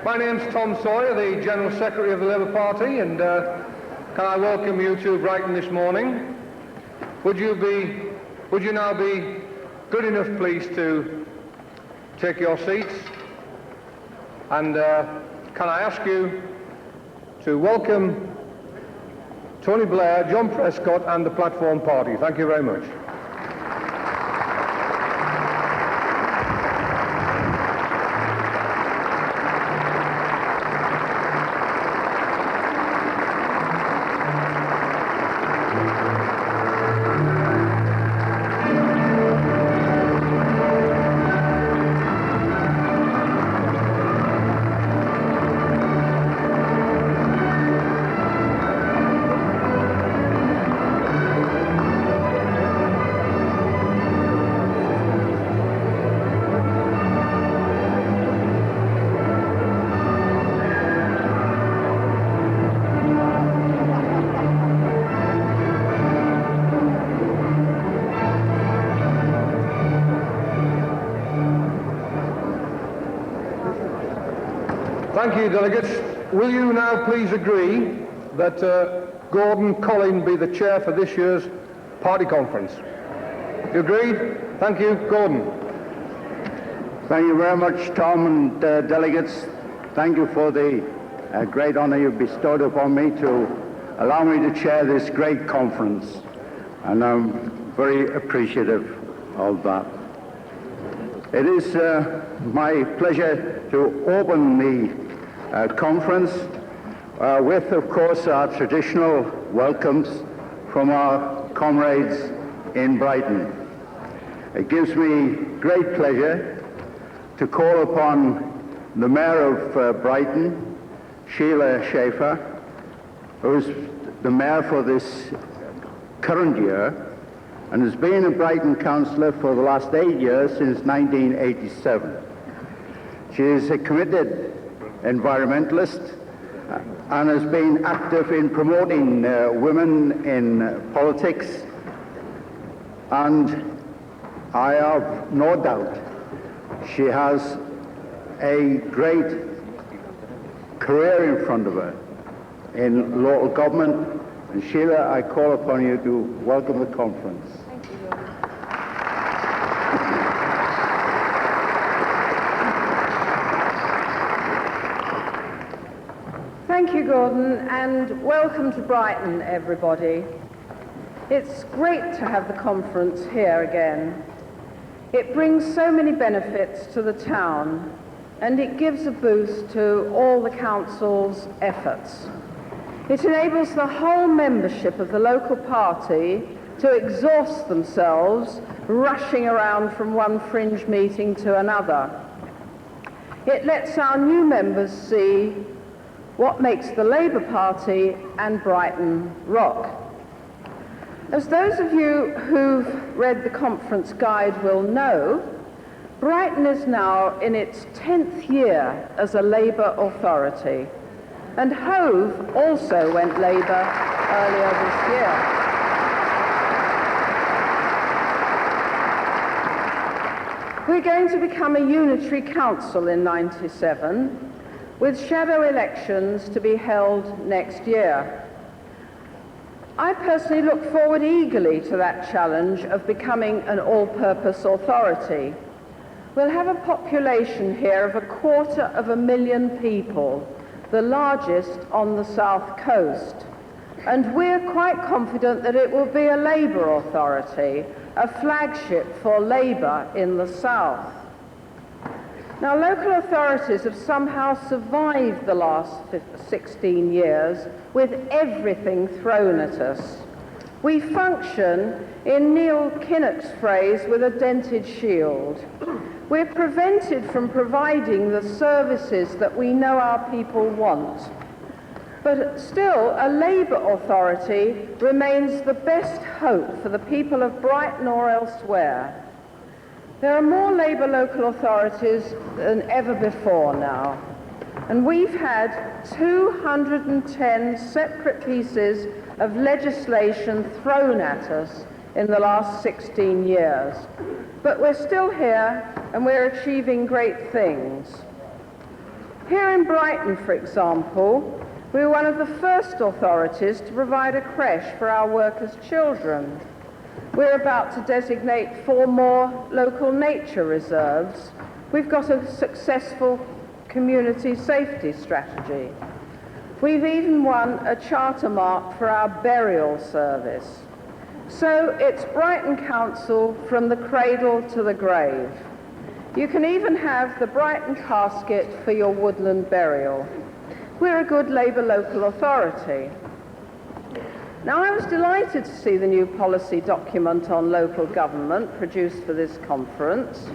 My name's Tom Sawyer, the General Secretary of the Labour Party, and can I welcome you to Brighton this morning? Would you now be good enough, please, to take your seats? And can I ask you to welcome Tony Blair, John Prescott and the Platform Party. Thank you very much. Thank you, delegates. Will you now please agree that Gordon Collin be the chair for this year's party conference? You agreed? Thank you. Gordon. Thank you very much, Tom, and delegates. Thank you for the great honour you've bestowed upon me to allow me to chair this great conference, and I'm very appreciative of that. It is my pleasure to open the conference with, of course, our traditional welcomes from our comrades in Brighton. It gives me great pleasure to call upon the Mayor of Brighton, Sheila Schaefer, who's the Mayor for this current year and has been a Brighton councillor for the last 8 years, since 1987. She is a committed environmentalist and has been active in promoting women in politics, and I have no doubt she has a great career in front of her in local government. And Sheila, I call upon you to welcome the conference. Thank you, Gordon, and welcome to Brighton, everybody. It's great to have the conference here again. It brings so many benefits to the town, and it gives a boost to all the council's efforts. It enables the whole membership of the local party to exhaust themselves, rushing around from one fringe meeting to another. It lets our new members see what makes the Labour Party and Brighton rock. As those of you who've read the conference guide will know, Brighton is now in its 10th year as a Labour authority, and Hove also went Labour earlier this year. We're going to become a unitary council in '97, with shadow elections to be held next year. I personally look forward eagerly to that challenge of becoming an all-purpose authority. We'll have a population here of 250,000 people, the largest on the south coast, and we're quite confident that it will be a Labour authority, a flagship for Labour in the south. Now, local authorities have somehow survived the last 16 years with everything thrown at us. We function, in Neil Kinnock's phrase, with a dented shield. We're prevented from providing the services that we know our people want. But still, a Labour authority remains the best hope for the people of Brighton or elsewhere. There are more Labour local authorities than ever before now, and we've had 210 separate pieces of legislation thrown at us in the last 16 years. But we're still here, and we're achieving great things. Here in Brighton, for example, we were one of the first authorities to provide a creche for our workers' children. We're about to designate 4 more local nature reserves. We've got a successful community safety strategy. We've even won a charter mark for our burial service. So it's Brighton Council from the cradle to the grave. You can even have the Brighton casket for your woodland burial. We're a good Labour local authority. Now, I was delighted to see the new policy document on local government produced for this conference,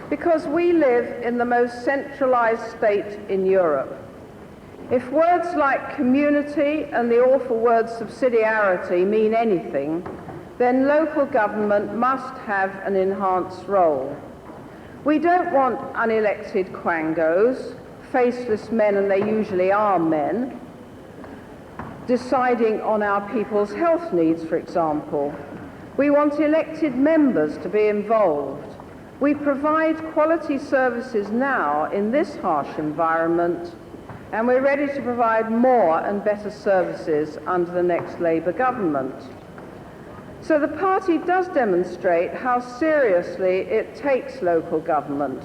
because we live in the most centralised state in Europe. If words like community and the awful word subsidiarity mean anything, then local government must have an enhanced role. We don't want unelected quangos, faceless men, and they usually are men, deciding on our people's health needs, for example. We want elected members to be involved. We provide quality services now in this harsh environment, and we're ready to provide more and better services under the next Labour government. So the party does demonstrate how seriously it takes local government.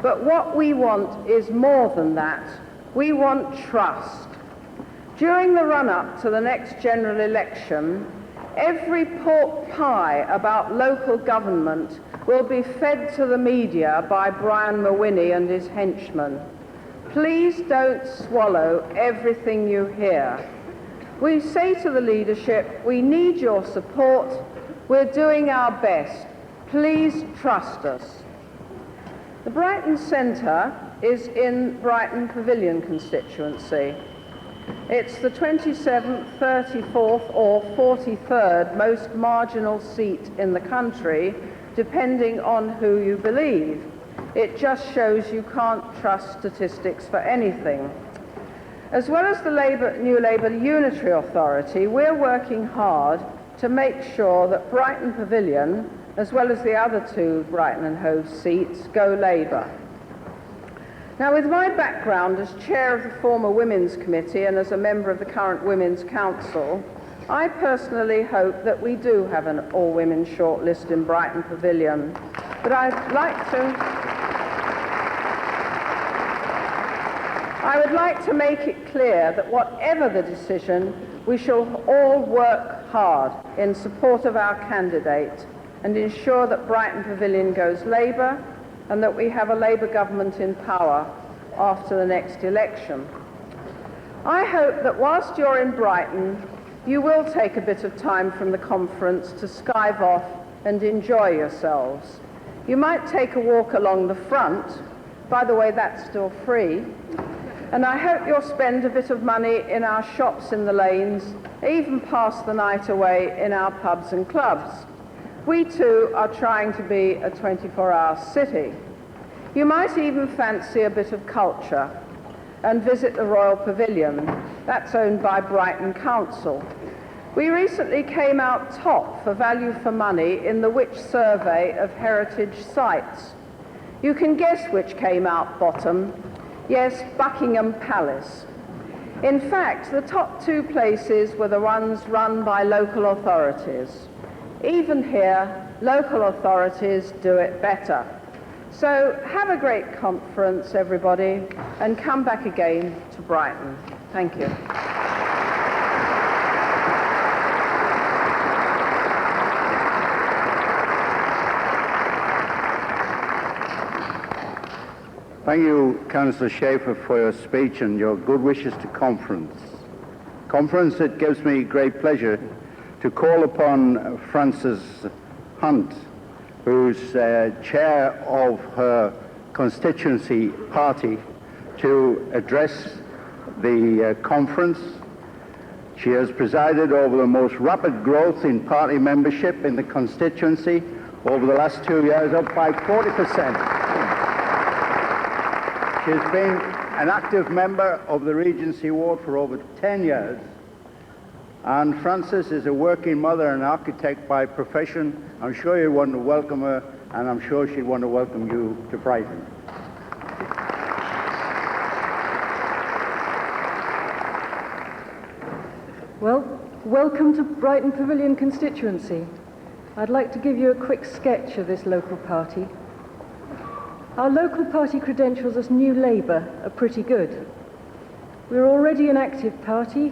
But what we want is more than that. We want trust. During the run-up to the next general election, every pork pie about local government will be fed to the media by Brian Mawhinney and his henchmen. Please don't swallow everything you hear. We say to the leadership, we need your support. We're doing our best. Please trust us. The Brighton Centre is in Brighton Pavilion constituency. It's the 27th, 34th or 43rd most marginal seat in the country, depending on who you believe. It just shows you can't trust statistics for anything. As well as the New Labour Unitary Authority, we're working hard to make sure that Brighton Pavilion, as well as the other 2 Brighton and Hove seats, go Labour. Now, with my background as chair of the former Women's Committee and as a member of the current Women's Council, I personally hope that we do have an all-women shortlist in Brighton Pavilion. But I would like to make it clear that whatever the decision, we shall all work hard in support of our candidate and ensure that Brighton Pavilion goes Labour and that we have a Labour government in power after the next election. I hope that whilst you're in Brighton, you will take a bit of time from the conference to skive off and enjoy yourselves. You might take a walk along the front. By the way, that's still free. And I hope you'll spend a bit of money in our shops in the lanes, even pass the night away in our pubs and clubs. We too are trying to be a 24-hour city. You might even fancy a bit of culture and visit the Royal Pavilion. That's owned by Brighton Council. We recently came out top for value for money in the Which survey of heritage sites. You can guess which came out bottom. Yes, Buckingham Palace. In fact, the top 2 places were the ones run by local authorities. Even here, local authorities do it better. So have a great conference, everybody, and come back again to Brighton. Thank you. Thank you, Councillor Schaefer, for your speech and your good wishes to conference. Conference, it gives me great pleasure to call upon Frances Hunt, who's chair of her constituency party, to address the conference. She has presided over the most rapid growth in party membership in the constituency over the last 2 years, up by 40%. She's been an active member of the Regency Ward for over 10 years, and Frances is a working mother and architect by profession. I'm sure you'd want to welcome her, and I'm sure she'd want to welcome you to Brighton. Welcome to Brighton Pavilion constituency. I'd like to give you a quick sketch of this local party. Our local party credentials as New Labour are pretty good. We're already an active party,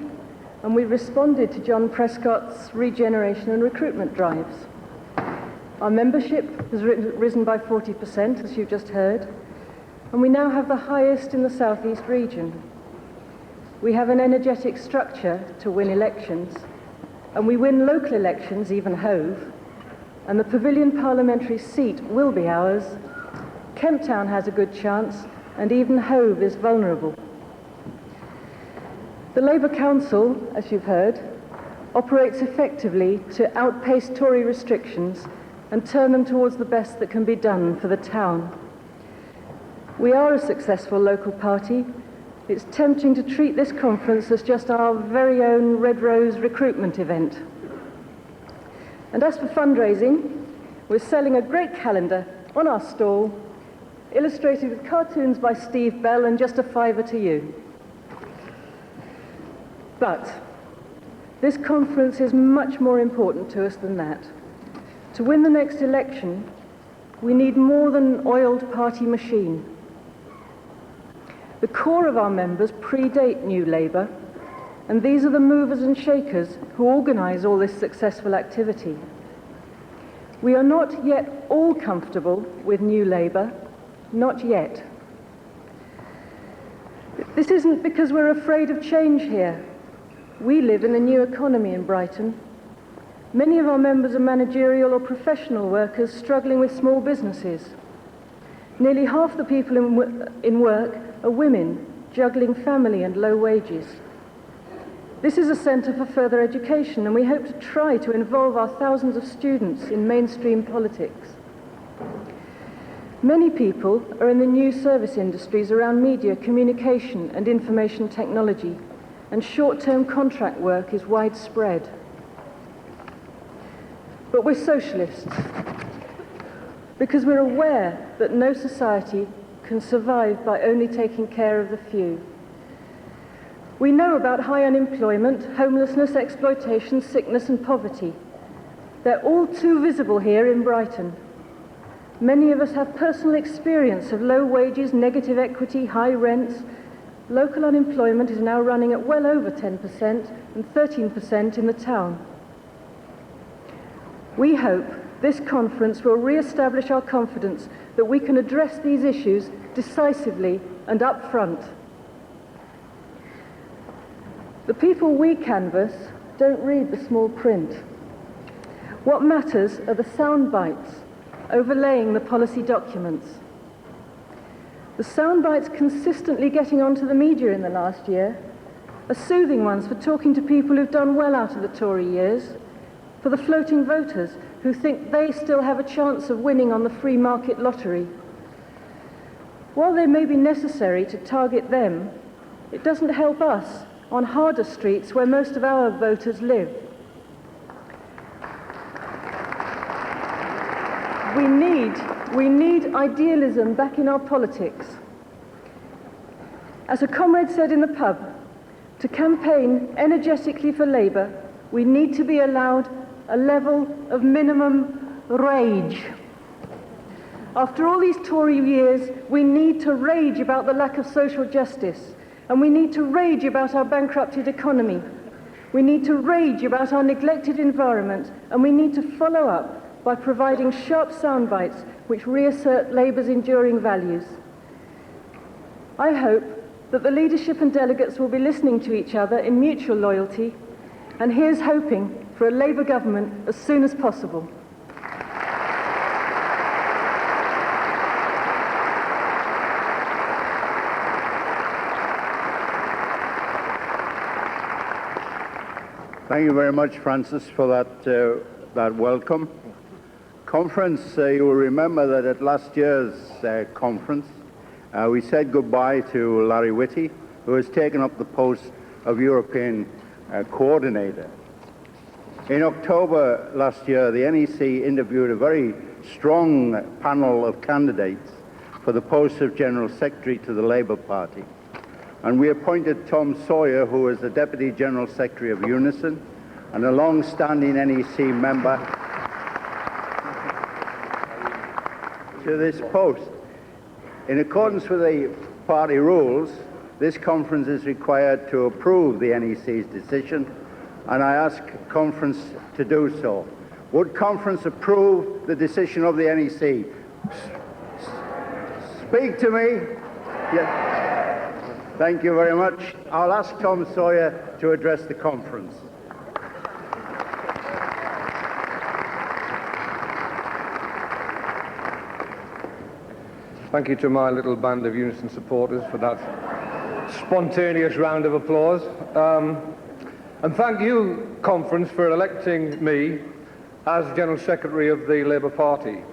and we responded to John Prescott's regeneration and recruitment drives. Our membership has risen by 40%, as you've just heard, and we now have the highest in the South East region. We have an energetic structure to win elections, and we win local elections, even Hove, and the Pavilion parliamentary seat will be ours. Kemp Town has a good chance, and even Hove is vulnerable. The Labour Council, as you've heard, operates effectively to outpace Tory restrictions and turn them towards the best that can be done for the town. We are a successful local party. It's tempting to treat this conference as just our very own Red Rose recruitment event. And as for fundraising, we're selling a great calendar on our stall, illustrated with cartoons by Steve Bell and just a £5 to you. But this conference is much more important to us than that. To win the next election, we need more than an oiled party machine. The core of our members predate New Labour, and these are the movers and shakers who organise all this successful activity. We are not yet all comfortable with New Labour, not yet. This isn't because we're afraid of change here. We live in a new economy in Brighton. Many of our members are managerial or professional workers struggling with small businesses. Nearly half the people in work are women, juggling family and low wages. This is a centre for further education, and we hope to try to involve our thousands of students in mainstream politics. Many people are in the new service industries around media, communication and information technology, and short-term contract work is widespread. But we're socialists, because we're aware that no society can survive by only taking care of the few. We know about high unemployment, homelessness, exploitation, sickness and poverty. They're all too visible here in Brighton. Many of us have personal experience of low wages, negative equity, high rents. Local unemployment is now running at well over 10% and 13% in the town. We hope this conference will re-establish our confidence that we can address these issues decisively and up front. The people we canvass don't read the small print. What matters are the sound bites overlaying the policy documents. The sound bites consistently getting onto the media in the last year are soothing ones for talking to people who've done well out of the Tory years, for the floating voters who think they still have a chance of winning on the free market lottery. While they may be necessary to target them, it doesn't help us on harder streets where most of our voters live. We need idealism back in our politics. As a comrade said in the pub, to campaign energetically for Labour, we need to be allowed a level of minimum rage. After all these Tory years, we need to rage about the lack of social justice, and we need to rage about our bankrupted economy. We need to rage about our neglected environment, and we need to follow up by providing sharp soundbites which reassert Labour's enduring values. I hope that the leadership and delegates will be listening to each other in mutual loyalty, and here's hoping for a Labour government as soon as possible. Thank you very much, Francis, for that welcome. Conference, you will remember that at last year's conference, we said goodbye to Larry Whitty, who has taken up the post of European coordinator. In October last year, the NEC interviewed a very strong panel of candidates for the post of General Secretary to the Labour Party. And we appointed Tom Sawyer, who is the Deputy General Secretary of Unison, and a long-standing NEC member to this post. In accordance with the party rules, this conference is required to approve the NEC's decision, and I ask conference to do so. Would conference approve the decision of the NEC? Speak to me. Yes. Thank you very much. I'll ask Tom Sawyer to address the conference. Thank you to my little band of Unison supporters for that spontaneous round of applause. And thank you, Conference, for electing me as General Secretary of the Labour Party.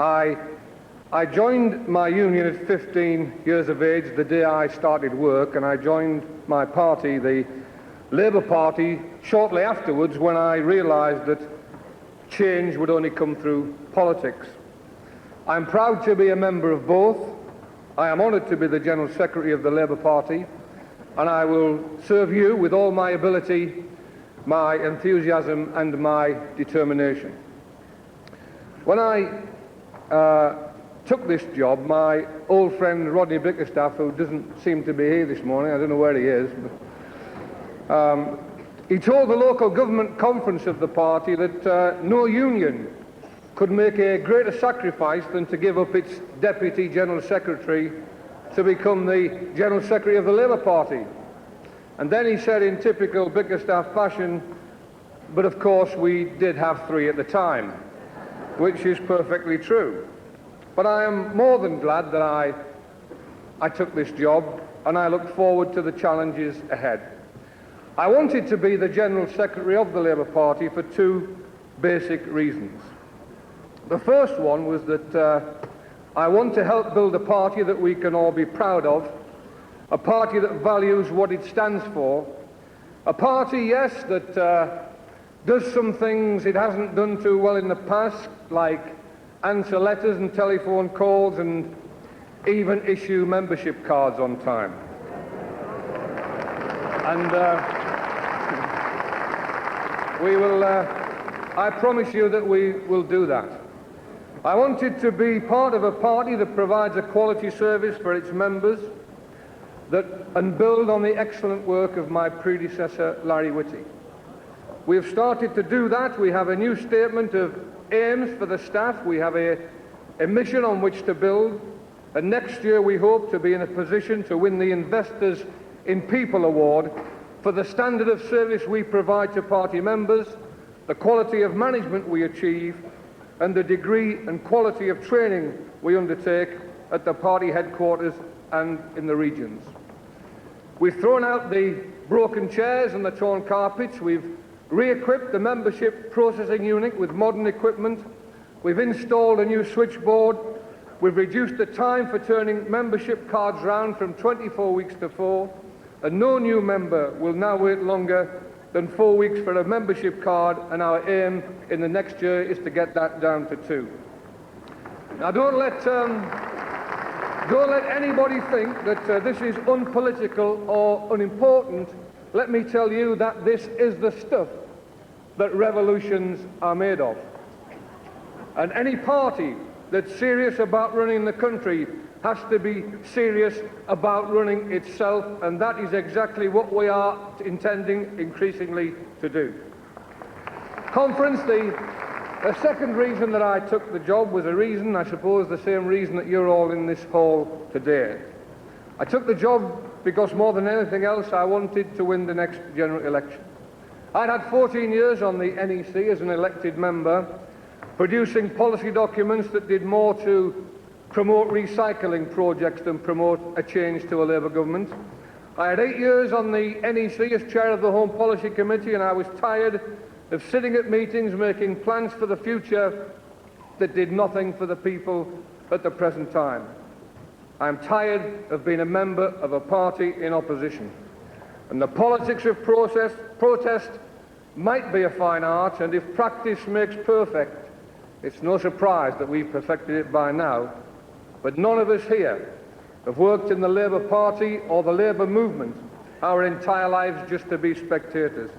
I joined my union at 15 years of age the day I started work, and I joined my party, the Labour Party, shortly afterwards when I realised that change would only come through politics. I'm proud to be a member of both. I am honoured to be the General Secretary of the Labour Party, and I will serve you with all my ability, my enthusiasm and my determination. When I took this job, my old friend Rodney Bickerstaff, who doesn't seem to be here this morning, I don't know where he is, but, he told the local government conference of the party that no union could make a greater sacrifice than to give up its Deputy General Secretary to become the General Secretary of the Labour Party. And then he said in typical Bickerstaff fashion, but of course we did have three at the time, which is perfectly true. But I am more than glad that I took this job, and I look forward to the challenges ahead. I wanted to be the General Secretary of the Labour Party for two basic reasons. The first one was that I want to help build a party that we can all be proud of, a party that values what it stands for, a party, yes, that does some things it hasn't done too well in the past, like answer letters and telephone calls and even issue membership cards on time. And we will, I promise you that we will do that. I wanted to be part of a party that provides a quality service for its members and build on the excellent work of my predecessor, Larry Whitty. We have started to do that. We have a new statement of aims for the staff. We have a mission on which to build. And next year we hope to be in a position to win the Investors in People Award for the standard of service we provide to party members, the quality of management we achieve, and the degree and quality of training we undertake at the party headquarters and in the regions. We've thrown out the broken chairs and the torn carpets. We've re-equipped the membership processing unit with modern equipment. We've installed a new switchboard. We've reduced the time for turning membership cards round from 24 weeks to 4, and no new member will now wait longer than 4 weeks for a membership card, and our aim in the next year is to get that down to 2. Now don't let anybody think that this is unpolitical or unimportant. Let me tell you that this is the stuff that revolutions are made of. And any party that's serious about running the country has to be serious about running itself, and that is exactly what we are intending increasingly to do. Conference, the second reason that I took the job was a reason, I suppose the same reason that you're all in this hall today. I took the job because more than anything else I wanted to win the next general election. I'd had 14 years on the NEC as an elected member, producing policy documents that did more to promote recycling projects than promote a change to a Labour government. I had 8 years on the NEC as chair of the Home Policy Committee, and I was tired of sitting at meetings making plans for the future that did nothing for the people at the present time. I'm tired of being a member of a party in opposition. And the politics of protest might be a fine art, and if practice makes perfect, it's no surprise that we've perfected it by now. But none of us here have worked in the Labour Party or the Labour movement our entire lives just to be spectators.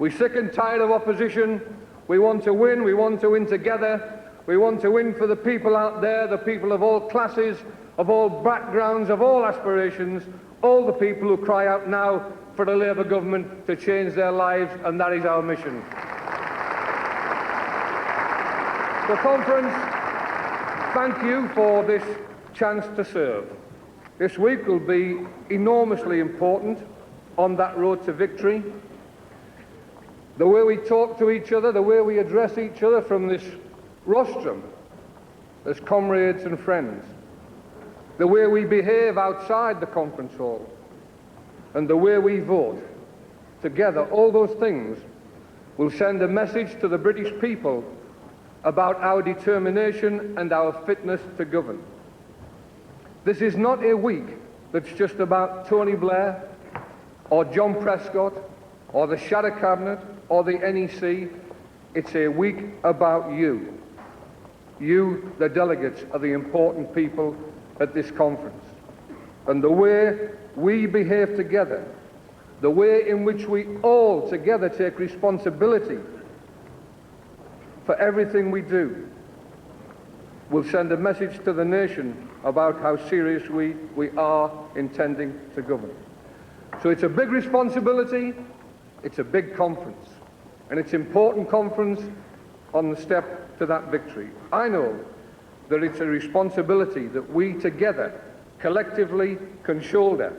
We're sick and tired of opposition. We want to win. We want to win together. We want to win for the people out there, the people of all classes, of all backgrounds, of all aspirations, all the people who cry out now for a Labour government to change their lives, and that is our mission. The conference, thank you for this chance to serve. This week will be enormously important on that road to victory. The way we talk to each other, the way we address each other from this rostrum as comrades and friends, the way we behave outside the conference hall, and the way we vote together, all those things will send a message to the British people about our determination and our fitness to govern. This is not a week that's just about Tony Blair or John Prescott or the Shadow Cabinet or the NEC. It's a week about you. You, the delegates, are the important people at this conference. And the way we behave together, the way in which we all together take responsibility for everything we do, will send a message to the nation about how serious we are intending to govern. So it's a big responsibility, it's a big conference, and it's an important conference on the step to that victory. I know that it's a responsibility that we together, collectively, can shoulder.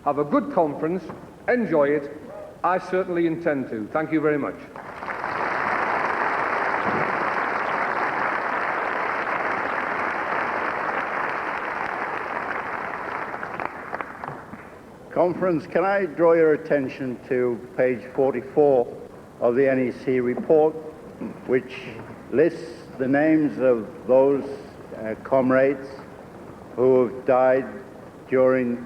Have a good conference, enjoy it. I certainly intend to. Thank you very much. Conference, can I draw your attention to page 44 of the NEC report, which lists the names of those comrades who have died during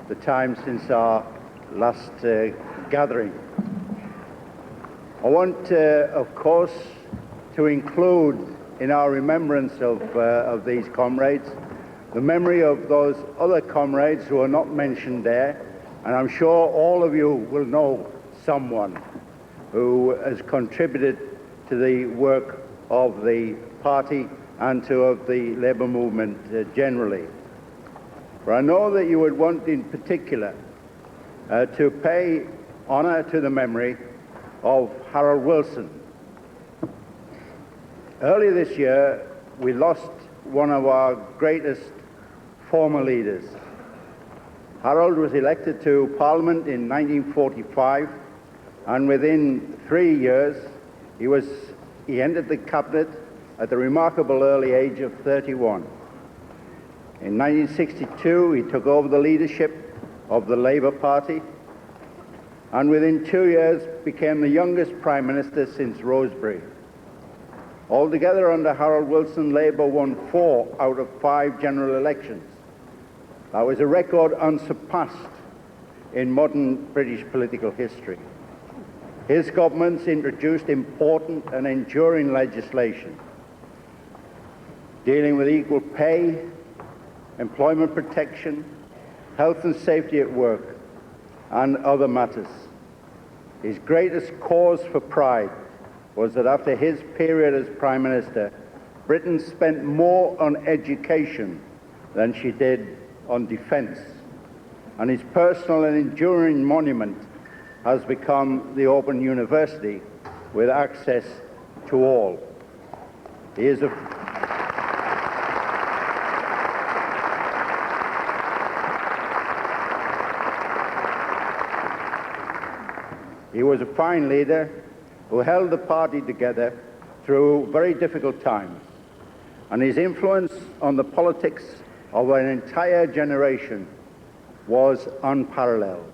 the time since our last gathering. I want, of course, to include in our remembrance of these comrades the memory of those other comrades who are not mentioned there, and I'm sure all of you will know someone who has contributed to the work of the party and of the Labour movement generally. But I know that you would want in particular to pay honour to the memory of Harold Wilson. Earlier this year, we lost one of our greatest former leaders. Harold was elected to Parliament in 1945, and within 3 years, he entered the cabinet at the remarkable early age of 31. In 1962, he took over the leadership of the Labour Party, and within 2 years became the youngest Prime Minister since Rosebery. Altogether, under Harold Wilson, Labour won 4 out of 5 general elections. That was a record unsurpassed in modern British political history. His governments introduced important and enduring legislation dealing with equal pay, employment protection, health and safety at work, and other matters. His greatest cause for pride was that after his period as Prime Minister, Britain spent more on education than she did on defence, and his personal and enduring monument has become the Open University with access to all. He is He was a fine leader who held the party together through very difficult times, and his influence on the politics of an entire generation was unparalleled.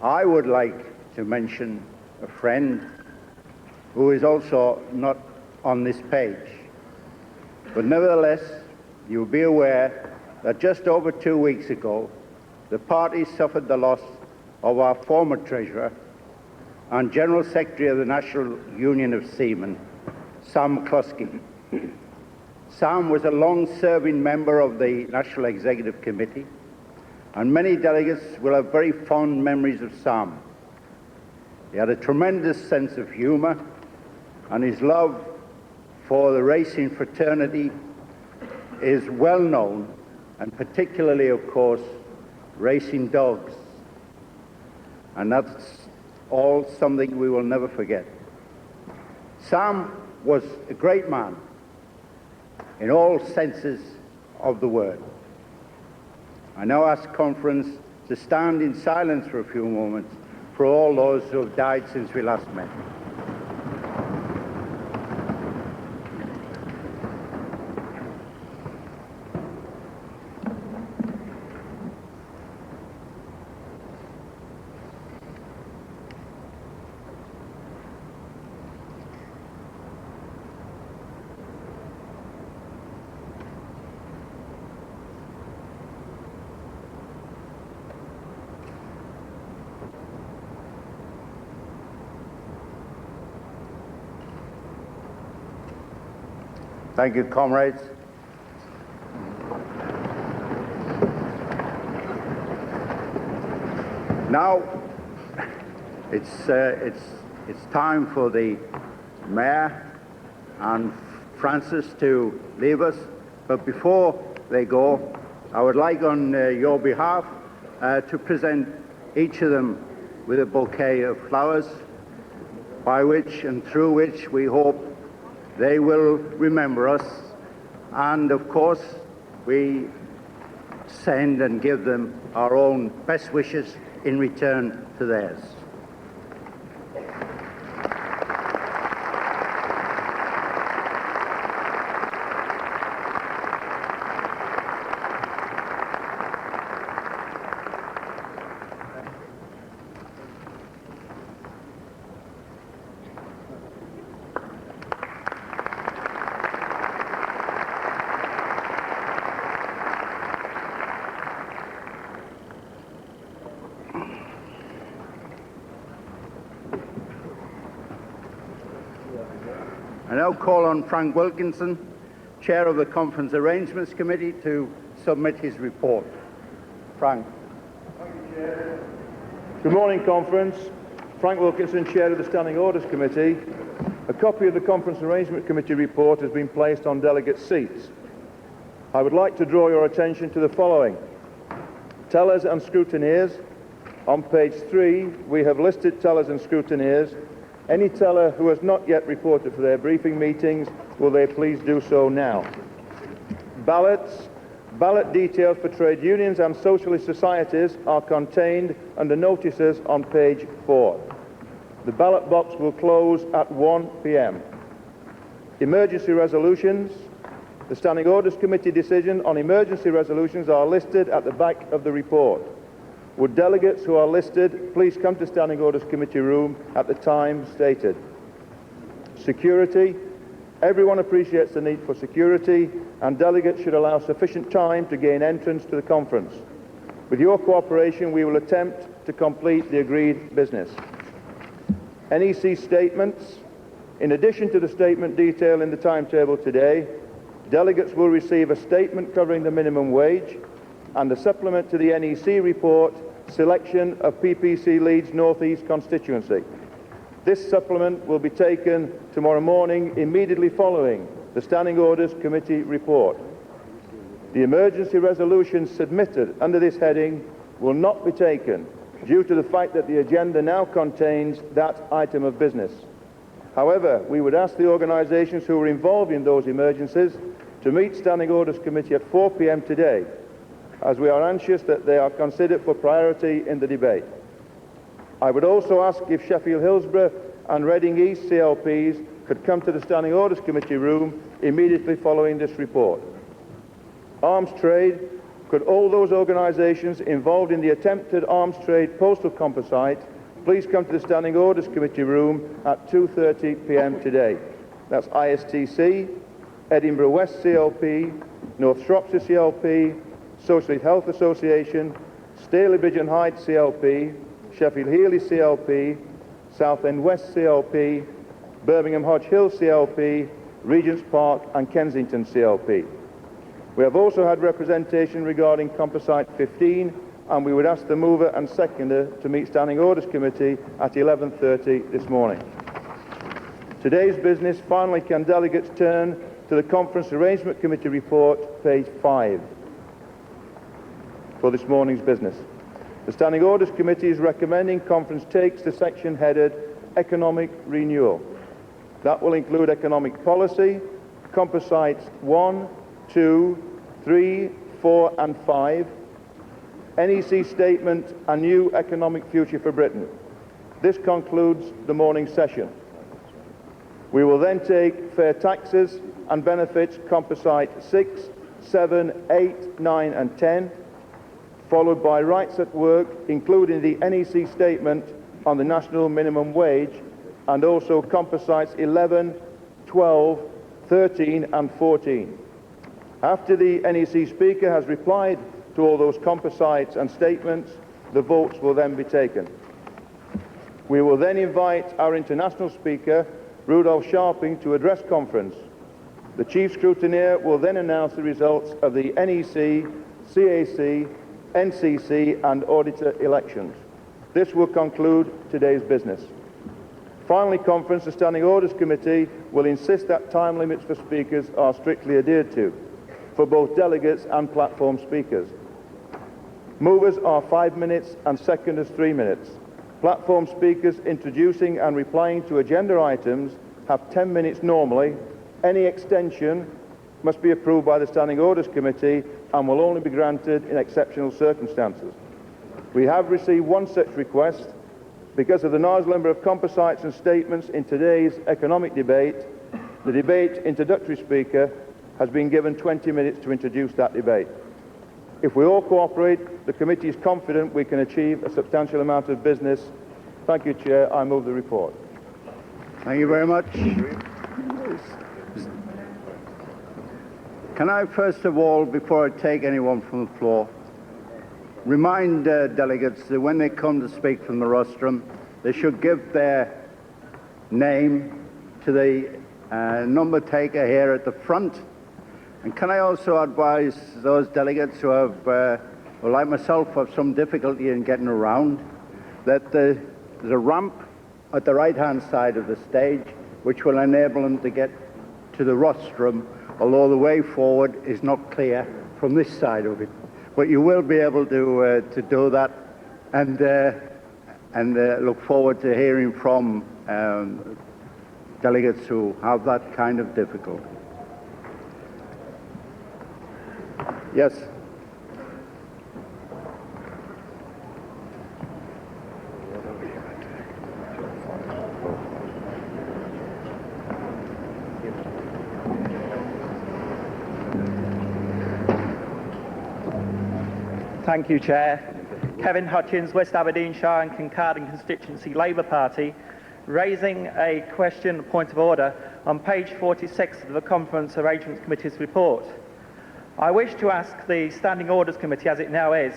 I would like to mention a friend who is also not on this page, but nevertheless, you'll be aware that just over 2 weeks ago, the party suffered the loss of our former Treasurer and General Secretary of the National Union of Seamen, Sam McCluskey. Sam was a long-serving member of the National Executive Committee, and many delegates will have very fond memories of Sam. He had a tremendous sense of humour, and his love for the racing fraternity is well known, and particularly, of course, racing dogs. And that's all something we will never forget. Sam was a great man in all senses of the word. I now ask conference to stand in silence for a few moments for all those who have died since we last met. Thank you, comrades. Now, it's time for the Mayor and Francis to leave us. But before they go, I would like on your behalf to present each of them with a bouquet of flowers, by which and through which we hope they will remember us, and of course we send and give them our own best wishes in return to theirs. I now call on Frank Wilkinson, Chair of the Conference Arrangements Committee, to submit his report. Frank. Thank you, Chair. Good morning, Conference. Frank Wilkinson, Chair of the Standing Orders Committee. A copy of the Conference Arrangement Committee report has been placed on delegate seats. I would like to draw your attention to the following. Tellers and scrutineers. On page 3, we have listed tellers and scrutineers. Any teller who has not yet reported for their briefing meetings, will they please do so now? Ballots. Ballot details for trade unions and socialist societies are contained under notices on page 4. The ballot box will close at 1 p.m. Emergency resolutions. The Standing Orders Committee decision on emergency resolutions are listed at the back of the report. Would delegates who are listed please come to Standing Orders Committee room at the time stated. Security. Everyone appreciates the need for security, and delegates should allow sufficient time to gain entrance to the conference. With your cooperation, we will attempt to complete the agreed business. NEC statements. In addition to the statement detailed in the timetable today, delegates will receive a statement covering the minimum wage and a supplement to the NEC report, selection of PPC Leeds North East constituency. This supplement will be taken tomorrow morning immediately following the Standing Orders Committee report. The emergency resolutions submitted under this heading will not be taken due to the fact that the agenda now contains that item of business. However, we would ask the organisations who were involved in those emergencies to meet Standing Orders Committee at 4 p.m. today, as we are anxious that they are considered for priority in the debate. I would also ask if Sheffield Hillsborough and Reading East CLPs could come to the Standing Orders Committee room immediately following this report. Arms trade. Could all those organisations involved in the attempted arms trade postal composite please come to the Standing Orders Committee room at 2:30 p.m. today. That's ISTC, Edinburgh West CLP, North Shropshire CLP, Socialist Health Association, Staley-Bridge and Hyde CLP, Sheffield Heeley CLP, Southend West CLP, Birmingham Hodge Hill CLP, Regent's Park and Kensington CLP. We have also had representation regarding Composite 15 and we would ask the mover and seconder to meet Standing Orders Committee at 11:30 this morning. Today's business. Finally, can delegates turn to the Conference Arrangement Committee report, page 5, for this morning's business. The Standing Orders Committee is recommending Conference takes the section headed Economic Renewal. That will include economic policy, composites 1, 2, 3, 4 and 5, NEC statement, a new economic future for Britain. This concludes the morning session. We will then take fair taxes and benefits, composite 6, 7, 8, 9 and 10, followed by rights at work, including the NEC statement on the national minimum wage, and also composites 11, 12, 13 and 14. After the NEC speaker has replied to all those composites and statements, the votes will then be taken. We will then invite our international speaker, Rudolf Scharping, to address conference. The chief scrutineer will then announce the results of the NEC, CAC, NCC and auditor elections. This will conclude today's business. Finally, conference, the Standing Orders Committee will insist that time limits for speakers are strictly adhered to for both delegates and platform speakers. Movers are 5 minutes and seconders 3 minutes. Platform speakers introducing and replying to agenda items have 10 minutes normally. Any extension must be approved by the Standing Orders Committee and will only be granted in exceptional circumstances. We have received one such request. Because of the large number of composites and statements in today's economic debate, the debate introductory speaker has been given 20 minutes to introduce that debate. If we all cooperate, the committee is confident we can achieve a substantial amount of business. Thank you, Chair. I move the report. Thank you very much. Can I first of all, before I take anyone from the floor, remind delegates that when they come to speak from the rostrum, they should give their name to the number taker here at the front. And can I also advise those delegates who have, who like myself, have some difficulty in getting around, that there's a ramp at the right-hand side of the stage which will enable them to get to the rostrum, although the way forward is not clear from this side of it. But you will be able to do that, and look forward to hearing from delegates who have that kind of difficulty. Yes. Thank you, Chair. Kevin Hutchins, West Aberdeenshire and Kincardine Constituency Labour Party, raising a question, point of order, on page 46 of the Conference Arrangements Committee's report. I wish to ask the Standing Orders Committee, as it now is,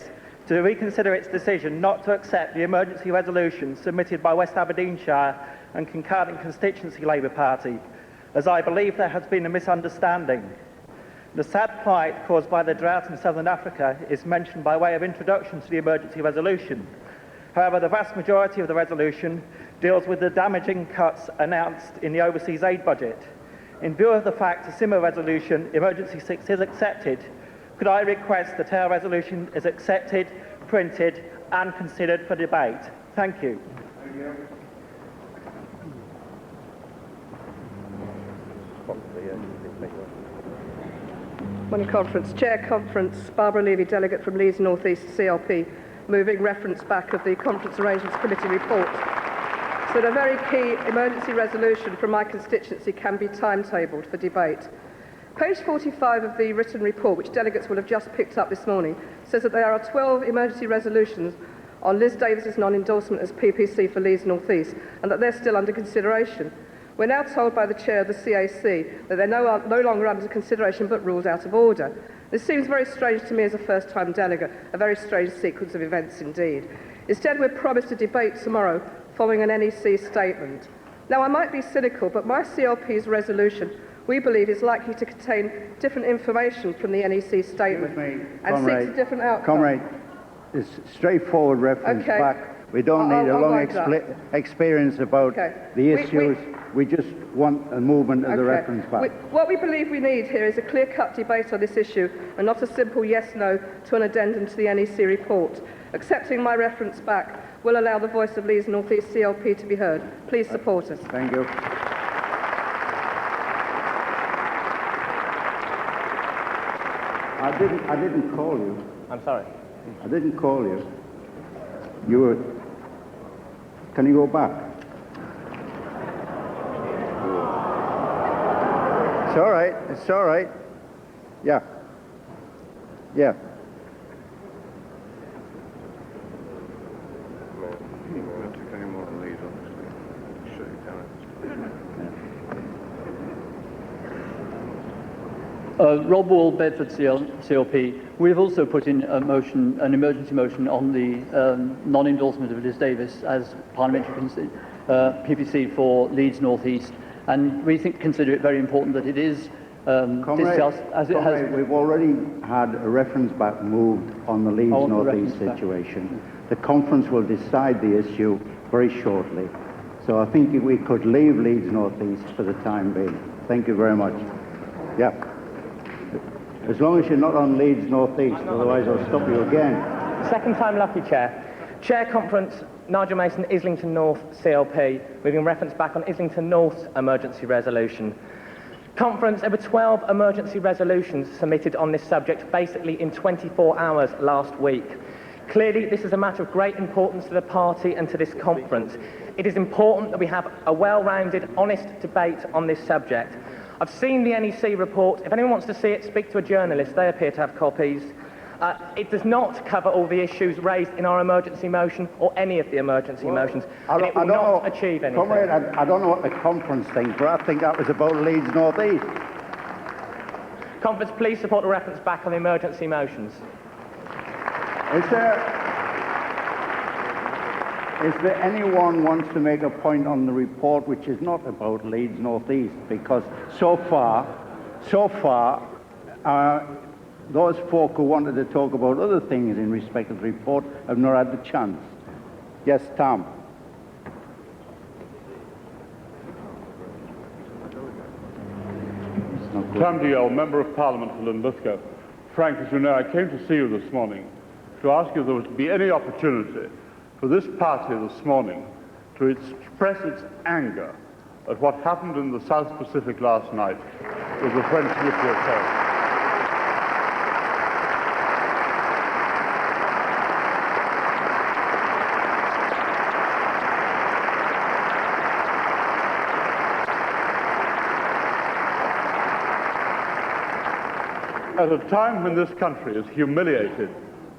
to reconsider its decision not to accept the emergency resolution submitted by West Aberdeenshire and Kincardine Constituency Labour Party, as I believe there has been a misunderstanding. The sad plight caused by the drought in southern Africa is mentioned by way of introduction to the emergency resolution. However, the vast majority of the resolution deals with the damaging cuts announced in the overseas aid budget. In view of the fact a similar resolution, Emergency 6, is accepted, could I request that our resolution is accepted, printed and considered for debate? Thank you. Morning Conference. Chair Conference, Barbara Levy, delegate from Leeds North East CLP, moving reference back of the Conference Arrangements Committee report, so that a very key emergency resolution from my constituency can be timetabled for debate. Page 45 of the written report, which delegates will have just picked up this morning, says that there are 12 emergency resolutions on Liz Davis's non-endorsement as PPC for Leeds North East, and that they're still under consideration. We're now told by the chair of the CAC that they're no longer under consideration but ruled out of order. This seems very strange to me as a first-time delegate, a very strange sequence of events indeed. Instead, we're promised a debate tomorrow following an NEC statement. Now, I might be cynical, but my CLP's resolution, we believe, is likely to contain different information from the NEC statement and seeks a different outcome. Comrade, it's straightforward reference Okay. back. We don't need a I'll long wind up. experience about Okay. the issues. We just want a movement of the reference back. What we believe we need here is a clear-cut debate on this issue and not a simple yes-no to an addendum to the NEC report. Accepting my reference back will allow the voice of Leeds North East CLP to be heard. Please support us. Thank you. I didn't call you. I'm sorry. I didn't call you. You were... Can you go back? It's all right. It's all right. Yeah. Yeah. Rob Wall, Bedford CLP. We have also put in a motion, an emergency motion on the non-endorsement of Liz Davis as parliamentary PPC for Leeds North East, and we consider it very important that it is discussed as it has. We've already had a reference back moved on the Leeds On the North East reference back. situation. The conference will decide the issue very shortly. So I think we could leave Leeds North East for the time being. Thank you very much. Yeah. As long as you're not on Leeds North East, otherwise I'll stop you again. Second time lucky, Chair. Chair Conference, Nigel Mason, Islington North, CLP, moving reference back on Islington North's emergency resolution. Conference, there were 12 emergency resolutions submitted on this subject, basically in 24 hours last week. Clearly, this is a matter of great importance to the party and to this conference. It is important that we have a well-rounded, honest debate on this subject. I've seen the NEC report. If anyone wants to see it, speak to a journalist. They appear to have copies. It does not cover all the issues raised in our emergency motion or any of the emergency motions, and it will not achieve anything. Comrade, I don't know what the conference thinks, but I think that was about Leeds North East. Conference, please support the reference back on the emergency motions. Is there anyone wants to make a point on the report which is not about Leeds North East? Because so far, those folk who wanted to talk about other things in respect of the report have not had the chance. Yes, Tom. Tom Diel, Member of Parliament for Linlithgow. Frank, as you know, I came to see you this morning to ask you if there was to be any opportunity for this party this morning to express its anger at what happened in the South Pacific last night with the French nuclear test. At a time when this country is humiliated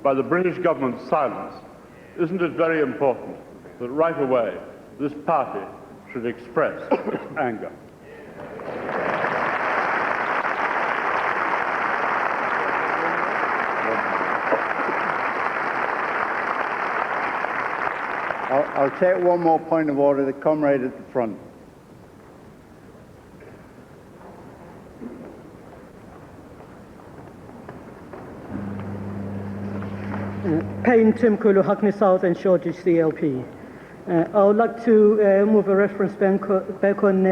by the British government's silence, isn't it very important that right away this party should express its anger? I'll take one more point of order. The comrade at the front. Payne Timkulu, Hackney South and Shoreditch CLP. I would like to move a reference back on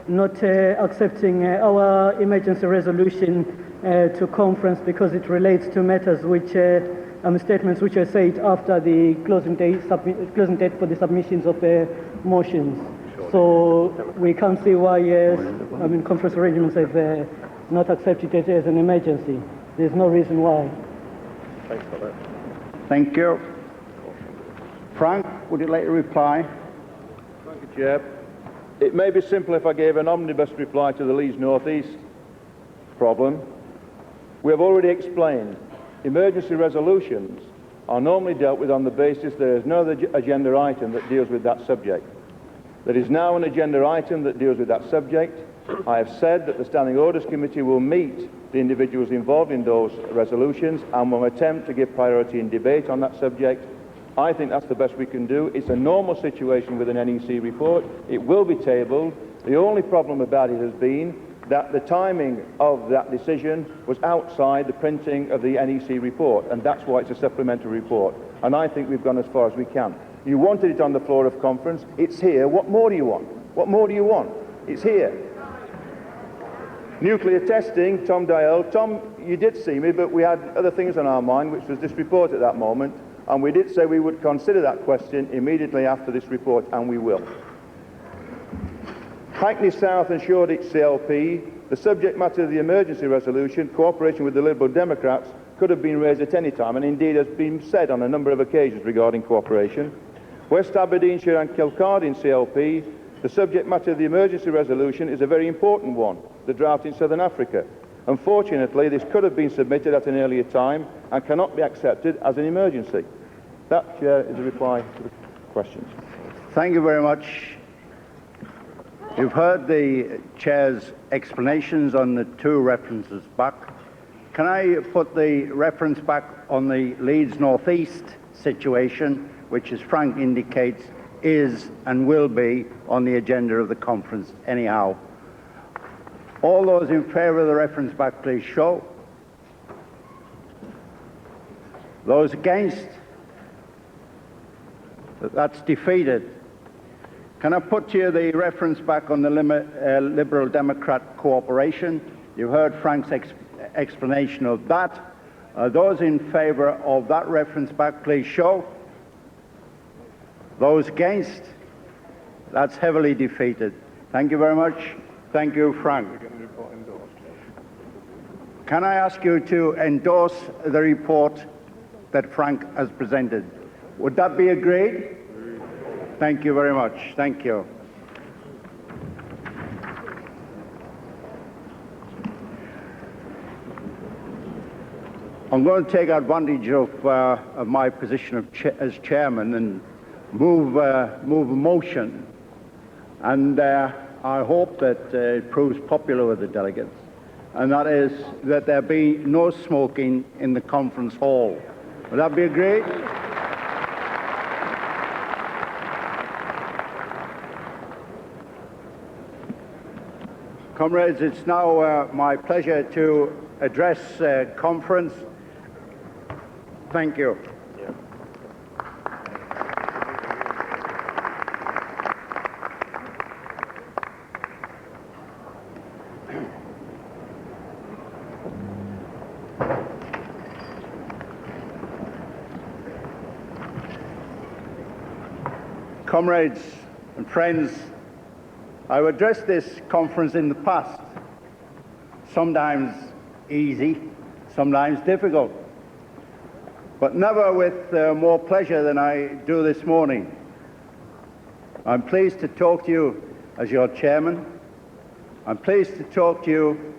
not accepting our emergency resolution to conference because it relates to matters which statements which are said after the closing date for the submissions of motions. So we can't see why conference arrangements have not accepted it as an emergency. There's no reason why. Thanks for that. Thank you. Frank, would you like to reply? Thank you, Chair. It may be simple if I gave an omnibus reply to the Leeds North East problem. We have already explained emergency resolutions are normally dealt with on the basis there is no other agenda item that deals with that subject. There is now an agenda item that deals with that subject. I have said that the Standing Orders Committee will meet the individuals involved in those resolutions and will attempt to give priority in debate on that subject. I think that's the best we can do. It's a normal situation with an NEC report. It will be tabled. The only problem about it has been that the timing of that decision was outside the printing of the NEC report, and that's why it's a supplementary report. And I think we've gone as far as we can. You wanted it on the floor of conference. It's here. What more do you want? What more do you want? It's here. Nuclear testing, Tom Dale. Tom, you did see me, but we had other things on our mind, which was this report at that moment, and we did say we would consider that question immediately after this report, and we will. Hackney South and Shoreditch CLP, the subject matter of the emergency resolution, cooperation with the Liberal Democrats, could have been raised at any time, and indeed has been said on a number of occasions regarding cooperation. West Aberdeenshire and Kilcardine CLP, the subject matter of the emergency resolution is a very important one, the drought in Southern Africa. Unfortunately, this could have been submitted at an earlier time and cannot be accepted as an emergency. That, Chair, is a reply to the questions. Thank you very much. You've heard the Chair's explanations on the two references back. Can I put the reference back on the Leeds North East situation, which, as Frank indicates, is and will be on the agenda of the conference anyhow? All those in favour of the reference back, please show. Those against? That's defeated. Can I put to you the reference back on the Liberal Democrat cooperation? You've heard Frank's explanation of that. Those in favour of that reference back, please show. Those against? That's heavily defeated. Thank you very much. Thank you, Frank. Can I ask you to endorse the report that Frank has presented? Would that be agreed? Thank you very much. Thank you. I'm going to take advantage of my position as chairman and move a motion, and I hope that it proves popular with the delegates, and that is that there be no smoking in the conference hall. Would that be agreed? Comrades, it's now my pleasure to address conference. Thank you. Comrades and friends, I've addressed this conference in the past, sometimes easy, sometimes difficult, but never with more pleasure than I do this morning. I'm pleased to talk to you as your chairman. I'm pleased to talk to you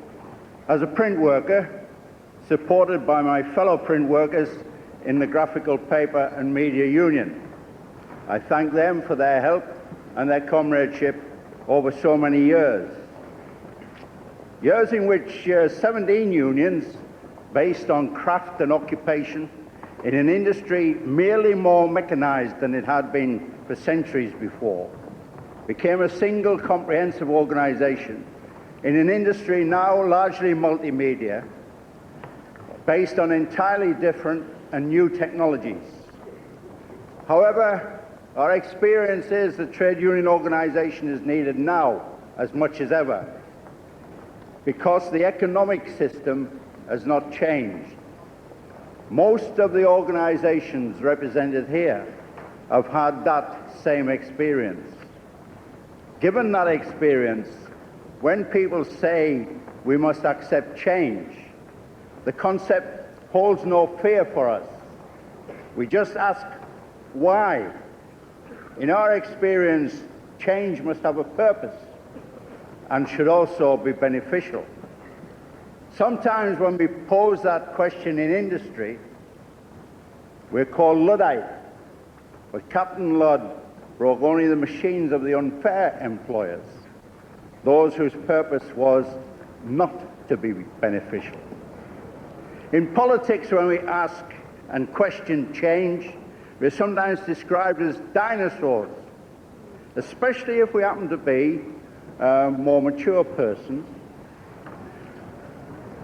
as a print worker, supported by my fellow print workers in the Graphical Paper and Media Union. I thank them for their help and their comradeship over so many years. Years in which 17 unions, based on craft and occupation, in an industry merely more mechanized than it had been for centuries before, became a single comprehensive organization in an industry now largely multimedia, based on entirely different and new technologies. However, our experience is that trade union organization is needed now as much as ever, because the economic system has not changed. Most of the organizations represented here have had that same experience. Given that experience, when people say we must accept change, the concept holds no fear for us. We just ask why. In our experience, change must have a purpose and should also be beneficial. Sometimes when we pose that question in industry, we're called Luddite, but Captain Ludd broke only the machines of the unfair employers, those whose purpose was not to be beneficial. In politics, when we ask and question change, we're sometimes described as dinosaurs, especially if we happen to be more mature persons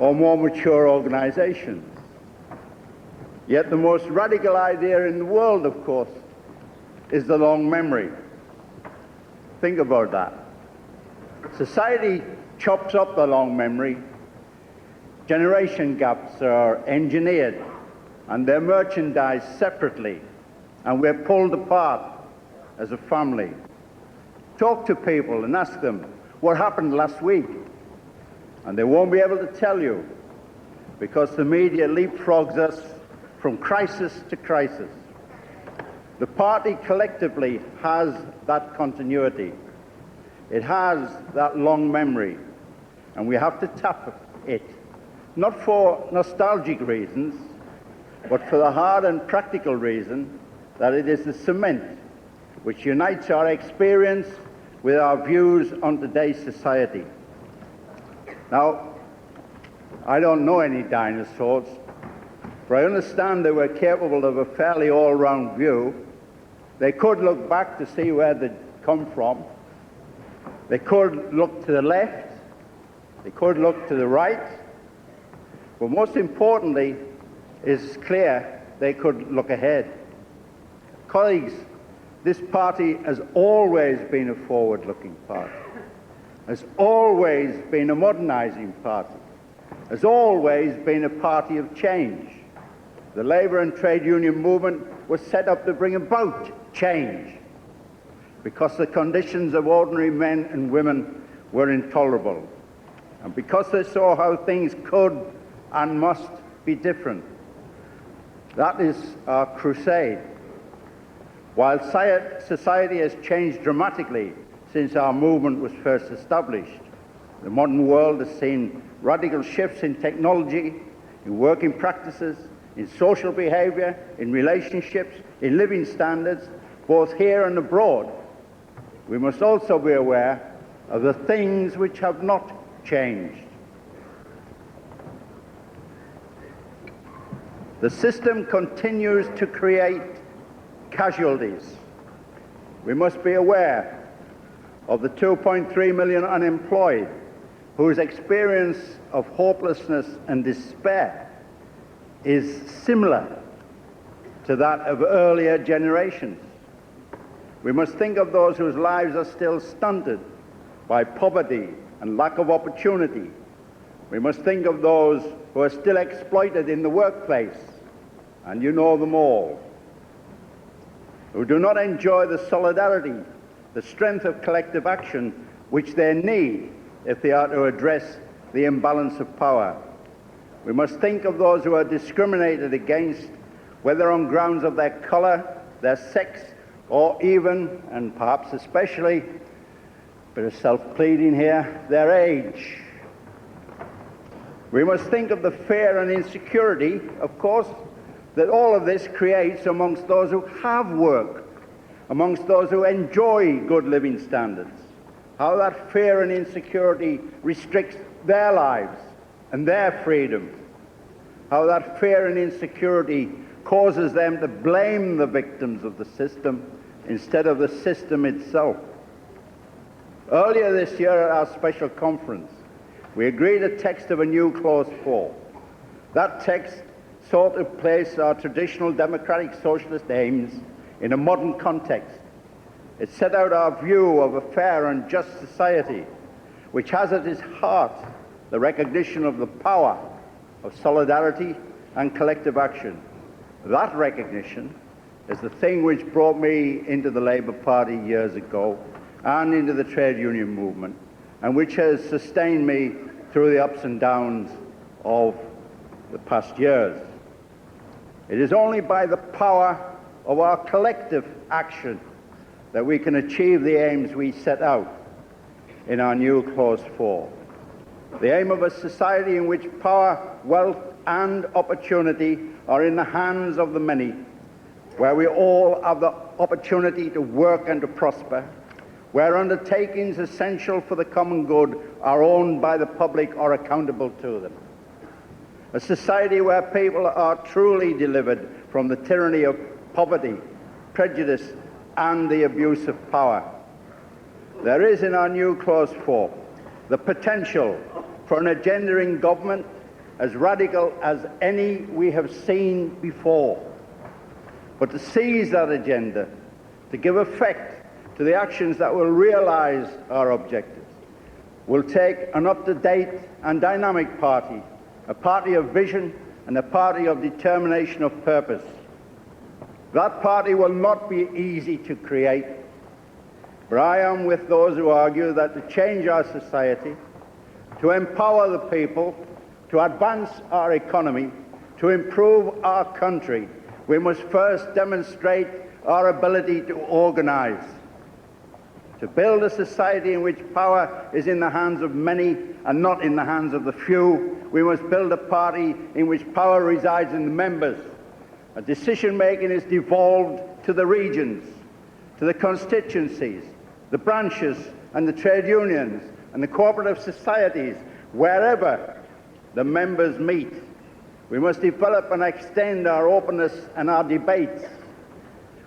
or more mature organizations. Yet the most radical idea in the world, of course, is the long memory. Think about that. Society chops up the long memory. Generation gaps are engineered and they're merchandised separately, and we're pulled apart as a family. Talk to people and ask them what happened last week, and they won't be able to tell you because the media leapfrogs us from crisis to crisis. The party collectively has that continuity. It has that long memory, and we have to tap it, not for nostalgic reasons, but for the hard and practical reason that it is the cement which unites our experience with our views on today's society. Now, I don't know any dinosaurs, but I understand they were capable of a fairly all-round view. They could look back to see where they'd come from. They could look to the left. They could look to the right. But most importantly, it's clear they could look ahead. Colleagues, this party has always been a forward-looking party, has always been a modernizing party, has always been a party of change. The labour and trade union movement was set up to bring about change because the conditions of ordinary men and women were intolerable, and because they saw how things could and must be different. That is our crusade. While society has changed dramatically since our movement was first established, the modern world has seen radical shifts in technology, in working practices, in social behaviour, in relationships, in living standards, both here and abroad. We must also be aware of the things which have not changed. The system continues to create casualties. We must be aware of the 2.3 million unemployed whose experience of hopelessness and despair is similar to that of earlier generations. We must think of those whose lives are still stunted by poverty and lack of opportunity. We must think of those who are still exploited in the workplace, and you know them all, who do not enjoy the solidarity, the strength of collective action which they need if they are to address the imbalance of power. We must think of those who are discriminated against, whether on grounds of their colour, their sex, or even, and perhaps especially, a bit of self-pleading here, their age. We must think of the fear and insecurity, of course, that all of this creates amongst those who have work, amongst those who enjoy good living standards, how that fear and insecurity restricts their lives and their freedom, how that fear and insecurity causes them to blame the victims of the system instead of the system itself. Earlier this year at our special conference, we agreed a text of a new Clause 4. That text sought to place our traditional democratic socialist aims in a modern context. It set out our view of a fair and just society, which has at its heart the recognition of the power of solidarity and collective action. That recognition is the thing which brought me into the Labour Party years ago and into the trade union movement, and which has sustained me through the ups and downs of the past years. It is only by the power of our collective action that we can achieve the aims we set out in our new Clause 4. The aim of a society in which power, wealth and opportunity are in the hands of the many, where we all have the opportunity to work and to prosper, where undertakings essential for the common good are owned by the public or accountable to them. A society where people are truly delivered from the tyranny of poverty, prejudice, and the abuse of power. There is in our new Clause 4 the potential for an agenda in government as radical as any we have seen before. But to seize that agenda, to give effect to the actions that will realize our objectives, will take an up-to-date and dynamic party, a party of vision and a party of determination of purpose. That party will not be easy to create, but I am with those who argue that to change our society, to empower the people, to advance our economy, to improve our country, we must first demonstrate our ability to organize. To build a society in which power is in the hands of many and not in the hands of the few, we must build a party in which power resides in the members. And decision-making is devolved to the regions, to the constituencies, the branches and the trade unions and the cooperative societies, wherever the members meet. We must develop and extend our openness and our debates.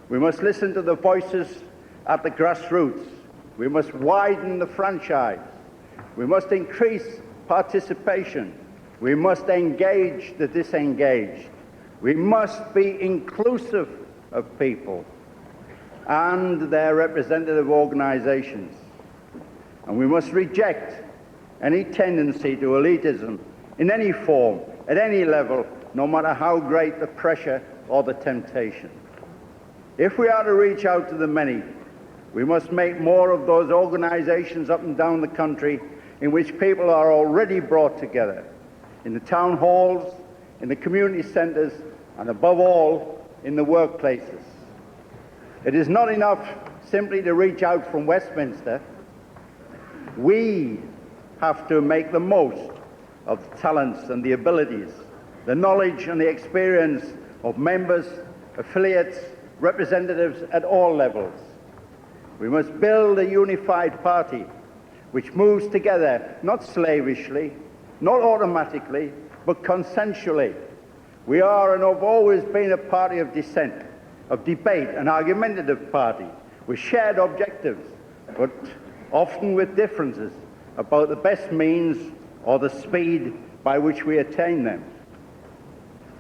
We must listen to the voices at the grassroots. We must widen the franchise. We must increase participation. We must engage the disengaged. We must be inclusive of people and their representative organizations. And we must reject any tendency to elitism in any form, at any level, no matter how great the pressure or the temptation. If we are to reach out to the many, we must make more of those organizations up and down the country in which people are already brought together, in the town halls, in the community centres, and above all, in the workplaces. It is not enough simply to reach out from Westminster. We have to make the most of the talents and the abilities, the knowledge and the experience of members, affiliates, representatives at all levels. We must build a unified party which moves together, not slavishly, not automatically, but consensually. We are and have always been a party of dissent, of debate, an argumentative party with shared objectives, but often with differences about the best means or the speed by which we attain them.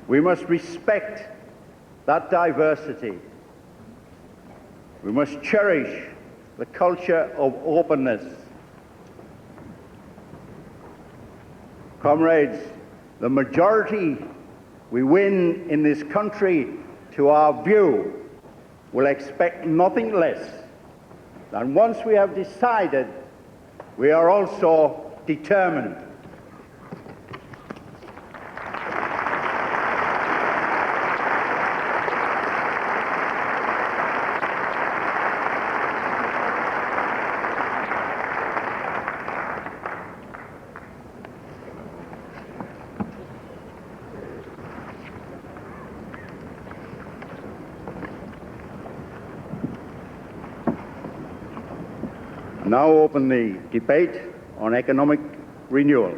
We must respect that diversity. We must cherish the culture of openness. Comrades, the majority we win in this country, to our view, will expect nothing less than once we have decided, we are also determined. Now open the debate on economic renewal.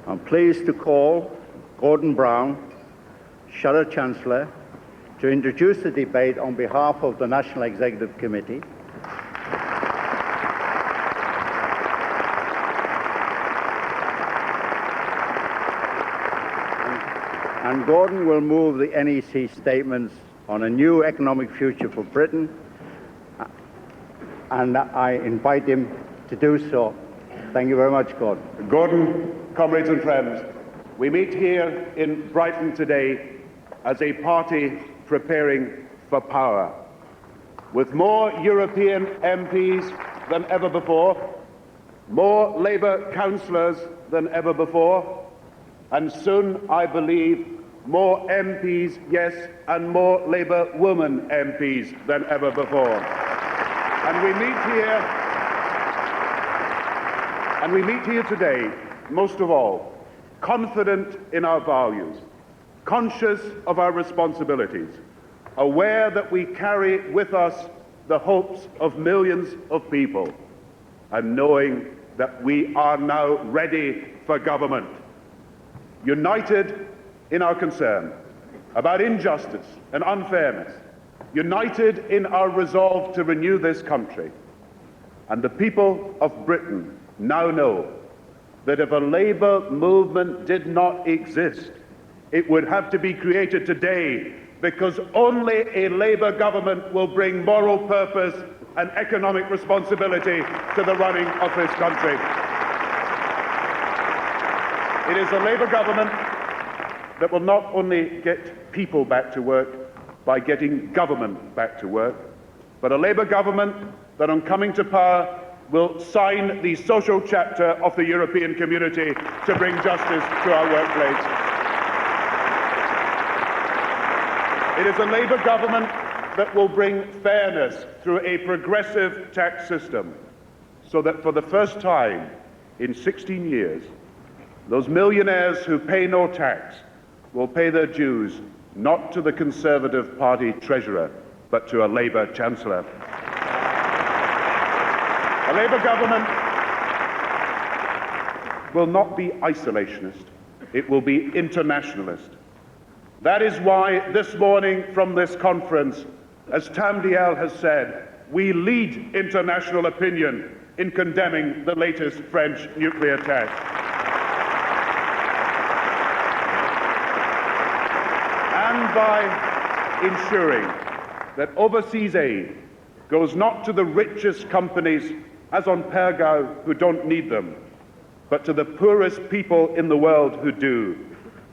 I'm pleased to call Gordon Brown, Shadow Chancellor, to introduce the debate on behalf of the National Executive Committee. And Gordon will move the NEC statements on a new economic future for Britain, and I invite him to do so. Thank you very much, Gordon. Gordon, comrades and friends, we meet here in Brighton today as a party preparing for power, with more European MPs than ever before, more Labour councillors than ever before, and soon, I believe, more MPs, yes, and more Labour women MPs than ever before. And we meet here today, most of all, confident in our values, conscious of our responsibilities, aware that we carry with us the hopes of millions of people, and knowing that we are now ready for government, united in our concern about injustice and unfairness, united in our resolve to renew this country. And the people of Britain now know that if a Labour movement did not exist, it would have to be created today, because only a Labour government will bring moral purpose and economic responsibility to the running of this country. It is a Labour government that will not only get people back to work by getting government back to work, but a Labour government that, on coming to power, will sign the social chapter of the European Community to bring justice to our workplace. It is a Labour government that will bring fairness through a progressive tax system, so that for the first time in 16 years, those millionaires who pay no tax will pay their dues not to the Conservative Party treasurer, but to a Labour Chancellor. A Labour government will not be isolationist, it will be internationalist. That is why this morning from this conference, as Tam Dalyell has said, we lead international opinion in condemning the latest French nuclear test. And by ensuring that overseas aid goes not to the richest companies, as on Pergau, who don't need them, but to the poorest people in the world who do,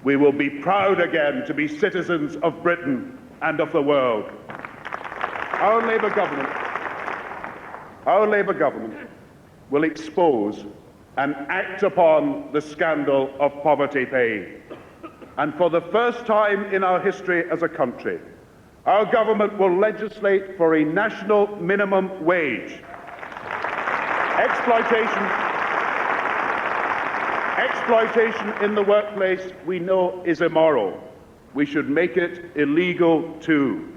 we will be proud again to be citizens of Britain and of the world. Our Labour government will expose and act upon the scandal of poverty pay. And for the first time in our history as a country, our government will legislate for a national minimum wage. Exploitation in the workplace, we know, is immoral. We should make it illegal too.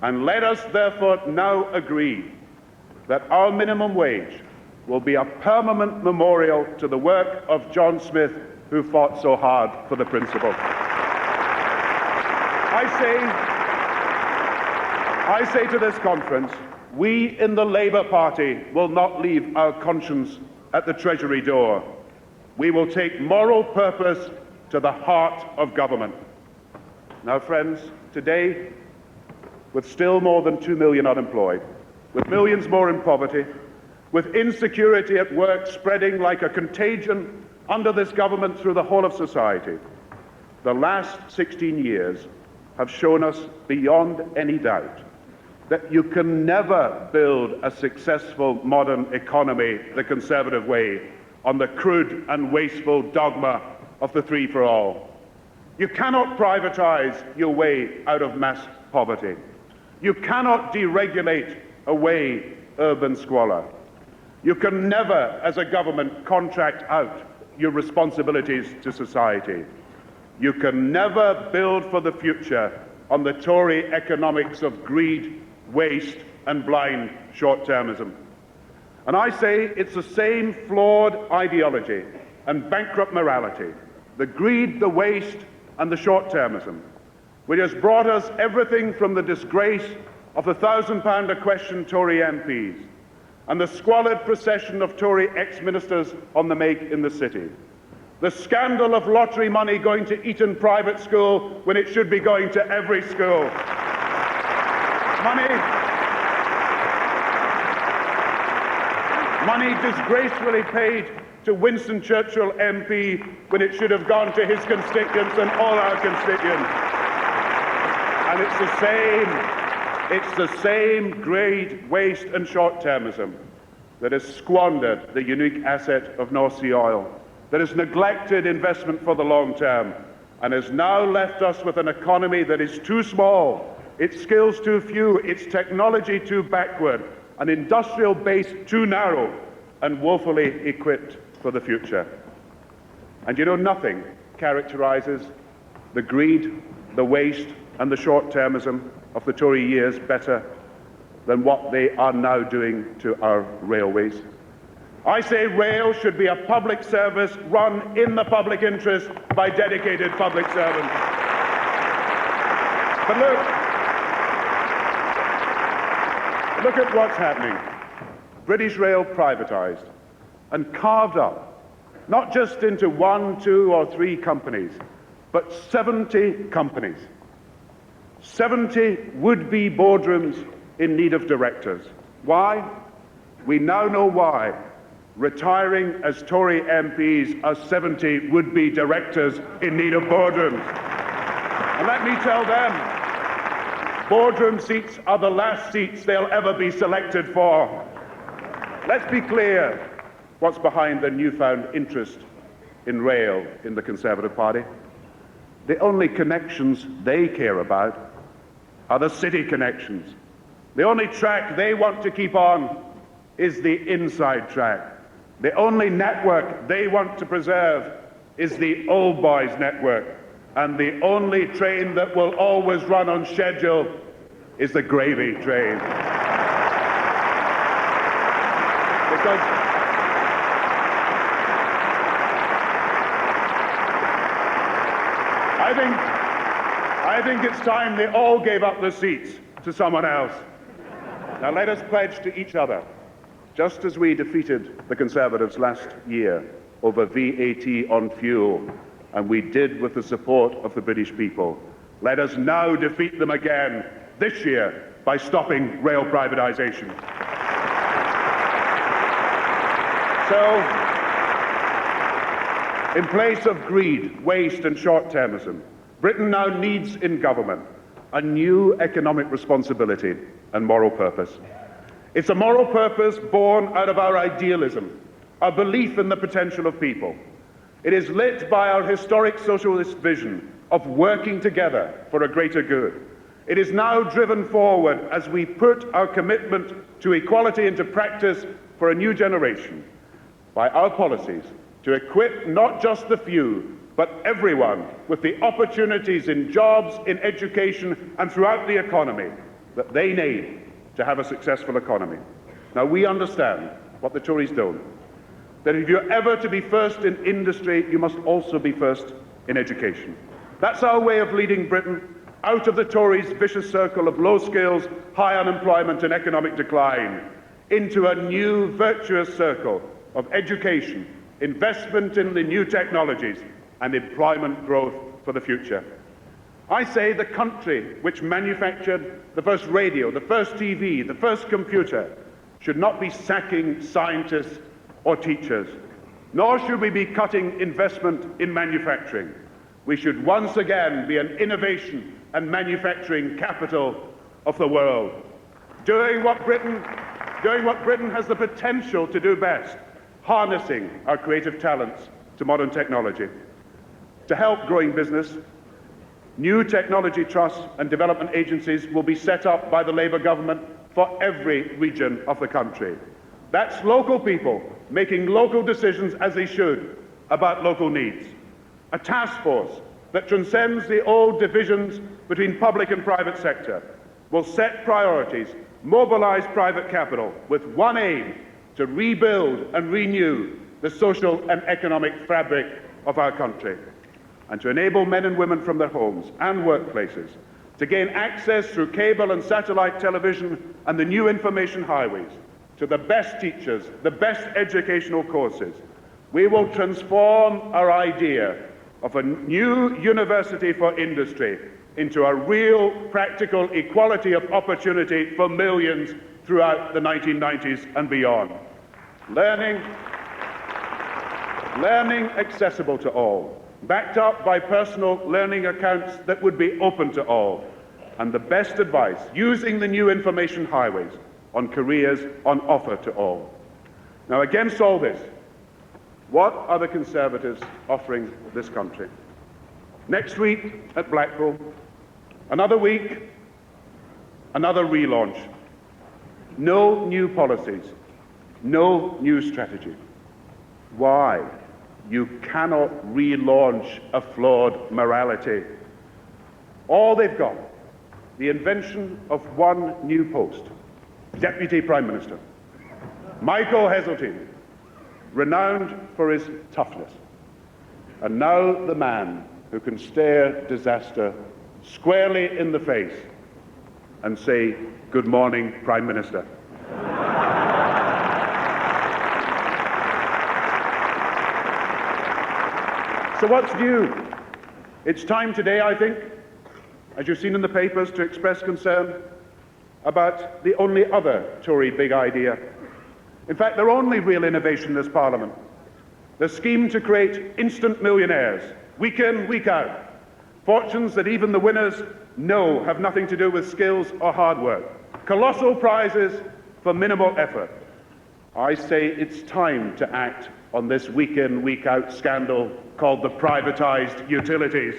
And let us therefore now agree that our minimum wage will be a permanent memorial to the work of John Smith, who fought so hard for the principle. I say to this conference, we in the Labour Party will not leave our conscience at the Treasury door. We will take moral purpose to the heart of government. Now, friends, today, with still more than 2 million unemployed, with millions more in poverty, with insecurity at work spreading like a contagion under this government through the whole of society, the last 16 years have shown us beyond any doubt that you can never build a successful modern economy the Conservative way on the crude and wasteful dogma of the three for all. You cannot privatise your way out of mass poverty. You cannot deregulate away urban squalor. You can never, as a government, contract out your responsibilities to society. You can never build for the future on the Tory economics of greed, waste and blind short-termism. And I say it's the same flawed ideology and bankrupt morality, the greed, the waste and the short-termism, which has brought us everything from the disgrace of the £1,000 a question Tory MPs and the squalid procession of Tory ex-ministers on the make in the city, the scandal of lottery money going to Eton private school when it should be going to every school, money disgracefully paid to Winston Churchill MP when it should have gone to his constituents and all our constituents. And it's the same greed, waste and short-termism that has squandered the unique asset of North Sea oil, that has neglected investment for the long term, and has now left us with an economy that is too small, its skills too few, its technology too backward, an industrial base too narrow, and woefully equipped for the future. And you know, nothing characterises the greed, the waste and the short-termism of the Tory years better than what they are now doing to our railways. I say rail should be a public service run in the public interest by dedicated public servants. But look at what's happening. British Rail privatised and carved up not just into 1, 2, or 3 companies, but 70 companies. 70 would-be boardrooms in need of directors. Why? We now know why. Retiring as Tory MPs are 70 would-be directors in need of boardrooms. And let me tell them, boardroom seats are the last seats they'll ever be selected for. Let's be clear what's behind the newfound interest in rail in the Conservative Party. The only connections they care about are the city connections. The only track they want to keep on is the inside track. The only network they want to preserve is the old boys network. And the only train that will always run on schedule is the gravy train. Because I think it's time they all gave up their seats to someone else. Now let us pledge to each other, just as we defeated the Conservatives last year over VAT on fuel, and we did with the support of the British people, let us now defeat them again this year by stopping rail privatisation. So, in place of greed, waste and short-termism, Britain now needs in government a new economic responsibility and moral purpose. It's a moral purpose born out of our idealism, our belief in the potential of people. It is lit by our historic socialist vision of working together for a greater good. It is now driven forward as we put our commitment to equality into practice for a new generation by our policies to equip not just the few, but everyone with the opportunities in jobs, in education, and throughout the economy that they need to have a successful economy. Now, we understand what the Tories don't, that if you're ever to be first in industry, you must also be first in education. That's our way of leading Britain out of the Tories' vicious circle of low skills, high unemployment, and economic decline, into a new virtuous circle of education, investment in the new technologies, and employment growth for the future. I say the country which manufactured the first radio, the first TV, the first computer, should not be sacking scientists or teachers, nor should we be cutting investment in manufacturing. We should once again be an innovation and manufacturing capital of the world, doing what Britain has the potential to do best, harnessing our creative talents to modern technology. To help growing business, new technology trusts and development agencies will be set up by the Labour government for every region of the country. That's local people making local decisions as they should about local needs. A task force that transcends the old divisions between public and private sector will set priorities, mobilise private capital with one aim: to rebuild and renew the social and economic fabric of our country, and to enable men and women from their homes and workplaces to gain access through cable and satellite television and the new information highways to the best teachers, the best educational courses. We will transform our idea of a new university for industry into a real practical equality of opportunity for millions throughout the 1990s and beyond. Learning accessible to all, backed up by personal learning accounts that would be open to all, and the best advice, using the new information highways on careers on offer to all. Now, against all this, what are the Conservatives offering this country? Next week at Blackpool, another week, another relaunch. No new policies, no new strategy. Why? You cannot relaunch a flawed morality. All they've got, the invention of one new post, Deputy Prime Minister. Michael Heseltine, renowned for his toughness, and now the man who can stare disaster squarely in the face and say, "Good morning, Prime Minister." So what's new? It's time today, I think, as you've seen in the papers, to express concern about the only other Tory big idea. In fact, their only real innovation in this Parliament, the scheme to create instant millionaires, week in, week out, fortunes that even the winners know have nothing to do with skills or hard work, colossal prizes for minimal effort. I say it's time to act on this week in, week out scandal called the privatised utilities.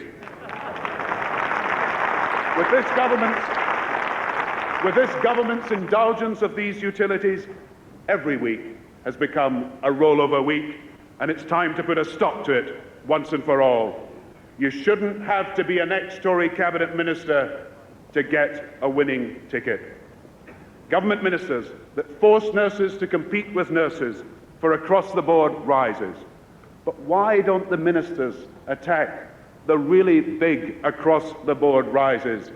With this government's indulgence of these utilities, every week has become a rollover week, and it's time to put a stop to it once and for all. You shouldn't have to be an ex-Tory cabinet minister to get a winning ticket. Government ministers that force nurses to compete with nurses for across-the-board rises. But why don't the ministers attack the really big across-the-board rises?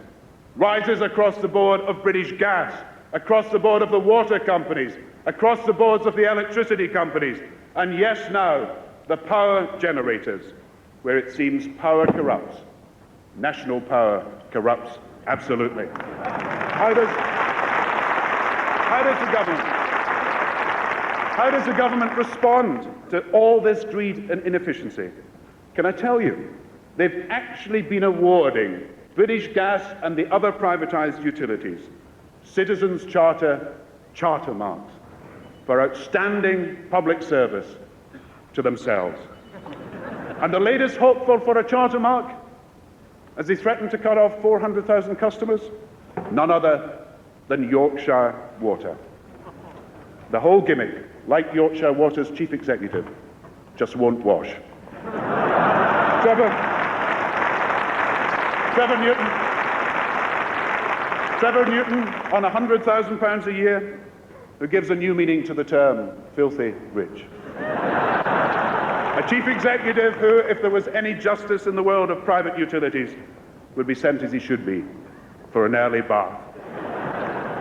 Rises across the board of British Gas, across the board of the water companies, across the boards of the electricity companies, and yes, now, the power generators, where it seems power corrupts. National power corrupts absolutely. How does the government respond to all this greed and inefficiency? Can I tell you, they've actually been awarding British Gas and the other privatised utilities Citizens' Charter marks for outstanding public service to themselves. And the latest hopeful for a charter mark, as they threaten to cut off 400,000 customers, none other than Yorkshire Water. The whole gimmick, like Yorkshire Water's chief executive, just won't wash. Trevor Newton on £100,000 a year, who gives a new meaning to the term filthy rich. A chief executive who, if there was any justice in the world of private utilities, would be sent as he should be, for an early bath.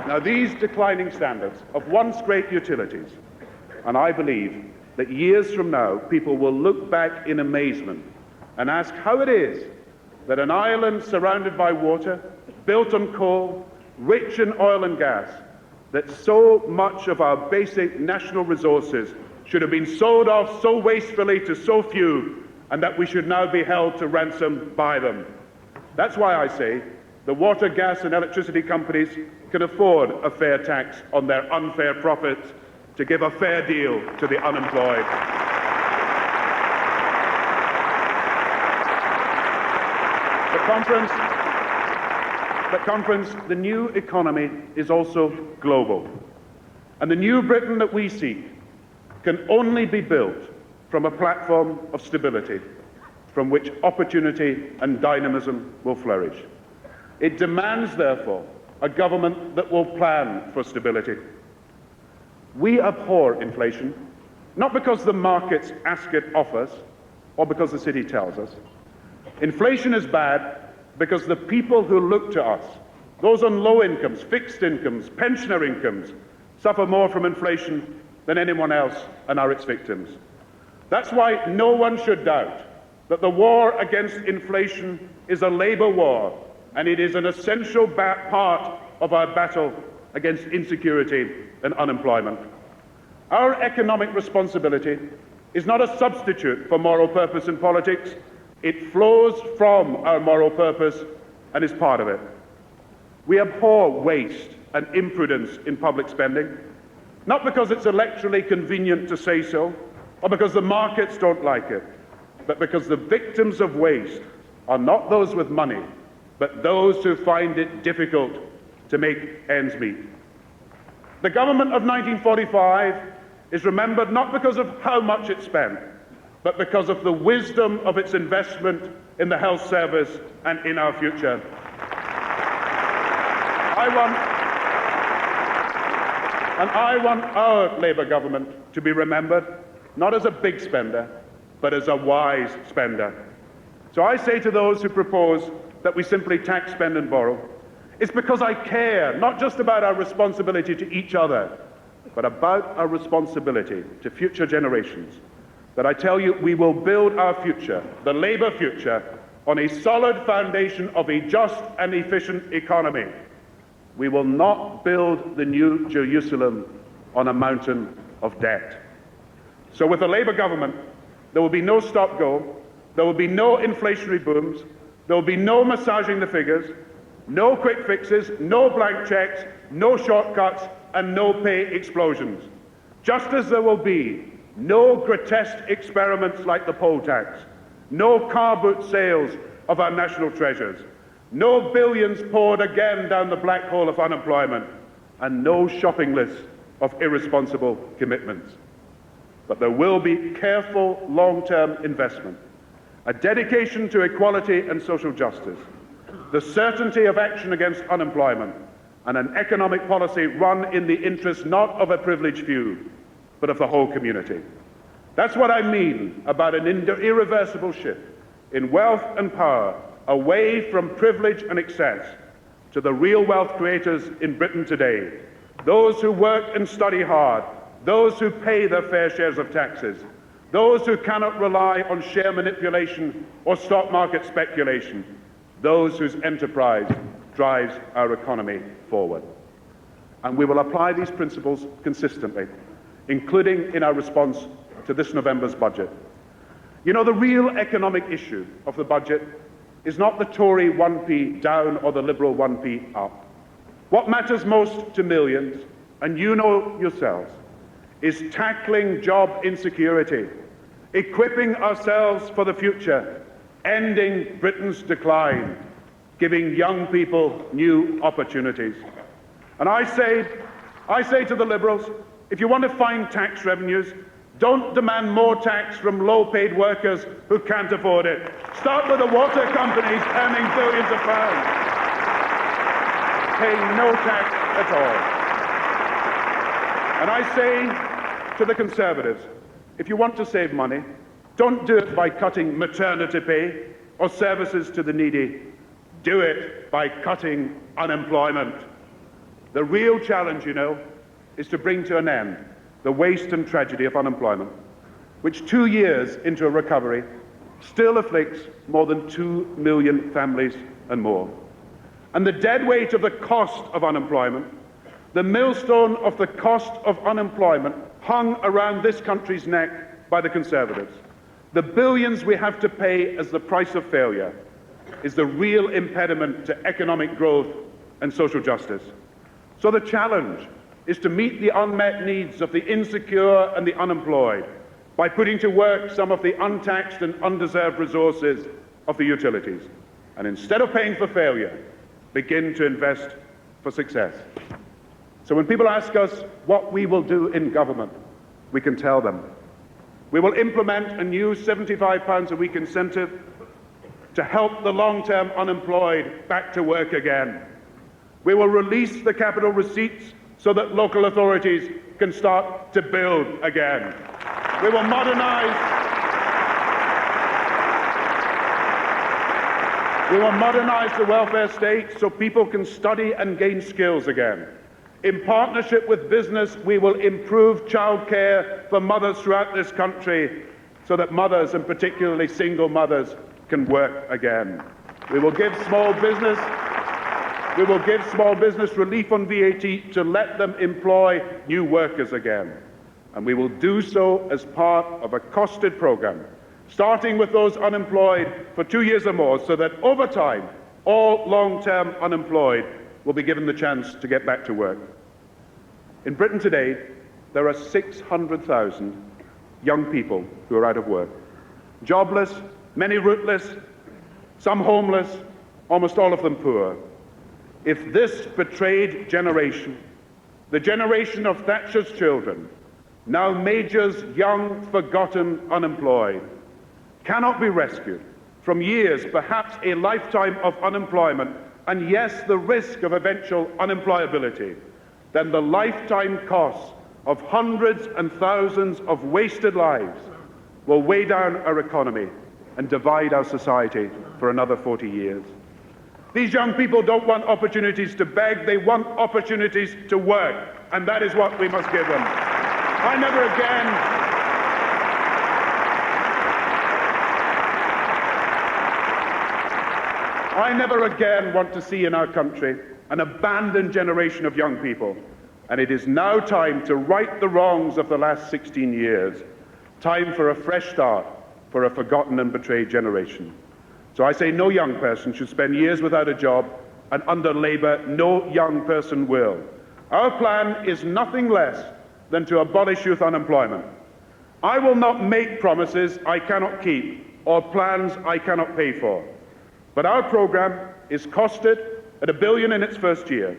Now, these declining standards of once great utilities, and I believe that years from now people will look back in amazement and ask how it is that an island surrounded by water, built on coal, rich in oil and gas, that so much of our basic national resources should have been sold off so wastefully to so few, and that we should now be held to ransom by them. That's why I say the water, gas and electricity companies can afford a fair tax on their unfair profits to give a fair deal to the unemployed. The new economy is also global. And the new Britain that we seek can only be built from a platform of stability, from which opportunity and dynamism will flourish. It demands, therefore, a government that will plan for stability. We abhor inflation, not because the markets ask it of us, or because the city tells us. Inflation is bad because the people who look to us, those on low incomes, fixed incomes, pensioner incomes, suffer more from inflation than anyone else and are its victims. That's why no one should doubt that the war against inflation is a Labour war, and it is an essential part of our battle against insecurity and unemployment. Our economic responsibility is not a substitute for moral purpose in politics. It flows from our moral purpose and is part of it. We abhor waste and imprudence in public spending, not because it's electorally convenient to say so, or because the markets don't like it, but because the victims of waste are not those with money, but those who find it difficult to make ends meet. The government of 1945 is remembered not because of how much it spent, but because of the wisdom of its investment in the health service and in our future. I want our Labour government to be remembered not as a big spender, but as a wise spender. So I say to those who propose that we simply tax, spend and borrow, it's because I care not just about our responsibility to each other, but about our responsibility to future generations, that I tell you we will build our future, the Labour future, on a solid foundation of a just and efficient economy. We will not build the new Jerusalem on a mountain of debt. So with the Labour government, there will be no stop-go, there will be no inflationary booms, there will be no massaging the figures, no quick fixes, no blank checks, no shortcuts, and no pay explosions. Just as there will be no grotesque experiments like the poll tax, no car boot sales of our national treasures, no billions poured again down the black hole of unemployment, and no shopping lists of irresponsible commitments. But there will be careful long-term investment, a dedication to equality and social justice, the certainty of action against unemployment, and an economic policy run in the interest not of a privileged few, but of the whole community. That's what I mean about an irreversible shift in wealth and power away from privilege and excess to the real wealth creators in Britain today, those who work and study hard, those who pay their fair shares of taxes, those who cannot rely on share manipulation or stock market speculation, those whose enterprise drives our economy forward. And we will apply these principles consistently, including in our response to this November's budget. You know, the real economic issue of the budget is not the Tory 1p down or the Liberal 1p up. What matters most to millions, and you know yourselves, is tackling job insecurity, equipping ourselves for the future, ending Britain's decline, giving young people new opportunities. And I say to the Liberals, if you want to find tax revenues, don't demand more tax from low-paid workers who can't afford it. Start with the water companies earning billions of pounds, paying no tax at all. And I say to the Conservatives, if you want to save money, don't do it by cutting maternity pay or services to the needy. Do it by cutting unemployment. The real challenge, you know, is to bring to an end the waste and tragedy of unemployment, which 2 years into a recovery still afflicts more than 2 million families and more. And the dead weight of the cost of unemployment, the millstone of the cost of unemployment hung around this country's neck by the Conservatives, the billions we have to pay as the price of failure, is the real impediment to economic growth and social justice. So the challenge is to meet the unmet needs of the insecure and the unemployed by putting to work some of the untaxed and undeserved resources of the utilities. And instead of paying for failure, begin to invest for success. So when people ask us what we will do in government, we can tell them. We will implement a new £75 a week incentive to help the long-term unemployed back to work again. We will release the capital receipts so that local authorities can start to build again. We will modernize the welfare state so people can study and gain skills again. In partnership with business, we will improve childcare for mothers throughout this country so that mothers, and particularly single mothers, can work again. We will give small business relief on VAT to let them employ new workers again. And we will do so as part of a costed programme, starting with those unemployed for 2 years or more, so that over time, all long-term unemployed will be given the chance to get back to work. In Britain today, there are 600,000 young people who are out of work. Jobless, many rootless, some homeless, almost all of them poor. If this betrayed generation, the generation of Thatcher's children, now Major's young, forgotten, unemployed, cannot be rescued from years, perhaps a lifetime of unemployment, and yes, the risk of eventual unemployability, then the lifetime costs of hundreds and thousands of wasted lives will weigh down our economy and divide our society for another 40 years. These young people don't want opportunities to beg, they want opportunities to work, and that is what we must give them. I never again I never again want to see in our country an abandoned generation of young people, and it is now time to right the wrongs of the last 16 years. Time for a fresh start for a forgotten and betrayed generation. So I say no young person should spend years without a job, and under Labour, no young person will. Our plan is nothing less than to abolish youth unemployment. I will not make promises I cannot keep or plans I cannot pay for. But our programme is costed at £1 billion in its first year,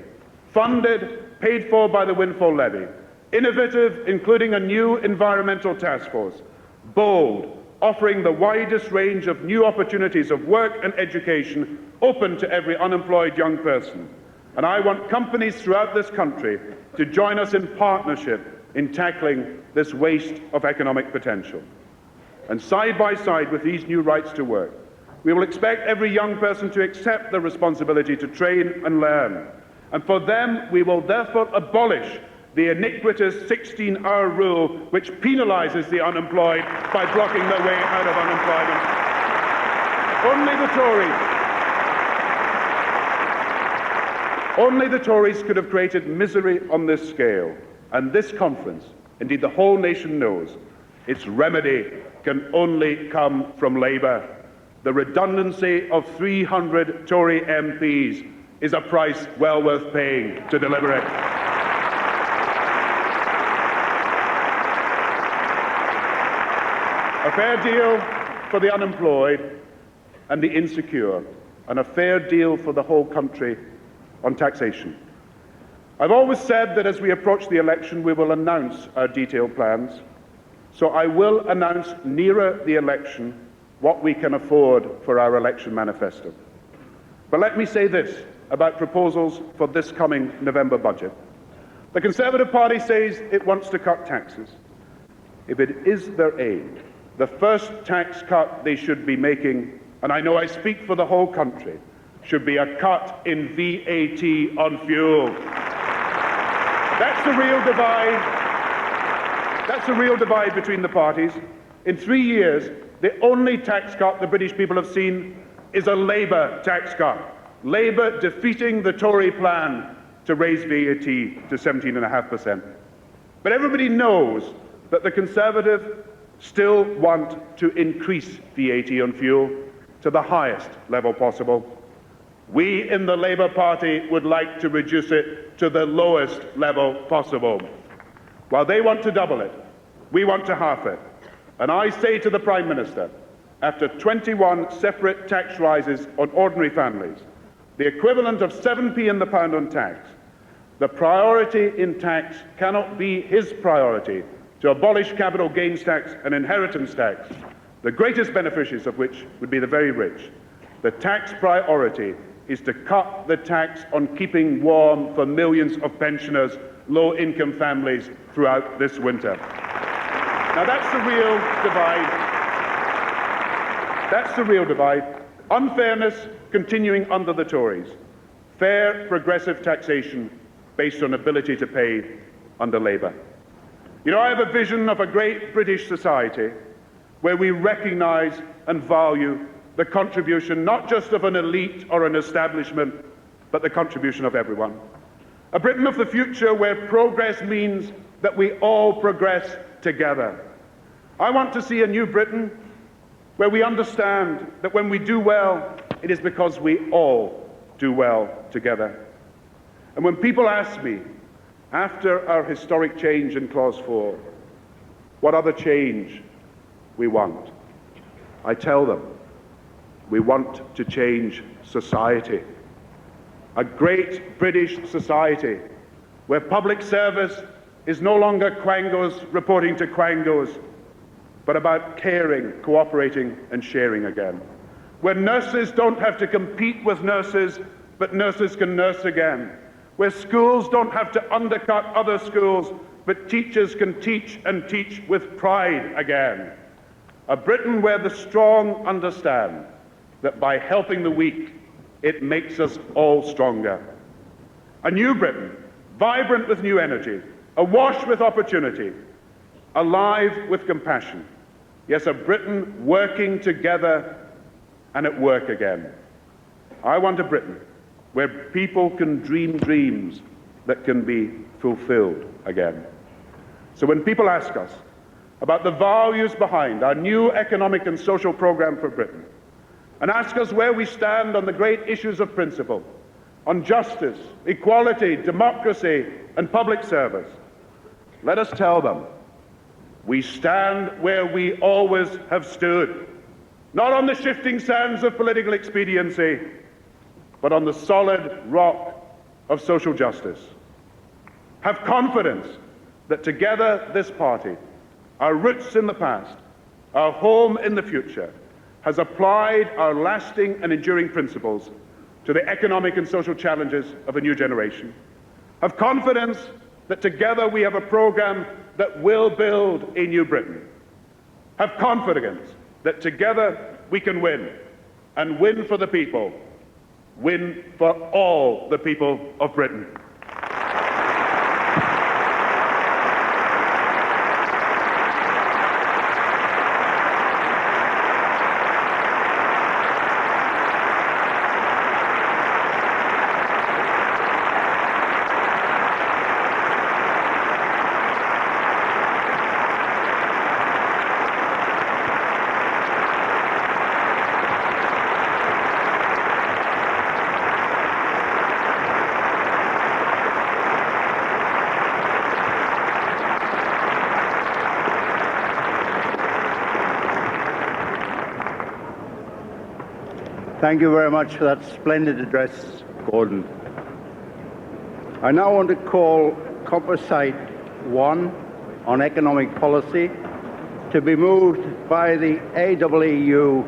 funded, paid for by the windfall levy, innovative, including a new environmental task force, bold, offering the widest range of new opportunities of work and education open to every unemployed young person. And I want companies throughout this country to join us in partnership in tackling this waste of economic potential. And side by side with these new rights to work, we will expect every young person to accept the responsibility to train and learn. And for them, we will therefore abolish the iniquitous 16-hour rule which penalises the unemployed by blocking their way out of unemployment. Only the Tories could have created misery on this scale. And this conference, indeed the whole nation knows, its remedy can only come from Labour. The redundancy of 300 Tory MPs is a price well worth paying to deliver it. A fair deal for the unemployed and the insecure, and a fair deal for the whole country on taxation. I've always said that as we approach the election, we will announce our detailed plans. So I will announce nearer the election what we can afford for our election manifesto. But let me say this about proposals for this coming November budget. The Conservative Party says it wants to cut taxes. If it is their aim, the first tax cut they should be making, and I know I speak for the whole country, should be a cut in VAT on fuel. That's the real divide. That's the real divide between the parties. In 3 years, the only tax cut the British people have seen is a Labour tax cut. Labour defeating the Tory plan to raise VAT to 17.5%. But everybody knows that the Conservatives still want to increase VAT on fuel to the highest level possible. We in the Labour Party would like to reduce it to the lowest level possible. While they want to double it, we want to half it. And I say to the Prime Minister, after 21 separate tax rises on ordinary families, the equivalent of 7p in the pound on tax, the priority in tax cannot be his priority to abolish capital gains tax and inheritance tax, the greatest beneficiaries of which would be the very rich. The tax priority is to cut the tax on keeping warm for millions of pensioners, low-income families throughout this winter. Now that's the real divide. That's the real divide. Unfairness continuing under the Tories. Fair, progressive taxation based on ability to pay under Labour. You know, I have a vision of a great British society where we recognise and value the contribution not just of an elite or an establishment, but the contribution of everyone. A Britain of the future where progress means that we all progress together. I want to see a new Britain where we understand that when we do well, it is because we all do well together. And when people ask me, after our historic change in Clause 4, what other change we want, I tell them, we want to change society. A great British society where public service is no longer quangos reporting to quangos, but about caring, cooperating and sharing again. Where nurses don't have to compete with nurses, but nurses can nurse again. Where schools don't have to undercut other schools, but teachers can teach and teach with pride again. A Britain where the strong understand that by helping the weak, it makes us all stronger. A new Britain, vibrant with new energy, awash with opportunity, alive with compassion. Yes, a Britain working together and at work again. I want a Britain where people can dream dreams that can be fulfilled again. So when people ask us about the values behind our new economic and social programme for Britain, and ask us where we stand on the great issues of principle, on justice, equality, democracy, and public service, let us tell them we stand where we always have stood, not on the shifting sands of political expediency, but on the solid rock of social justice. Have confidence that together this party, our roots in the past, our home in the future, has applied our lasting and enduring principles to the economic and social challenges of a new generation. Have confidence that together we have a programme that will build a new Britain. Have confidence that together we can win, and win for the people, win for all the people of Britain. Thank you very much for that splendid address, Gordon. I now want to call Composite 1 on economic policy to be moved by the AEEU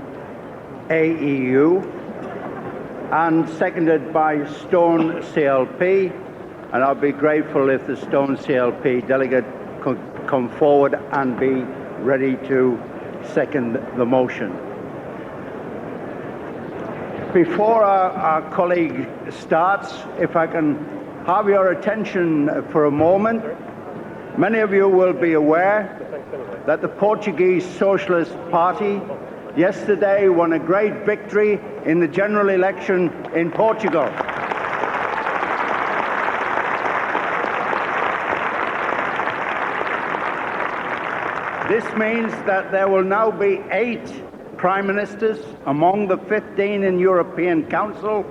and seconded by Stone CLP, and I'll be grateful if the Stone CLP delegate could come forward and be ready to second the motion. Before our colleague starts, if I can have your attention for a moment. Many of you will be aware that the Portuguese Socialist Party yesterday won a great victory in the general election in Portugal. This means that there will now be 8 Prime Ministers among the 15 in European Council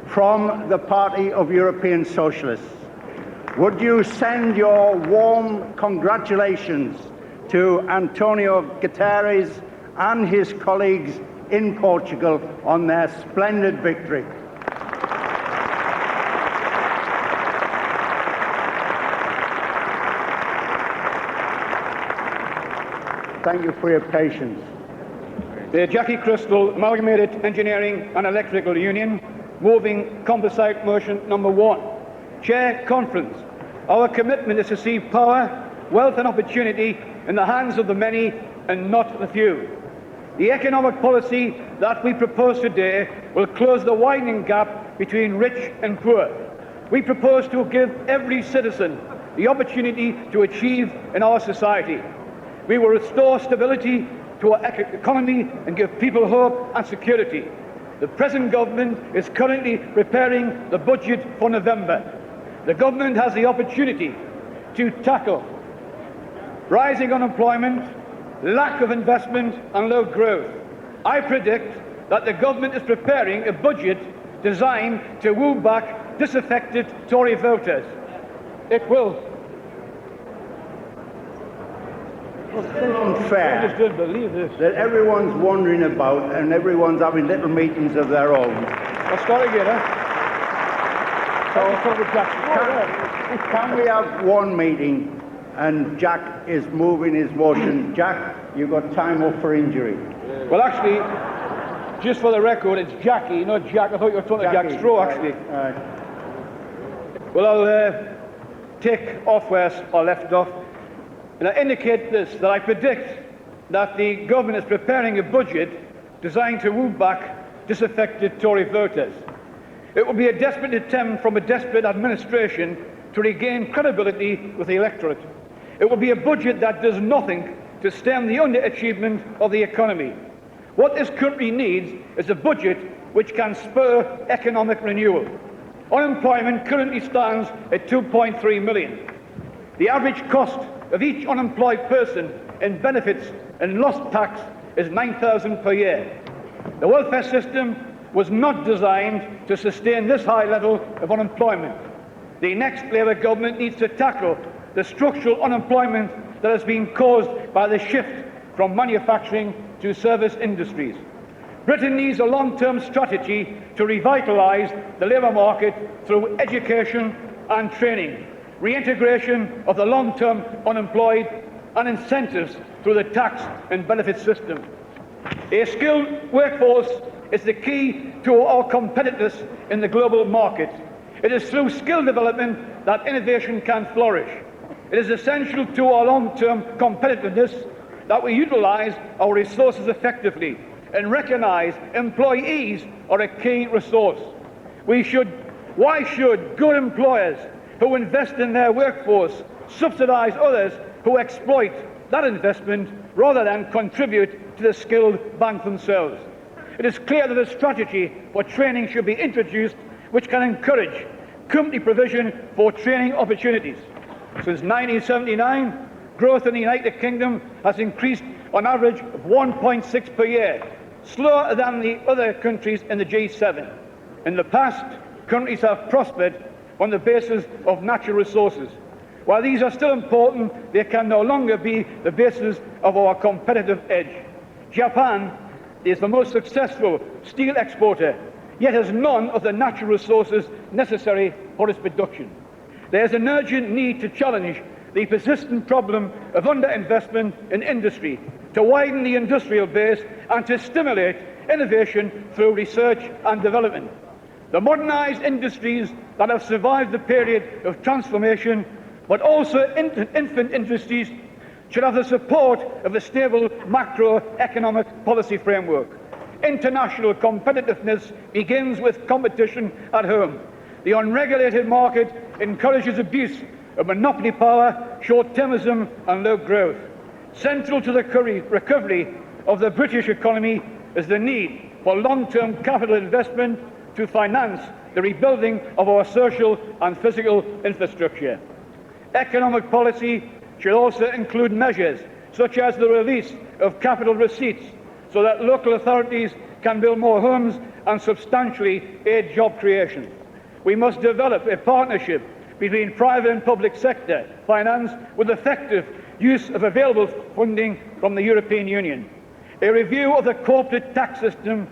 from the Party of European Socialists. Would you send your warm congratulations to Antonio Guterres and his colleagues in Portugal on their splendid victory? Thank you for your patience. The Jackie Crystal Amalgamated Engineering and Electrical Union, moving composite motion number 1. Chair, Conference. Our commitment is to see power, wealth and opportunity in the hands of the many and not the few. The economic policy that we propose today will close the widening gap between rich and poor. We propose to give every citizen the opportunity to achieve in our society. We will restore stability to our economy and give people hope and security. The present government is currently preparing the budget for November. The government has the opportunity to tackle rising unemployment, lack of investment and low growth. I predict that the government is preparing a budget designed to woo back disaffected Tory voters. It will. It's unfair that everyone's wondering about and everyone's having little meetings of their own. Let's start again, Can we have one meeting and Jack is moving his motion? Jack, you've got time off for injury. Well, actually, just for the record, it's Jackie, not Jack. I thought you were talking to Jack Straw, actually. Well, I'll take off where I left off. And I indicate this, that I predict that the government is preparing a budget designed to woo back disaffected Tory voters. It will be a desperate attempt from a desperate administration to regain credibility with the electorate. It will be a budget that does nothing to stem the underachievement of the economy. What this country needs is a budget which can spur economic renewal. Unemployment currently stands at 2.3 million. The average cost of each unemployed person in benefits and lost tax is £9,000 per year. The welfare system was not designed to sustain this high level of unemployment. The next Labour government needs to tackle the structural unemployment that has been caused by the shift from manufacturing to service industries. Britain needs a long-term strategy to revitalise the labour market through education and training, reintegration of the long-term unemployed, and incentives through the tax and benefit system. A skilled workforce is the key to our competitiveness in the global market. It is through skill development that innovation can flourish. It is essential to our long-term competitiveness that we utilise our resources effectively and recognise employees are a key resource. Why should good employers who invest in their workforce subsidise others who exploit that investment rather than contribute to the skilled bank themselves? It is clear that a strategy for training should be introduced which can encourage company provision for training opportunities. Since 1979, growth in the United Kingdom has increased on average of 1.6 per year, slower than the other countries in the G7. In the past, countries have prospered on the basis of natural resources. While these are still important, they can no longer be the basis of our competitive edge. Japan is the most successful steel exporter, yet has none of the natural resources necessary for its production. There is an urgent need to challenge the persistent problem of underinvestment in industry, to widen the industrial base and to stimulate innovation through research and development. The modernised industries that have survived the period of transformation, but also infant industries, should have the support of a stable macroeconomic policy framework. International competitiveness begins with competition at home. The unregulated market encourages abuse of monopoly power, short-termism and low growth. Central to the recovery of the British economy is the need for long-term capital investment to finance the rebuilding of our social and physical infrastructure. Economic policy should also include measures such as the release of capital receipts so that local authorities can build more homes and substantially aid job creation. We must develop a partnership between private and public sector finance with effective use of available funding from the European Union. A review of the corporate tax system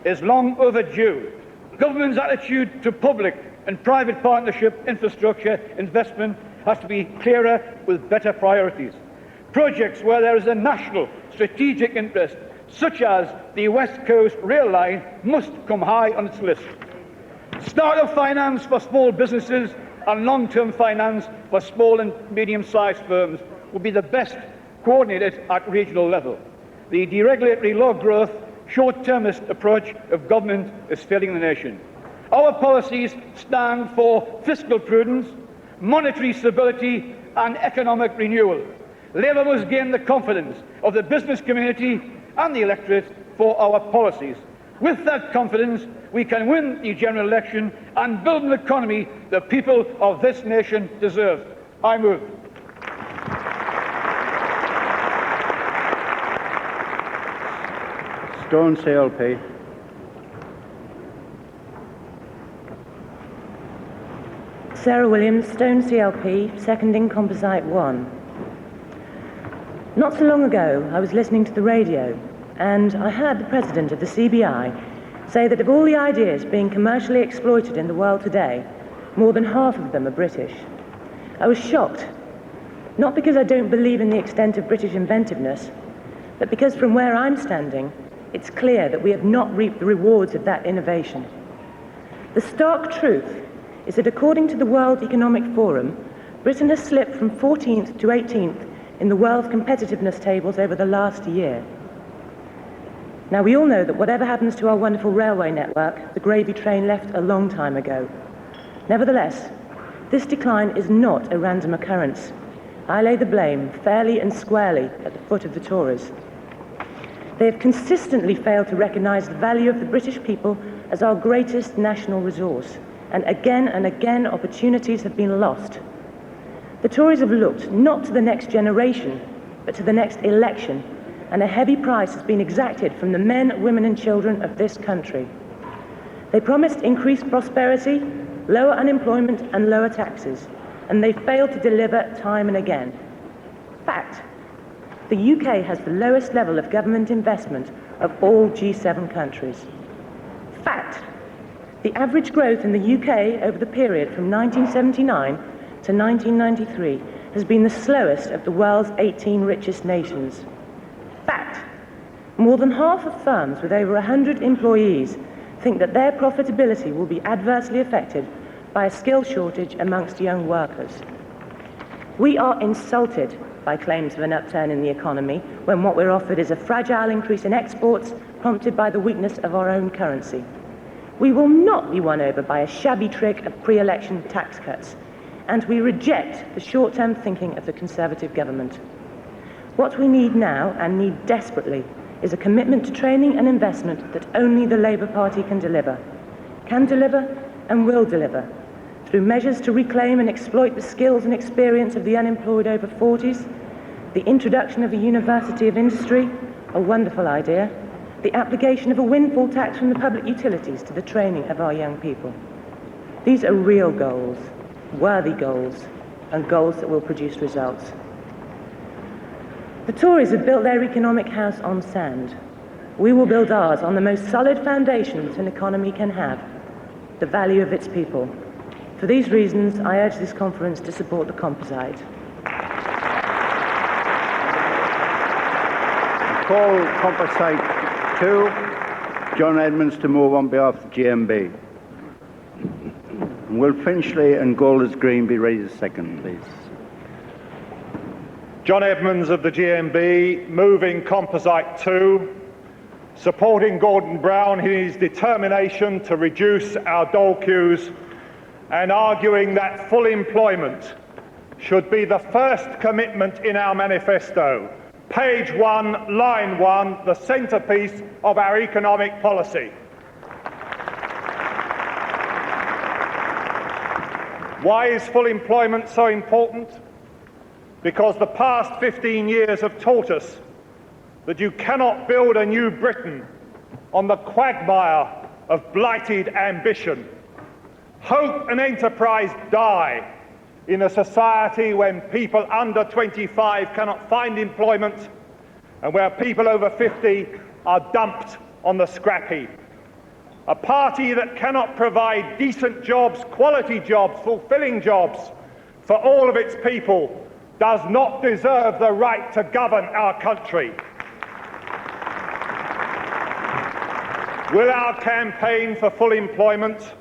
is long overdue. Government's attitude to public and private partnership infrastructure investment has to be clearer with better priorities. Projects where there is a national strategic interest, such as the West Coast Rail Line, must come high on its list. Start-up finance for small businesses and long-term finance for small and medium-sized firms will be the best coordinated at regional level. The deregulatory low growth, short-termist approach of government is failing the nation. Our policies stand for fiscal prudence, monetary stability and economic renewal. Labour must gain the confidence of the business community and the electorate for our policies. With that confidence, we can win the general election and build an economy the people of this nation deserve. I move. Stone CLP. Sarah Williams, Stone CLP, seconding Composite 1. Not so long ago, I was listening to the radio, and I heard the president of the CBI say that of all the ideas being commercially exploited in the world today, more than half of them are British. I was shocked, not because I don't believe in the extent of British inventiveness, but because from where I'm standing, it's clear that we have not reaped the rewards of that innovation. The stark truth is that according to the World Economic Forum, Britain has slipped from 14th to 18th in the world's competitiveness tables over the last year. Now, we all know that whatever happens to our wonderful railway network, the gravy train left a long time ago. Nevertheless, this decline is not a random occurrence. I lay the blame fairly and squarely at the foot of the Tories. They have consistently failed to recognise the value of the British people as our greatest national resource, and again opportunities have been lost. The Tories have looked not to the next generation, but to the next election, and a heavy price has been exacted from the men, women and children of this country. They promised increased prosperity, lower unemployment and lower taxes, and they failed to deliver time and again. Fact: the UK has the lowest level of government investment of all G7 countries. Fact: the average growth in the UK over the period from 1979 to 1993 has been the slowest of the world's 18 richest nations. Fact: more than half of firms with over 100 employees think that their profitability will be adversely affected by a skill shortage amongst young workers. We are insulted by claims of an upturn in the economy when what we're offered is a fragile increase in exports prompted by the weakness of our own currency. We will not be won over by a shabby trick of pre-election tax cuts, and we reject the short-term thinking of the Conservative government. What we need now, and need desperately, is a commitment to training and investment that only the Labour Party can deliver and will deliver, through measures to reclaim and exploit the skills and experience of the unemployed over 40s, the introduction of a university of industry, a wonderful idea, the application of a windfall tax from the public utilities to the training of our young people. These are real goals, worthy goals, and goals that will produce results. The Tories have built their economic house on sand. We will build ours on the most solid foundation that an economy can have, the value of its people. For these reasons, I urge this conference to support the composite. Call composite 2, John Edmonds to move on behalf of the GMB. Will Finchley and Golders Green be ready to second, please? John Edmonds of the GMB, moving composite 2, supporting Gordon Brown in his determination to reduce our dole queues and arguing that full employment should be the first commitment in our manifesto. Page 1, line 1, the centrepiece of our economic policy. Why is full employment so important? Because the past 15 years have taught us that you cannot build a new Britain on the quagmire of blighted ambition. Hope and enterprise die in a society when people under 25 cannot find employment and where people over 50 are dumped on the scrap heap. A party that cannot provide decent jobs, quality jobs, fulfilling jobs for all of its people does not deserve the right to govern our country. Will our campaign for full employment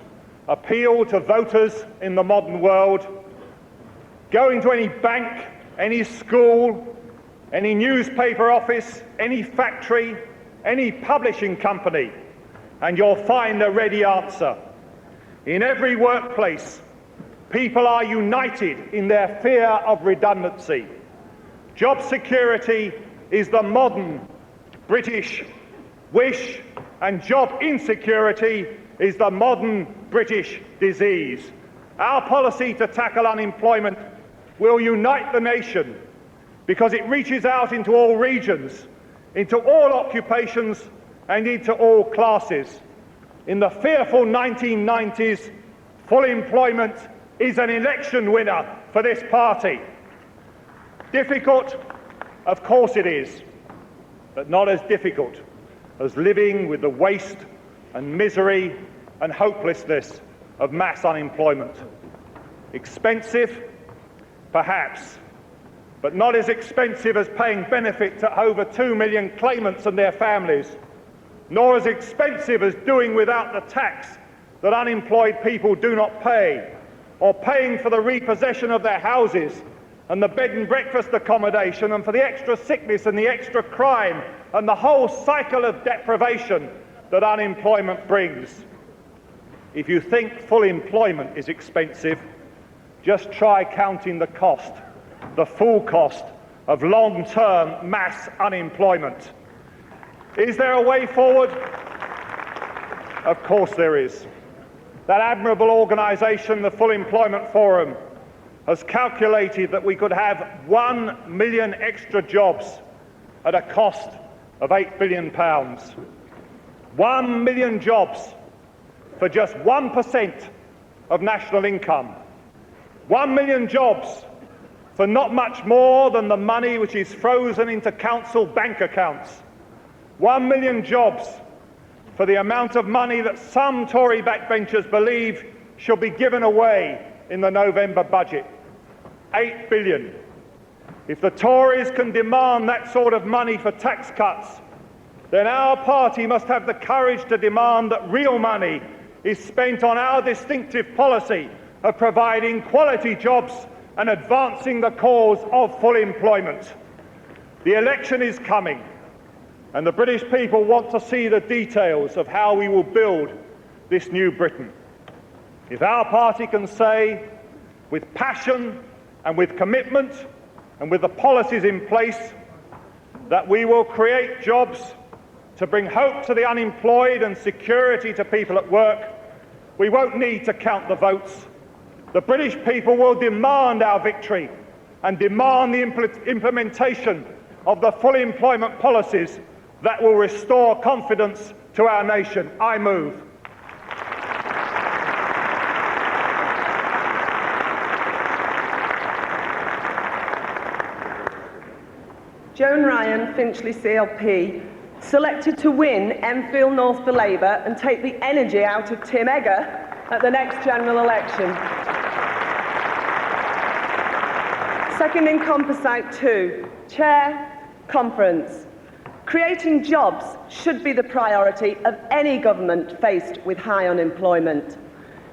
appeal to voters in the modern world? Go into any bank, any school, any newspaper office, any factory, any publishing company, and you'll find a ready answer. In every workplace, people are united in their fear of redundancy. Job security is the modern British wish, and job insecurity is the modern British disease. Our policy to tackle unemployment will unite the nation because it reaches out into all regions, into all occupations, and into all classes. In the fearful 1990s, full employment is an election winner for this party. Difficult? Of course it is, but not as difficult as living with the waste and misery and hopelessness of mass unemployment. Expensive? Perhaps, but not as expensive as paying benefit to over 2 million claimants and their families, nor as expensive as doing without the tax that unemployed people do not pay, or paying for the repossession of their houses and the bed and breakfast accommodation, and for the extra sickness and the extra crime and the whole cycle of deprivation that unemployment brings. If you think full employment is expensive, just try counting the cost, the full cost of long-term mass unemployment. Is there a way forward? Of course there is. That admirable organisation, the Full Employment Forum, has calculated that we could have 1 million extra jobs at a cost of £8 billion. 1 million jobs for just 1% of national income. 1 million jobs for not much more than the money which is frozen into council bank accounts. 1 million jobs for the amount of money that some Tory backbenchers believe should be given away in the November budget. 8 billion. If the Tories can demand that sort of money for tax cuts, then our party must have the courage to demand that real money is spent on our distinctive policy of providing quality jobs and advancing the cause of full employment. The election is coming, and the British people want to see the details of how we will build this new Britain. If our party can say, with passion and with commitment and with the policies in place, that we will create jobs to bring hope to the unemployed and security to people at work, we won't need to count the votes. The British people will demand our victory and demand the implementation of the full employment policies that will restore confidence to our nation. I move. Joan Ryan, Finchley CLP, selected to win Enfield North for Labour and take the energy out of Tim Egger at the next general election. Seconding Composite 2, Chair, Conference. Creating jobs should be the priority of any government faced with high unemployment.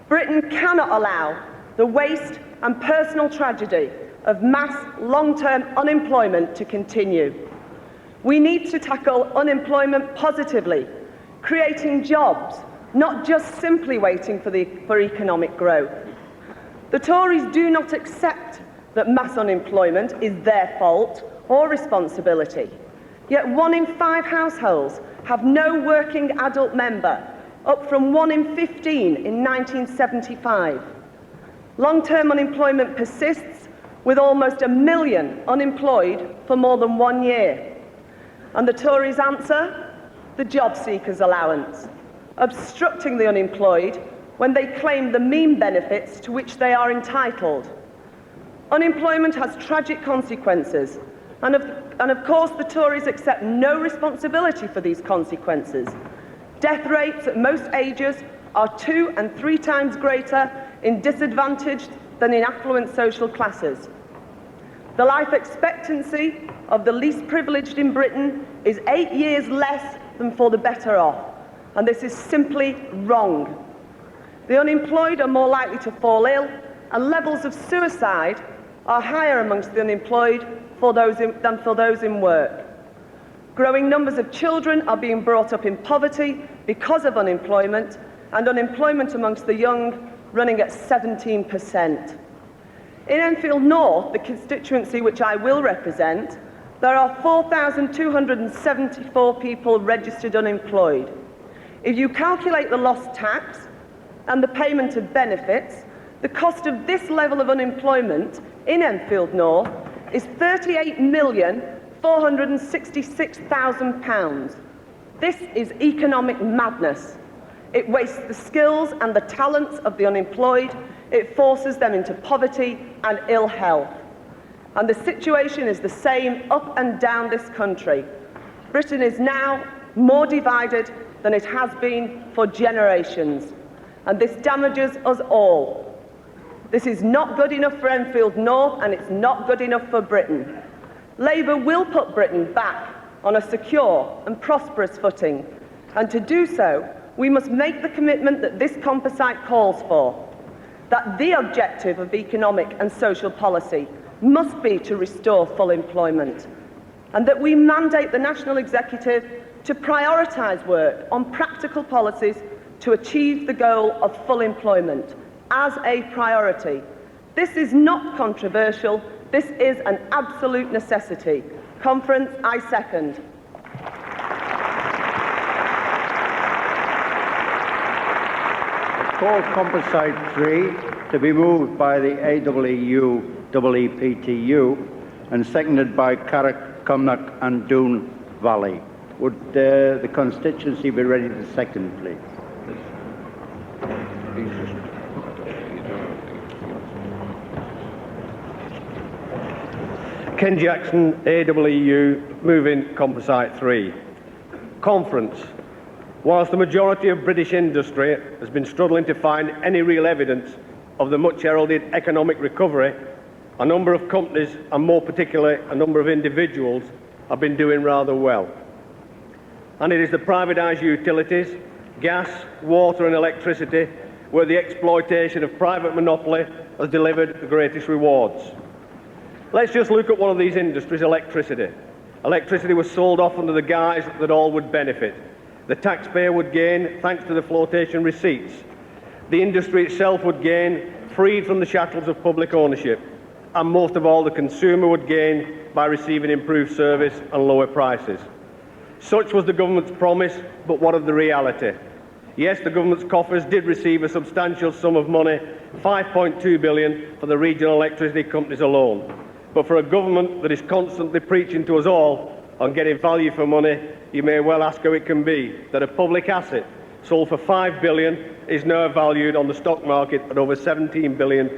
Britain cannot allow the waste and personal tragedy of mass long-term unemployment to continue. We need to tackle unemployment positively, creating jobs, not just simply waiting for economic growth. The Tories do not accept that mass unemployment is their fault or responsibility. Yet 1 in 5 households have no working adult member, up from 1 in 15 in 1975. Long-term unemployment persists, with almost 1 million unemployed for more than 1 year. And the Tories' answer? The job seekers' allowance, obstructing the unemployed when they claim the mean benefits to which they are entitled. Unemployment has tragic consequences, and of course the Tories accept no responsibility for these consequences. Death rates at most ages are 2 and 3 times greater in disadvantaged than in affluent social classes. The life expectancy of the least privileged in Britain is 8 years less than for the better off, and this is simply wrong. The unemployed are more likely to fall ill, and levels of suicide are higher amongst the unemployed than for those in work. Growing numbers of children are being brought up in poverty because of unemployment, and unemployment amongst the young running at 17%. In Enfield North, the constituency which I will represent, there are 4,274 people registered unemployed. If you calculate the lost tax and the payment of benefits, the cost of this level of unemployment in Enfield North is £38,466,000. This is economic madness. It wastes the skills and the talents of the unemployed. It forces them into poverty and ill health. And the situation is the same up and down this country. Britain is now more divided than it has been for generations, and this damages us all. This is not good enough for Enfield North, and it's not good enough for Britain. Labour will put Britain back on a secure and prosperous footing, and to do so, we must make the commitment that this composite calls for, that the objective of economic and social policy must be to restore full employment, and that we mandate the National Executive to prioritise work on practical policies to achieve the goal of full employment as a priority. This is not controversial. This is an absolute necessity. Conference, I second. call Composite 3 to be moved by the AEEU-EEPTU and seconded by Carrick, Cumnock and Doon Valley. Would the constituency be ready to second, please? Ken Jackson, AEEU, moving Composite 3. Conference. Whilst the majority of British industry has been struggling to find any real evidence of the much heralded economic recovery, a number of companies, and more particularly a number of individuals, have been doing rather well. And it is the privatised utilities, gas, water and electricity, where the exploitation of private monopoly has delivered the greatest rewards. Let's just look at one of these industries, electricity. Electricity was sold off under the guise that all would benefit. The taxpayer would gain thanks to the flotation receipts. The industry itself would gain, freed from the shackles of public ownership. And most of all, the consumer would gain by receiving improved service and lower prices. Such was the government's promise, but what of the reality? Yes, the government's coffers did receive a substantial sum of money, £5.2 billion for the regional electricity companies alone. But for a government that is constantly preaching to us all on getting value for money, you may well ask how it can be that a public asset sold for £5 billion is now valued on the stock market at over £17 billion.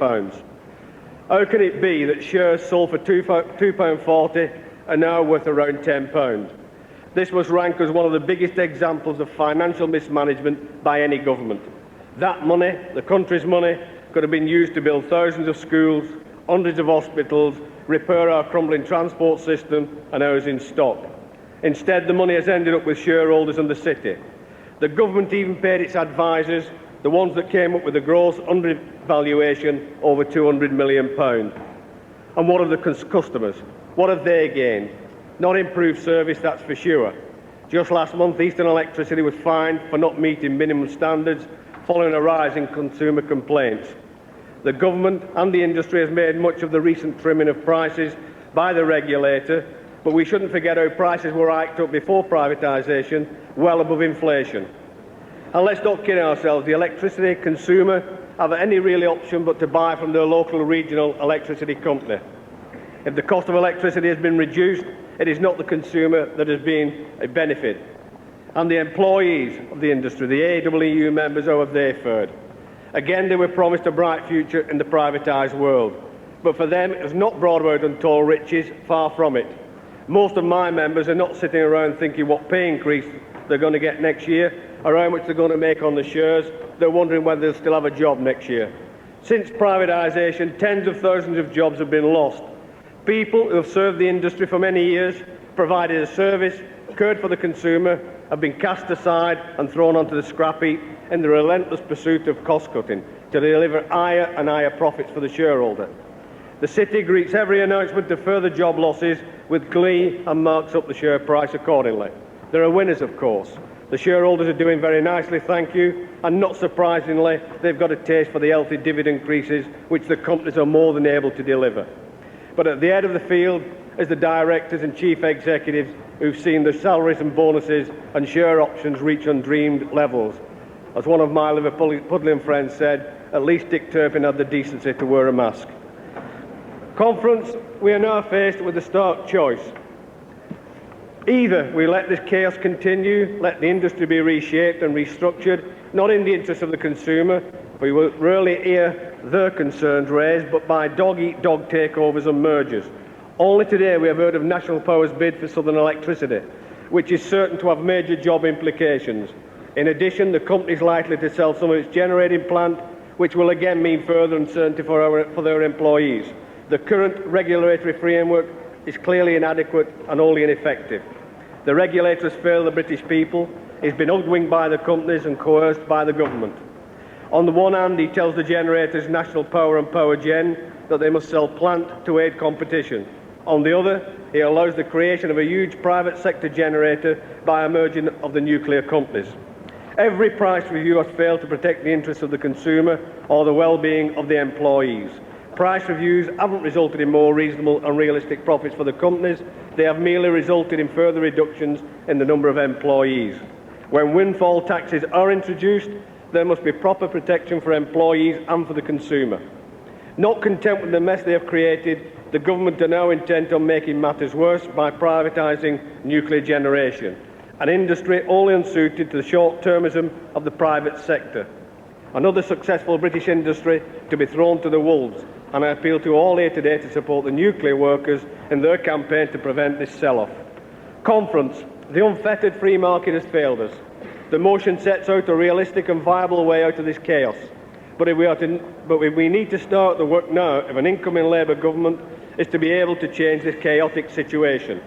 How can it be that shares sold for £2.40 are now worth around £10? This must rank as one of the biggest examples of financial mismanagement by any government. That money, the country's money, could have been used to build thousands of schools, hundreds of hospitals, repair our crumbling transport system and housing stock. Instead, the money has ended up with shareholders and the city. The government even paid its advisers, the ones that came up with a gross undervaluation over £200 million. And what of the customers? What have they gained? Not improved service, that's for sure. Just last month, Eastern Electricity was fined for not meeting minimum standards following a rise in consumer complaints. The government and the industry has made much of the recent trimming of prices by the regulator, but we shouldn't forget how prices were hiked up before privatisation, well above inflation. And let's not kid ourselves, the electricity consumer have any real option but to buy from their local regional electricity company. If the cost of electricity has been reduced, it is not the consumer that has been a benefit. And the employees of the industry, the AEEU members, how have they fared? Again, they were promised a bright future in the privatised world. But for them, it has not brought about untold riches, far from it. Most of my members are not sitting around thinking what pay increase they're going to get next year or how much they're going to make on the shares. They're wondering whether they'll still have a job next year. Since privatisation, tens of thousands of jobs have been lost. People who have served the industry for many years, provided a service, cared for the consumer, have been cast aside and thrown onto the scrap heap in the relentless pursuit of cost-cutting to deliver higher and higher profits for the shareholder. The City greets every announcement of further job losses with glee and marks up the share price accordingly. There are winners, of course. The shareholders are doing very nicely, thank you, and not surprisingly, they've got a taste for the healthy dividend increases which the companies are more than able to deliver. But at the head of the field is the directors and chief executives who've seen their salaries and bonuses and share options reach undreamed levels. As one of my Liverpudlian friends said, at least Dick Turpin had the decency to wear a mask. Conference, we are now faced with a stark choice. Either we let this chaos continue, let the industry be reshaped and restructured, not in the interest of the consumer, we will rarely hear their concerns raised, but by dog-eat-dog takeovers and mergers. Only today we have heard of National Power's bid for Southern Electricity, which is certain to have major job implications. In addition, the company is likely to sell some of its generating plant, which will again mean further uncertainty for their employees. The current regulatory framework is clearly inadequate and wholly ineffective. The regulator has failed the British people, he's been hoodwinked by the companies and coerced by the government. On the one hand, he tells the generators National Power and Powergen that they must sell plant to aid competition. On the other, he allows the creation of a huge private sector generator by a merging of the nuclear companies. Every price review has failed to protect the interests of the consumer or the well-being of the employees. Price reviews haven't resulted in more reasonable and realistic profits for the companies. They have merely resulted in further reductions in the number of employees. When windfall taxes are introduced, there must be proper protection for employees and for the consumer. Not content with the mess they have created, the government are now intent on making matters worse by privatising nuclear generation, an industry wholly unsuited to the short-termism of the private sector. Another successful British industry to be thrown to the wolves, and I appeal to all here today to support the nuclear workers in their campaign to prevent this sell-off. Conference, the unfettered free market has failed us. The motion sets out a realistic and viable way out of this chaos. But if we need to start the work now of an incoming Labour government is to be able to change this chaotic situation.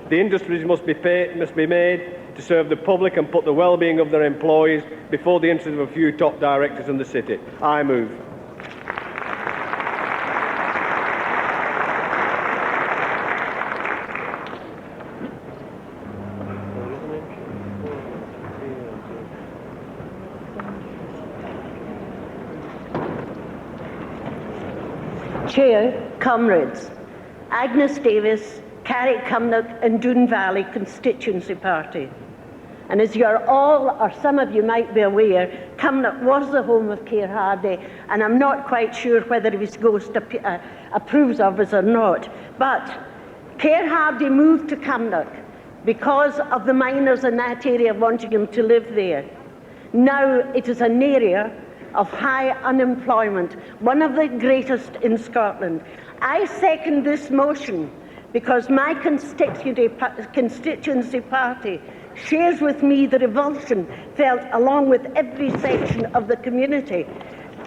The industries must be made to serve the public and put the well-being of their employees before the interests of a few top directors in the city. I move. Chair, comrades, Agnes Davis, Carrick-Cumnock and Doon Valley Constituency Party. And as you're all, or some of you might be aware, Cumnock was the home of Keir Hardie, and I'm not quite sure whether his ghost approves of us or not. But Keir Hardie moved to Cumnock because of the miners in that area wanting him to live there. Now it is an area of high unemployment, one of the greatest in Scotland. I second this motion because my constituency party shares with me the revulsion felt along with every section of the community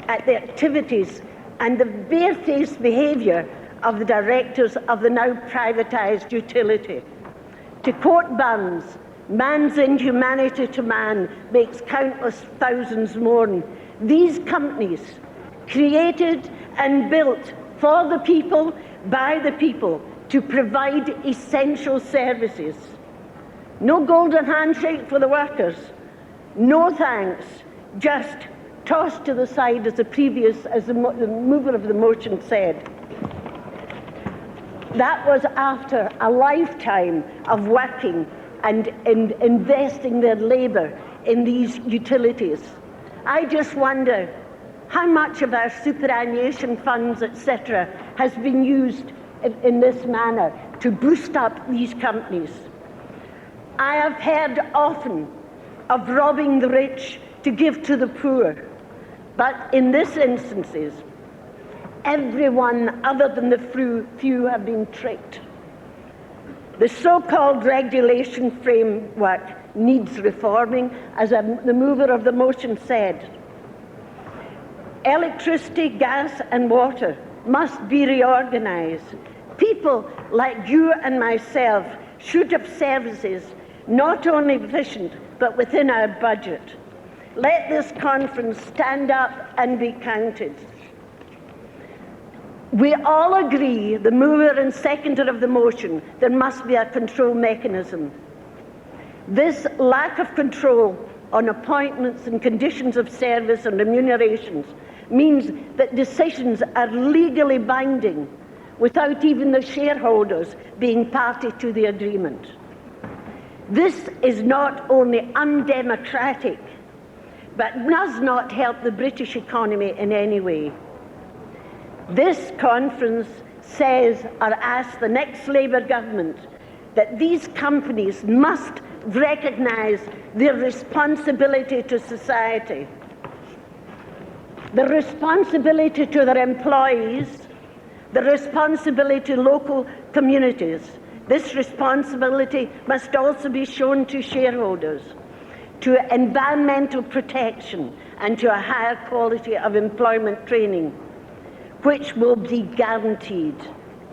at the activities and the barefaced behaviour of the directors of the now privatised utility. To quote Burns, man's inhumanity to man makes countless thousands mourn. These companies, created and built for the people, by the people, to provide essential services. No golden handshake for the workers. No thanks. Just tossed to the side as the mover of the motion said. That was after a lifetime of working and investing their labour in these utilities. I just wonder how much of our superannuation funds, etc., has been used in this manner to boost up these companies. I have heard often of robbing the rich to give to the poor, but in this instances, everyone other than the few have been tricked. The so-called regulation framework needs reforming, as the mover of the motion said. Electricity, gas and water must be reorganised. People like you and myself should have services not only efficient but within our budget. Let this conference stand up and be counted. We all agree, the mover and seconder of the motion, there must be a control mechanism. This lack of control on appointments and conditions of service and remunerations means that decisions are legally binding without even the shareholders being party to the agreement. This is not only undemocratic, but does not help the British economy in any way. This conference says or asks the next Labour government that these companies must recognise their responsibility to society, the responsibility to their employees, the responsibility to local communities. This responsibility must also be shown to shareholders, to environmental protection and to a higher quality of employment training, which will be guaranteed.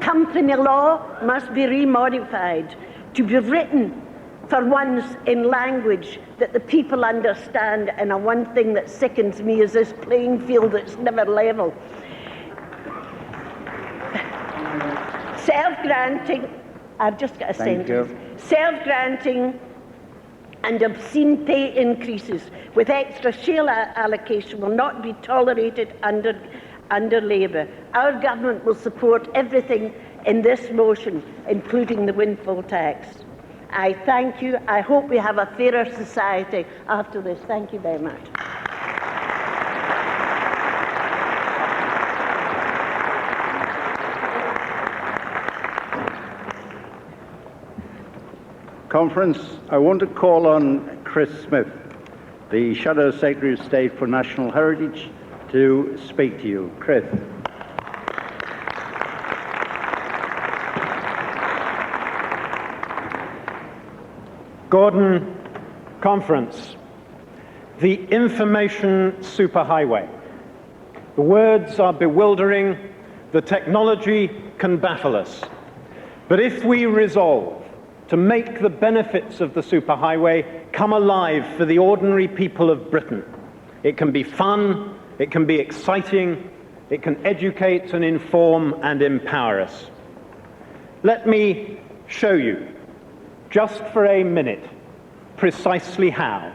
Company law must be remodified to be written for once in language that the people understand, and one thing that sickens me is this playing field that's never level. Self-granting, I've just got a sentence. Self-granting and obscene pay increases with extra share allocation will not be tolerated under Labour. Our government will support everything in this motion, including the windfall tax. I thank you. I hope we have a fairer society after this. Thank you very much. Conference, I want to call on Chris Smith, the Shadow Secretary of State for National Heritage, to speak to you. Chris. Gordon, Conference, the information superhighway. The words are bewildering, the technology can baffle us. But if we resolve to make the benefits of the superhighway come alive for the ordinary people of Britain, it can be fun, it can be exciting, it can educate and inform and empower us. Let me show you, just for a minute, precisely how.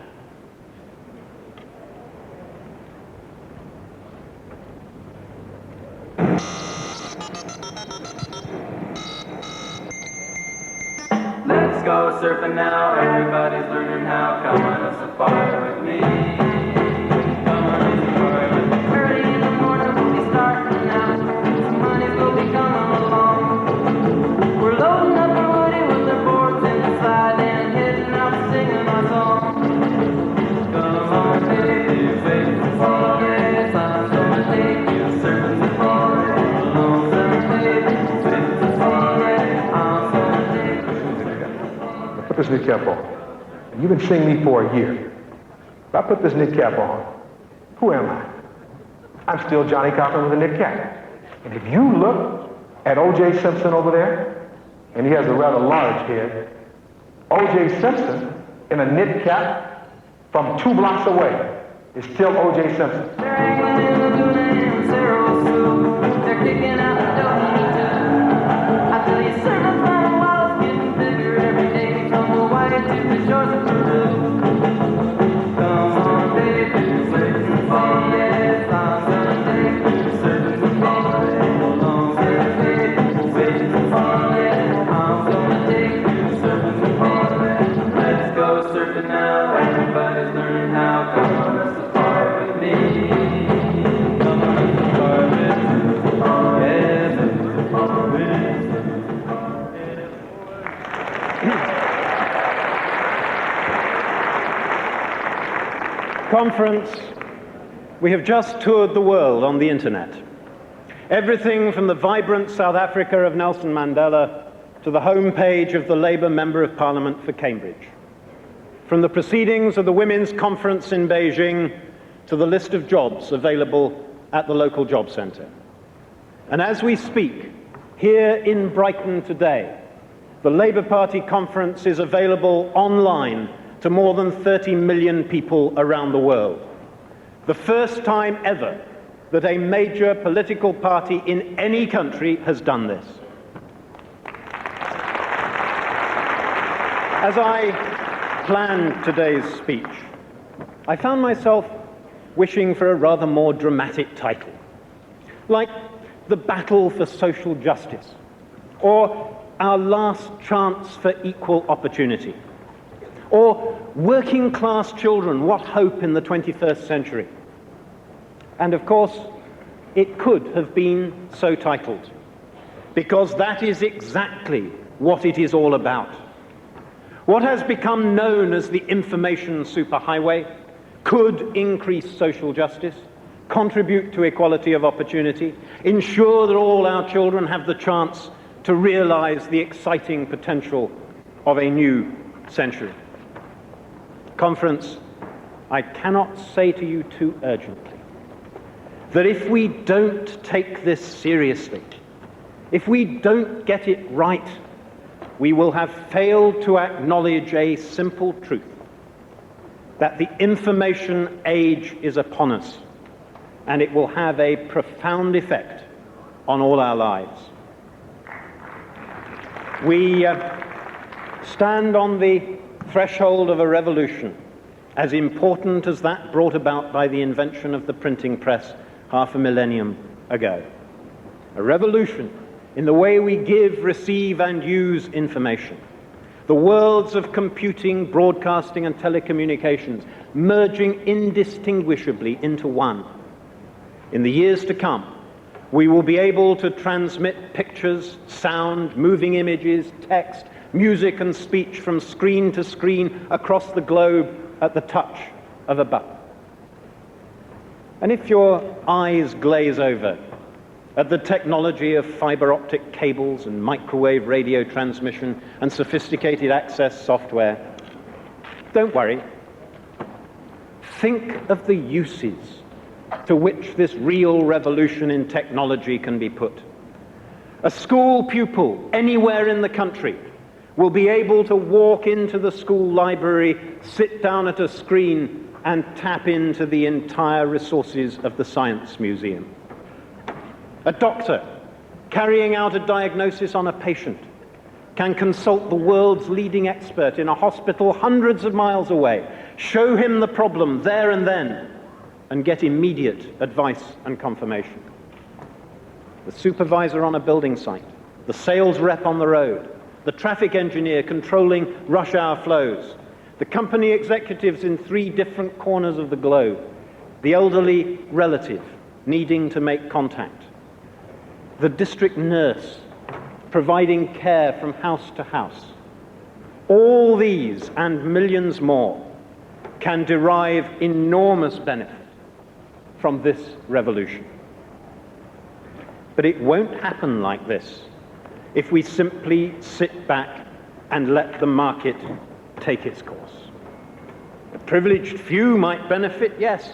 Let's go surfing now, everybody's learning how. Come on a safari with me. Come on a safari with me. Early in the morning we'll be starting now. Some honeys will be coming along. We're loading up our woody with their boards in the side and heading out singing our song. Come on, baby, face the forest. I'm gonna take you surfing the forest. Lonesome baby, face the forest. I'm gonna take you. Put this knit cap on. And you've been seeing me for a year. If I put this knit cap on, who am I? I'm still Johnny Cochran with a knit cap. And if you look at O.J. Simpson over there, and he has a rather large head, O.J. Simpson in a knit cap from 2 blocks away is still O.J. Simpson. They're kicking out the dough. I tell you, surfing for a while, it's getting bigger every day. We tumble white to the shores of Peru. Come on, baby, surfing the forest. I'm gonna take you surfing the forest. Long surf, baby, surfing the forest. I'm gonna take you surfing the forest. Let's go surfing now. Everybody's learning how. Come on a safari with me. Come on a safari with me. Conference, we have just toured the world on the internet. Everything from the vibrant South Africa of Nelson Mandela to the homepage of the Labour Member of Parliament for Cambridge. From the proceedings of the Women's Conference in Beijing to the list of jobs available at the local job centre. And as we speak, here in Brighton today, the Labour Party conference is available online to more than 30 million people around the world. The first time ever that a major political party in any country has done this. As I planned today's speech, I found myself wishing for a rather more dramatic title, like The Battle for Social Justice, or Our Last Chance for Equal Opportunity, or Working Class Children, What Hope in the 21st Century. And of course, it could have been so titled, because that is exactly what it is all about. What has become known as the information superhighway could increase social justice, contribute to equality of opportunity, ensure that all our children have the chance to realize the exciting potential of a new century. Conference, I cannot say to you too urgently that if we don't take this seriously, if we don't get it right, we will have failed to acknowledge a simple truth, that the information age is upon us, and it will have a profound effect on all our lives. We stand on the threshold of a revolution as important as that brought about by the invention of the printing press half a millennium ago. A revolution in the way we give, receive, and use information. The worlds of computing, broadcasting, and telecommunications merging indistinguishably into one. In the years to come, we will be able to transmit pictures, sound, moving images, text, music and speech from screen to screen across the globe at the touch of a button. And if your eyes glaze over at the technology of fiber optic cables and microwave radio transmission and sophisticated access software, don't worry. Think of the uses to which this real revolution in technology can be put. A school pupil anywhere in the country will be able to walk into the school library, sit down at a screen, and tap into the entire resources of the Science Museum. A doctor carrying out a diagnosis on a patient can consult the world's leading expert in a hospital hundreds of miles away, show him the problem there and then, and get immediate advice and confirmation. The supervisor on a building site, the sales rep on the road, the traffic engineer controlling rush hour flows, the company executives in 3 different corners of the globe, the elderly relative needing to make contact, the district nurse providing care from house to house. All these and millions more can derive enormous benefit from this revolution. But it won't happen like this if we simply sit back and let the market take its course. A privileged few might benefit, yes.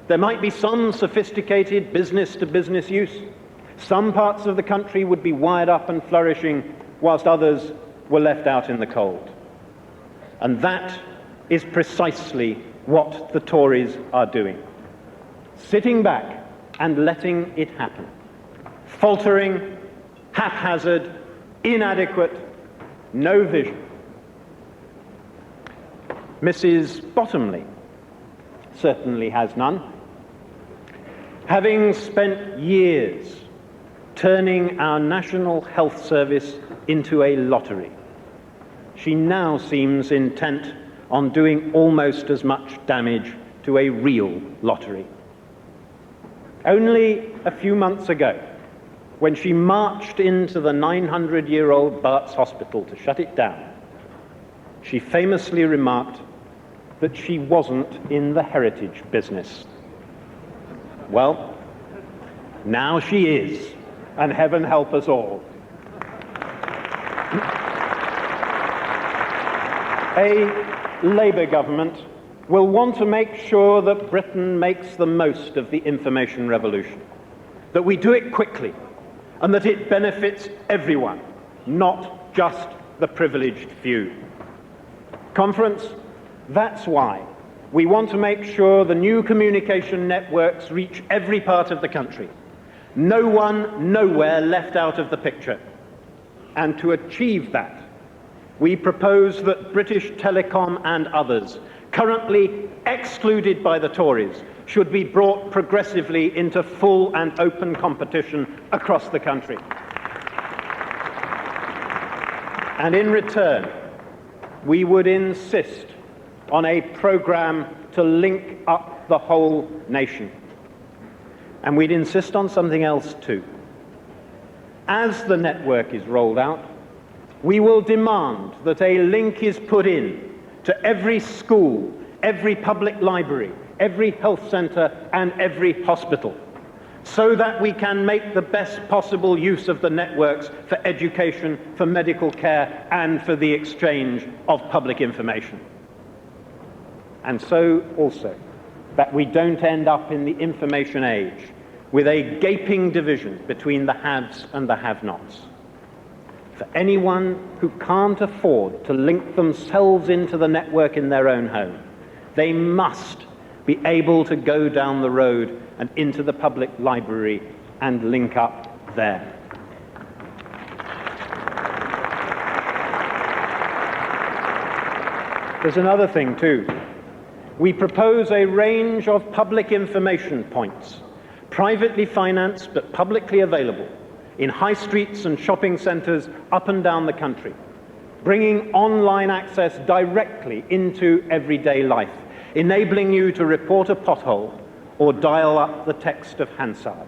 There might be some sophisticated business-to-business use. Some parts of the country would be wired up and flourishing, whilst others were left out in the cold. And that is precisely what the Tories are doing. Sitting back and letting it happen. Faltering, haphazard, inadequate, no vision. Mrs. Bottomley certainly has none. Having spent years turning our National Health Service into a lottery, she now seems intent on doing almost as much damage to a real lottery. Only a few months ago, when she marched into the 900-year-old Barts Hospital to shut it down, she famously remarked that she wasn't in the heritage business. Well, now she is, and heaven help us all. A Labour government will want to make sure that Britain makes the most of the information revolution, that we do it quickly, and that it benefits everyone, not just the privileged few. Conference, that's why we want to make sure the new communication networks reach every part of the country. No one, nowhere left out of the picture. And to achieve that, we propose that British Telecom and others, currently excluded by the Tories, should be brought progressively into full and open competition across the country. And in return, we would insist on a programme to link up the whole nation. And we'd insist on something else too. As the network is rolled out, we will demand that a link is put in to every school, every public library, every health centre and every hospital, so that we can make the best possible use of the networks for education, for medical care and for the exchange of public information. And so also that we don't end up in the information age with a gaping division between the haves and the have-nots. For anyone who can't afford to link themselves into the network in their own home, they must be able to go down the road and into the public library and link up there. There's another thing too. We propose a range of public information points, privately financed but publicly available, in high streets and shopping centres up and down the country, bringing online access directly into everyday life, enabling you to report a pothole or dial up the text of Hansard.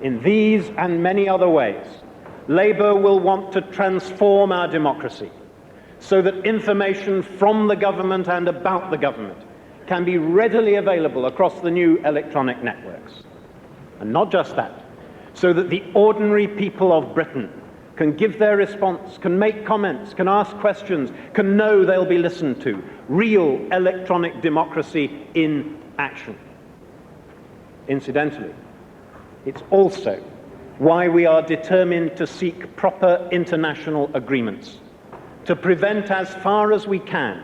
In these and many other ways, Labour will want to transform our democracy so that information from the government and about the government can be readily available across the new electronic networks. And not just that, so that the ordinary people of Britain can give their response, can make comments, can ask questions, can know they'll be listened to. Real electronic democracy in action. Incidentally, it's also why we are determined to seek proper international agreements to prevent, as far as we can,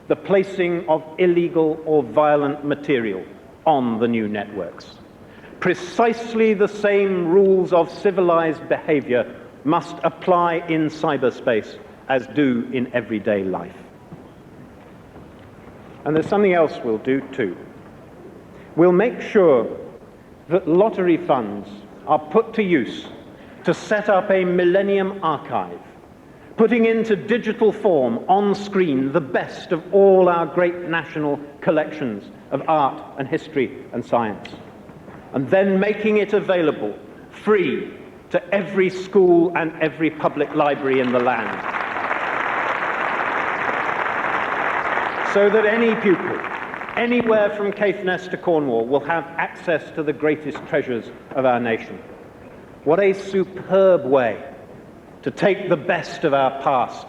the placing of illegal or violent material on the new networks. Precisely the same rules of civilized behavior must apply in cyberspace as do in everyday life. And there's something else we'll do too. We'll make sure that lottery funds are put to use to set up a Millennium Archive, putting into digital form on screen the best of all our great national collections of art and history and science, and then making it available free to every school and every public library in the land, so that any pupil, anywhere from Caithness to Cornwall, will have access to the greatest treasures of our nation. What a superb way to take the best of our past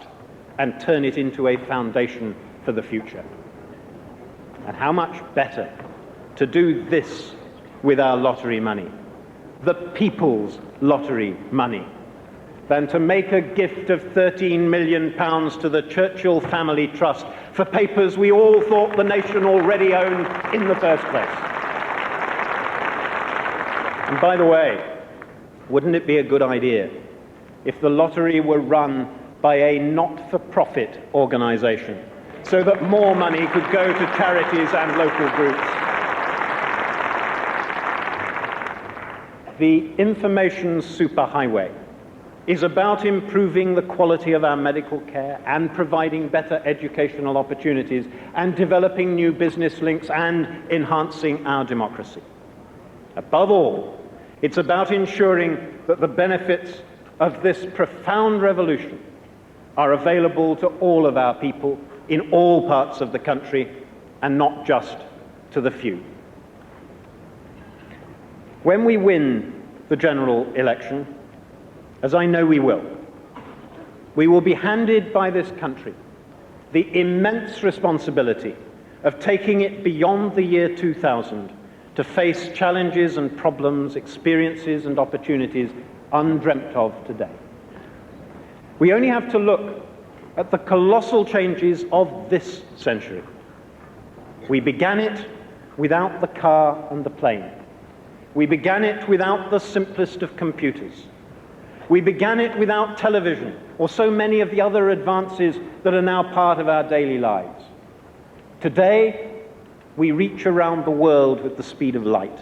and turn it into a foundation for the future. And how much better to do this with our lottery money, the people's lottery money, than to make a gift of £13 million to the Churchill Family Trust for papers we all thought the nation already owned in the first place. And by the way, wouldn't it be a good idea if the lottery were run by a not-for-profit organisation so that more money could go to charities and local groups? The information superhighway is about improving the quality of our medical care and providing better educational opportunities and developing new business links and enhancing our democracy. Above all, it's about ensuring that the benefits of this profound revolution are available to all of our people in all parts of the country and not just to the few. When we win the general election, as I know we will be handed by this country the immense responsibility of taking it beyond the year 2000 to face challenges and problems, experiences and opportunities undreamt of today. We only have to look at the colossal changes of this century. We began it without the car and the plane. We began it without the simplest of computers. We began it without television or so many of the other advances that are now part of our daily lives. Today, we reach around the world with the speed of light.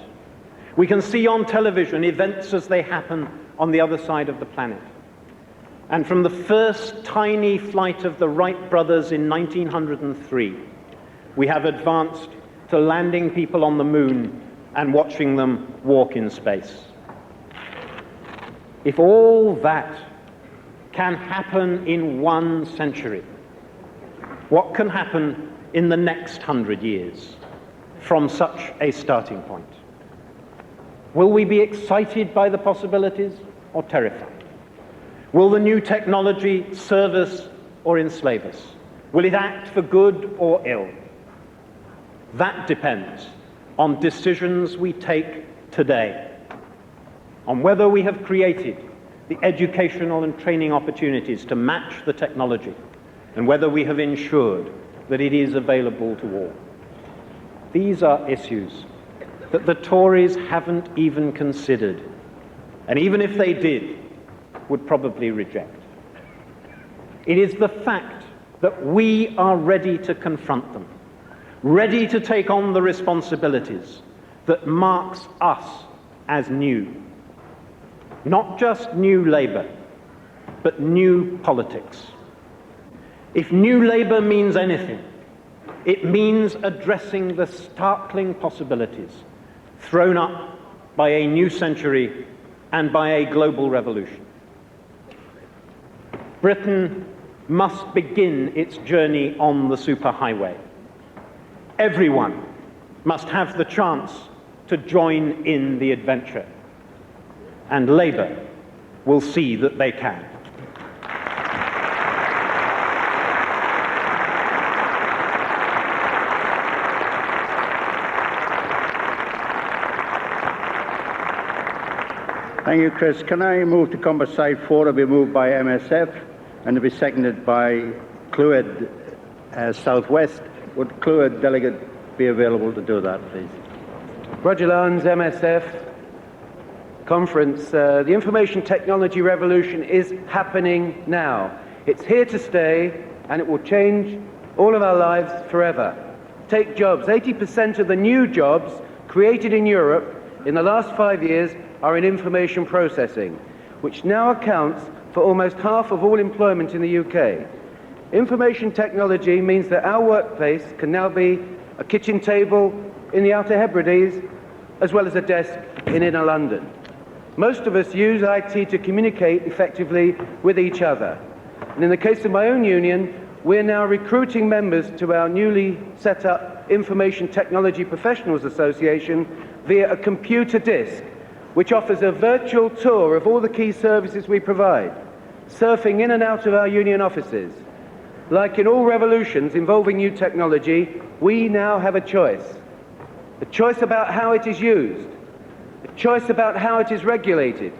We can see on television events as they happen on the other side of the planet. And from the first tiny flight of the Wright brothers in 1903, we have advanced to landing people on the moon and watching them walk in space. If all that can happen in 1 century, what can happen in the next 100 years from such a starting point? Will we be excited by the possibilities or terrified? Will the new technology serve us or enslave us? Will it act for good or ill? That depends on decisions we take today, on whether we have created the educational and training opportunities to match the technology, and whether we have ensured that it is available to all. These are issues that the Tories haven't even considered, and even if they did, would probably reject. It is the fact that we are ready to confront them, ready to take on the responsibilities, that marks us as new. Not just new Labour, but new politics. If new Labour means anything, it means addressing the startling possibilities thrown up by a new century and by a global revolution. Britain must begin its journey on the superhighway. Everyone must have the chance to join in the adventure, and Labour will see that they can. Thank you, Chris. Can I move to Composite 4 to be moved by MSF and to be seconded by Clwyd Southwest? Would Clwyd delegate be available to do that, please? Roger Lawrence, MSF. Conference. The information technology revolution is happening now. It's here to stay, and it will change all of our lives forever. Take jobs. 80% of the new jobs created in Europe in the last 5 years are in information processing, which now accounts for almost half of all employment in the UK. Information technology means that our workplace can now be a kitchen table in the Outer Hebrides, as well as a desk in inner London. Most of us use IT to communicate effectively with each other. And in the case of my own union, we're now recruiting members to our newly set up Information Technology Professionals Association via a computer disc, which offers a virtual tour of all the key services we provide, surfing in and out of our union offices. Like in all revolutions involving new technology, we now have a choice about how it is used, a choice about how it is regulated,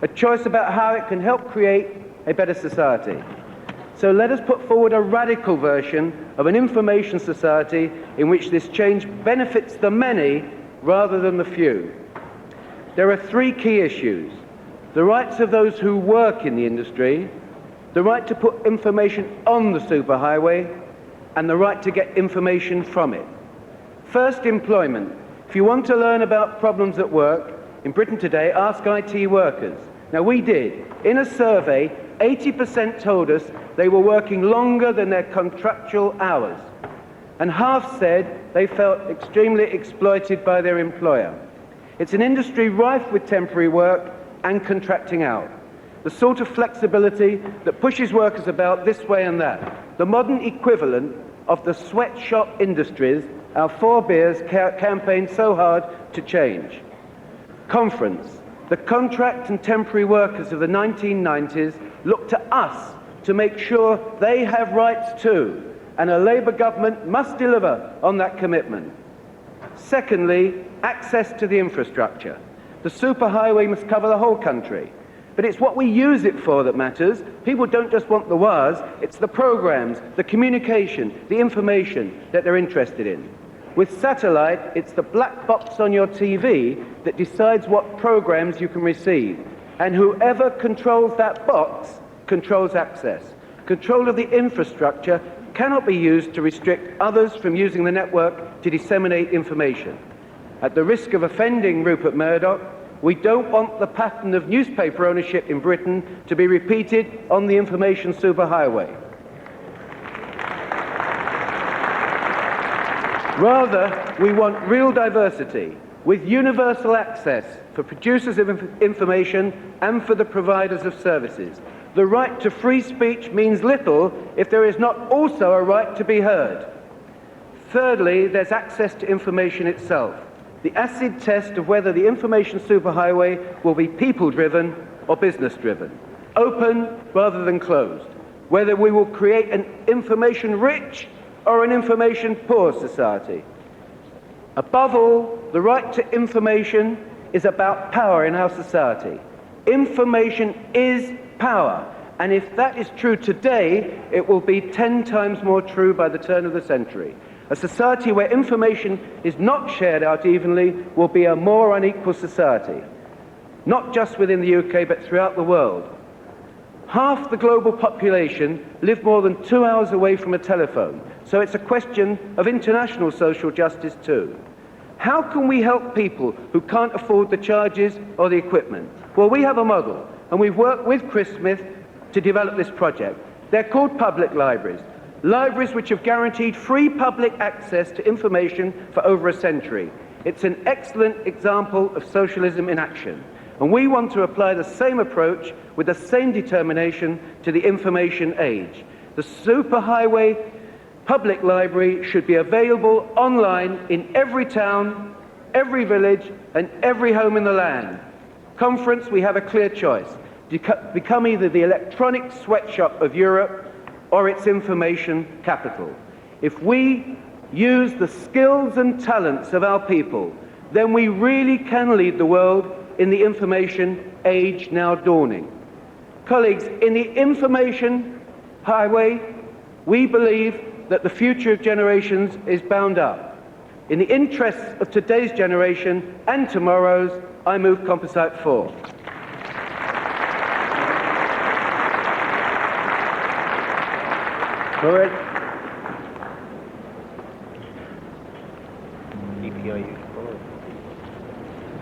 a choice about how it can help create a better society. So let us put forward a radical version of an information society in which this change benefits the many rather than the few. There are three key issues: the rights of those who work in the industry, the right to put information on the superhighway, and the right to get information from it. First, employment. If you want to learn about problems at work, in Britain today, ask IT workers. Now, we did. In a survey, 80% told us they were working longer than their contractual hours, and half said they felt extremely exploited by their employer. It's an industry rife with temporary work and contracting out, the sort of flexibility that pushes workers about this way and that, the modern equivalent of the sweatshop industries our forebears campaigned so hard to change. Conference. The contract and temporary workers of the 1990s looked to us to make sure they have rights too, and a Labour government must deliver on that commitment. Secondly, access to the infrastructure. The superhighway must cover the whole country. But it's what we use it for that matters. People don't just want the wires, it's the programs, the communication, the information that they're interested in. With satellite, it's the black box on your TV that decides what programs you can receive. And whoever controls that box controls access. Control of the infrastructure cannot be used to restrict others from using the network to disseminate information. At the risk of offending Rupert Murdoch, we don't want the pattern of newspaper ownership in Britain to be repeated on the information superhighway. Rather, we want real diversity, with universal access for producers of information and for the providers of services. The right to free speech means little if there is not also a right to be heard. Thirdly, there's access to information itself. The acid test of whether the information superhighway will be people-driven or business-driven, open rather than closed, whether we will create an information-rich or an information-poor society. Above all, the right to information is about power in our society. Information is power, and if that is true today, it will be 10 times more true by the turn of the century. A society where information is not shared out evenly will be a more unequal society, not just within the UK, but throughout the world. Half the global population live more than 2 hours away from a telephone, so it's a question of international social justice too. How can we help people who can't afford the charges or the equipment? Well, we have a model, and we've worked with Chris Smith to develop this project. They're called public libraries. Libraries which have guaranteed free public access to information for over a century. It's an excellent example of socialism in action. And we want to apply the same approach with the same determination to the information age. The superhighway public library should be available online in every town, every village, and every home in the land. Conference, we have a clear choice. Become either the electronic sweatshop of Europe or its information capital. If we use the skills and talents of our people, then we really can lead the world in the information age now dawning. Colleagues, in the information highway, we believe that the future of generations is bound up. In the interests of today's generation and tomorrow's, I move Composite 4. Go ahead.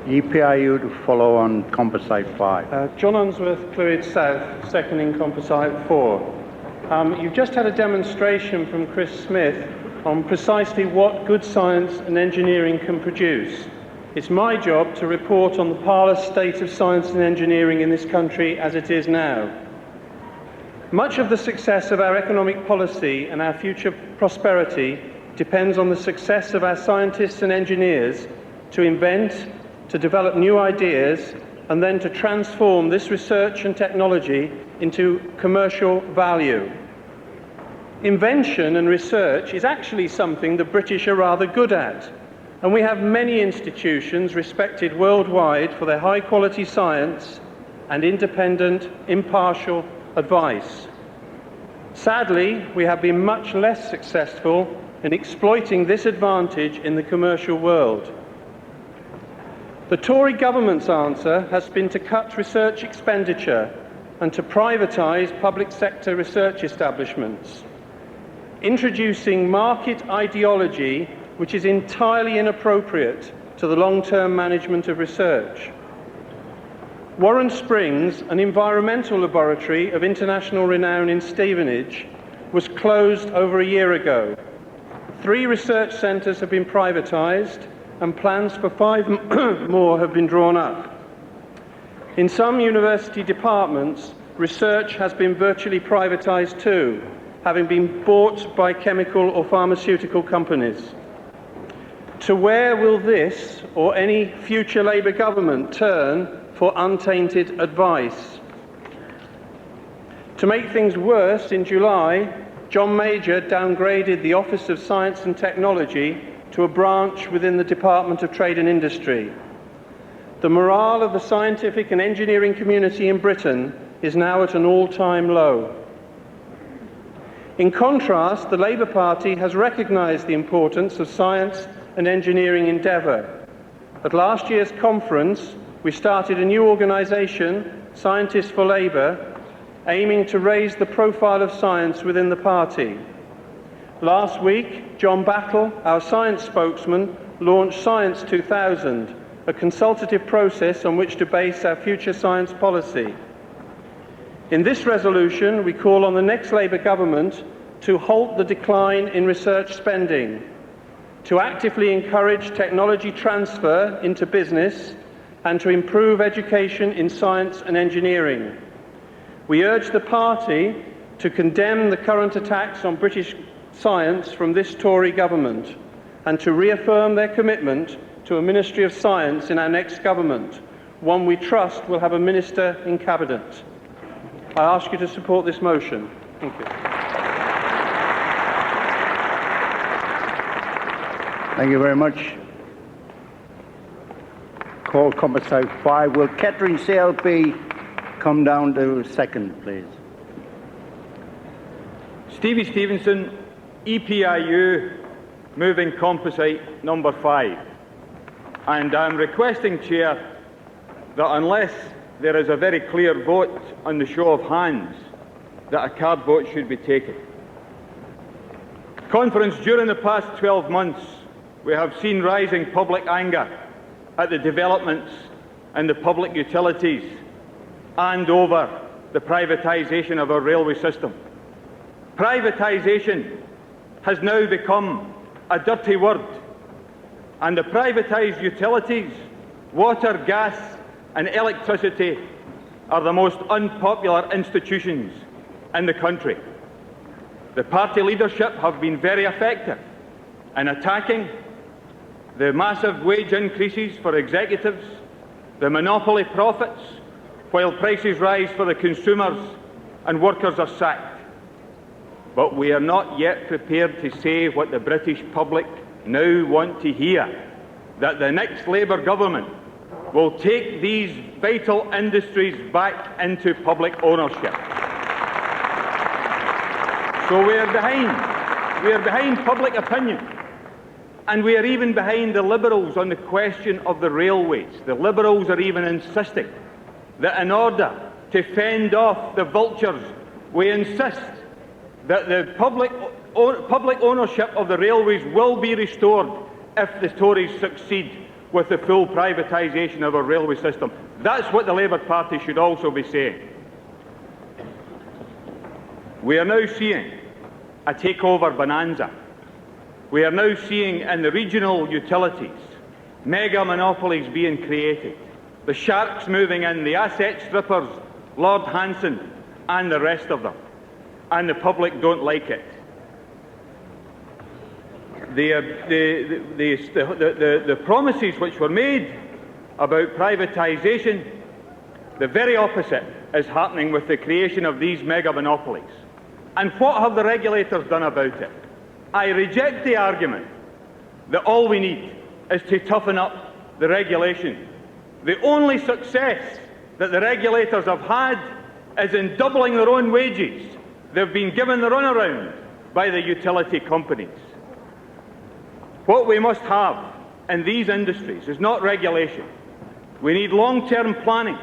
EPIU to follow on Composite 5. John Unsworth, Clwyd South, seconding Composite 4. You've just had a demonstration from Chris Smith on precisely what good science and engineering can produce. It's my job to report on the parlous state of science and engineering in this country as it is now. Much of the success of our economic policy and our future prosperity depends on the success of our scientists and engineers to invent, to develop new ideas, and then to transform this research and technology into commercial value. Invention and research is actually something the British are rather good at, and we have many institutions respected worldwide for their high-quality science and independent, impartial advice. Sadly, we have been much less successful in exploiting this advantage in the commercial world. The Tory government's answer has been to cut research expenditure and to privatise public sector research establishments, introducing market ideology which is entirely inappropriate to the long-term management of research. Warren Springs, an environmental laboratory of international renown in Stevenage, was closed over a year ago. 3 research centres have been privatised, and plans for 5 more have been drawn up. In some university departments, research has been virtually privatised too, having been bought by chemical or pharmaceutical companies. To where will this or any future Labour government turn for untainted advice? To make things worse, in July, John Major downgraded the Office of Science and Technology to a branch within the Department of Trade and Industry. The morale of the scientific and engineering community in Britain is now at an all-time low. In contrast, the Labour Party has recognised the importance of science and engineering endeavour. At last year's conference, we started a new organisation, Scientists for Labour, aiming to raise the profile of science within the party. Last week, John Battle, our science spokesman, launched Science 2000, a consultative process on which to base our future science policy. In this resolution, we call on the next Labour government to halt the decline in research spending, to actively encourage technology transfer into business, and to improve education in science and engineering. We urge the party to condemn the current attacks on British science from this Tory government and to reaffirm their commitment to a Ministry of Science in our next government, one we trust will have a minister in Cabinet. I ask you to support this motion. Thank you. Thank you very much. Call Composite 5. Will Kettering CLP come down to second, please? Stevie Stevenson, EPIU, moving Composite number 5. And I'm requesting, Chair, that unless there is a very clear vote on the show of hands, that a card vote should be taken. Conference, during the past 12 months, we have seen rising public anger at the developments in the public utilities and over the privatisation of our railway system. Privatisation has now become a dirty word, and the privatised utilities, water, gas and electricity are the most unpopular institutions in the country. The party leadership have been very effective in attacking the massive wage increases for executives, the monopoly profits, while prices rise for the consumers and workers are sacked. But we are not yet prepared to say what the British public now want to hear, that the next Labour government will take these vital industries back into public ownership. So we are behind. We are behind public opinion. And we are even behind the Liberals on the question of the railways. The Liberals are even insisting that in order to fend off the vultures, we insist that the public ownership of the railways will be restored if the Tories succeed with the full privatisation of our railway system. That's what the Labour Party should also be saying. We are now seeing a takeover bonanza. We are now seeing in the regional utilities mega monopolies being created, the sharks moving in, the asset strippers, Lord Hanson and the rest of them, and the public don't like it. The promises which were made about privatisation, the very opposite is happening with the creation of these mega monopolies. And what have the regulators done about it? I reject the argument that all we need is to toughen up the regulation. The only success that the regulators have had is in doubling their own wages. They've been given the runaround by the utility companies. What we must have in these industries is not regulation. We need long-term planning.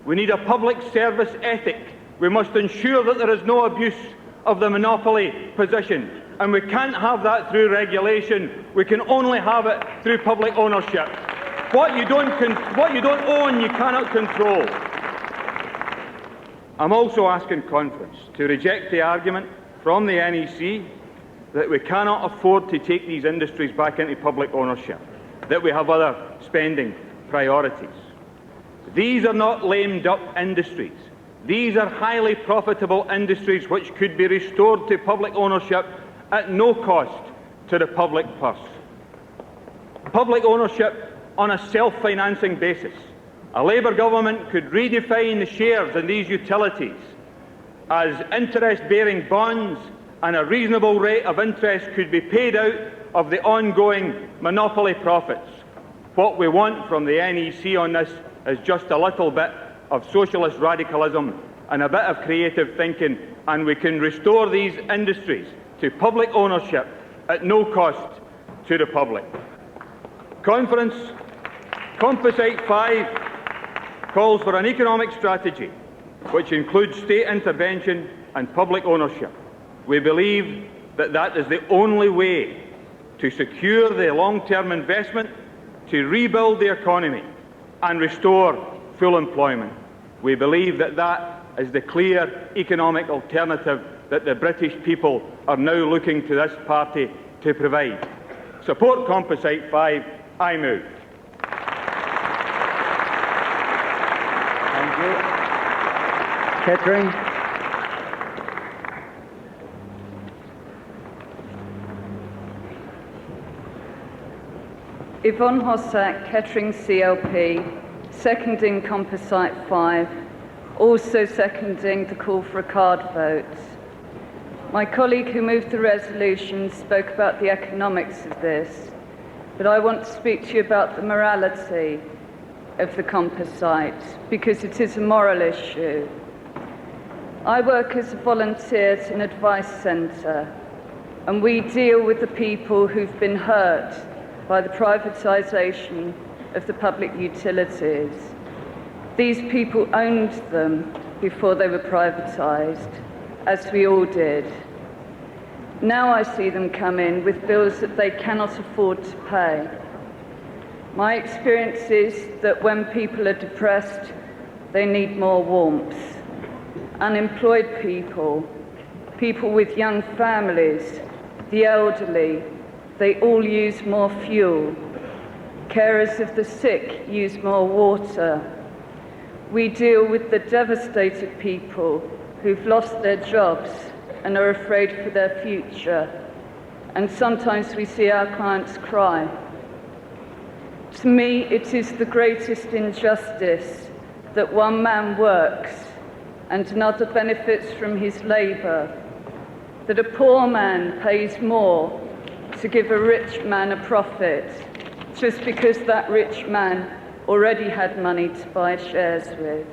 We need a public service ethic. We must ensure that there is no abuse of the monopoly position. And we can't have that through regulation. We can only have it through public ownership. What you don't own, you cannot control. I'm also asking conference to reject the argument from the NEC that we cannot afford to take these industries back into public ownership, that we have other spending priorities. These are not lamed up industries. These are highly profitable industries which could be restored to public ownership at no cost to the public purse. Public ownership on a self-financing basis. A Labour government could redefine the shares in these utilities as interest-bearing bonds, and a reasonable rate of interest could be paid out of the ongoing monopoly profits. What we want from the NEC on this is just a little bit of socialist radicalism and a bit of creative thinking, and we can restore these industries to public ownership at no cost to the public. Composite 5 calls for an economic strategy which includes state intervention and public ownership. We believe that that is the only way to secure the long-term investment, to rebuild the economy and restore full employment. We believe that that is the clear economic alternative that the British people are now looking to this party to provide. Support Composite 5. I move. Thank you. Kettering. Yvonne Hossack, Kettering CLP, seconding Composite 5, also seconding the call for a card vote. My colleague who moved the resolution spoke about the economics of this, but I want to speak to you about the morality of the composite, because it is a moral issue. I work as a volunteer at an advice centre, and we deal with the people who've been hurt by the privatisation of the public utilities. These people owned them before they were privatised, as we all did. Now I see them come in with bills that they cannot afford to pay. My experience is that when people are depressed, they need more warmth. Unemployed people, people with young families, the elderly, they all use more fuel. Carers of the sick use more water. We deal with the devastated people who've lost their jobs and are afraid for their future. And sometimes we see our clients cry. To me, it is the greatest injustice that one man works and another benefits from his labour, that a poor man pays more to give a rich man a profit just because that rich man already had money to buy shares with.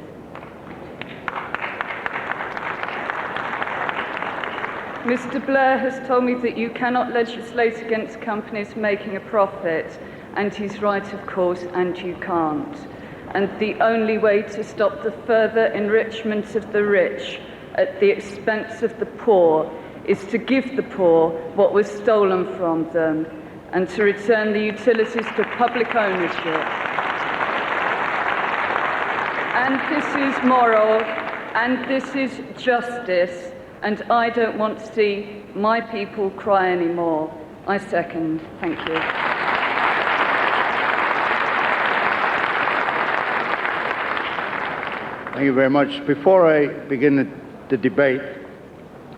Mr. Blair has told me that you cannot legislate against companies making a profit, and he's right, of course, and you can't. And the only way to stop the further enrichment of the rich at the expense of the poor is to give the poor what was stolen from them and to return the utilities to public ownership. And this is moral, and this is justice, and I don't want to see my people cry anymore. I second. Thank you. Thank you very much. Before I begin the debate,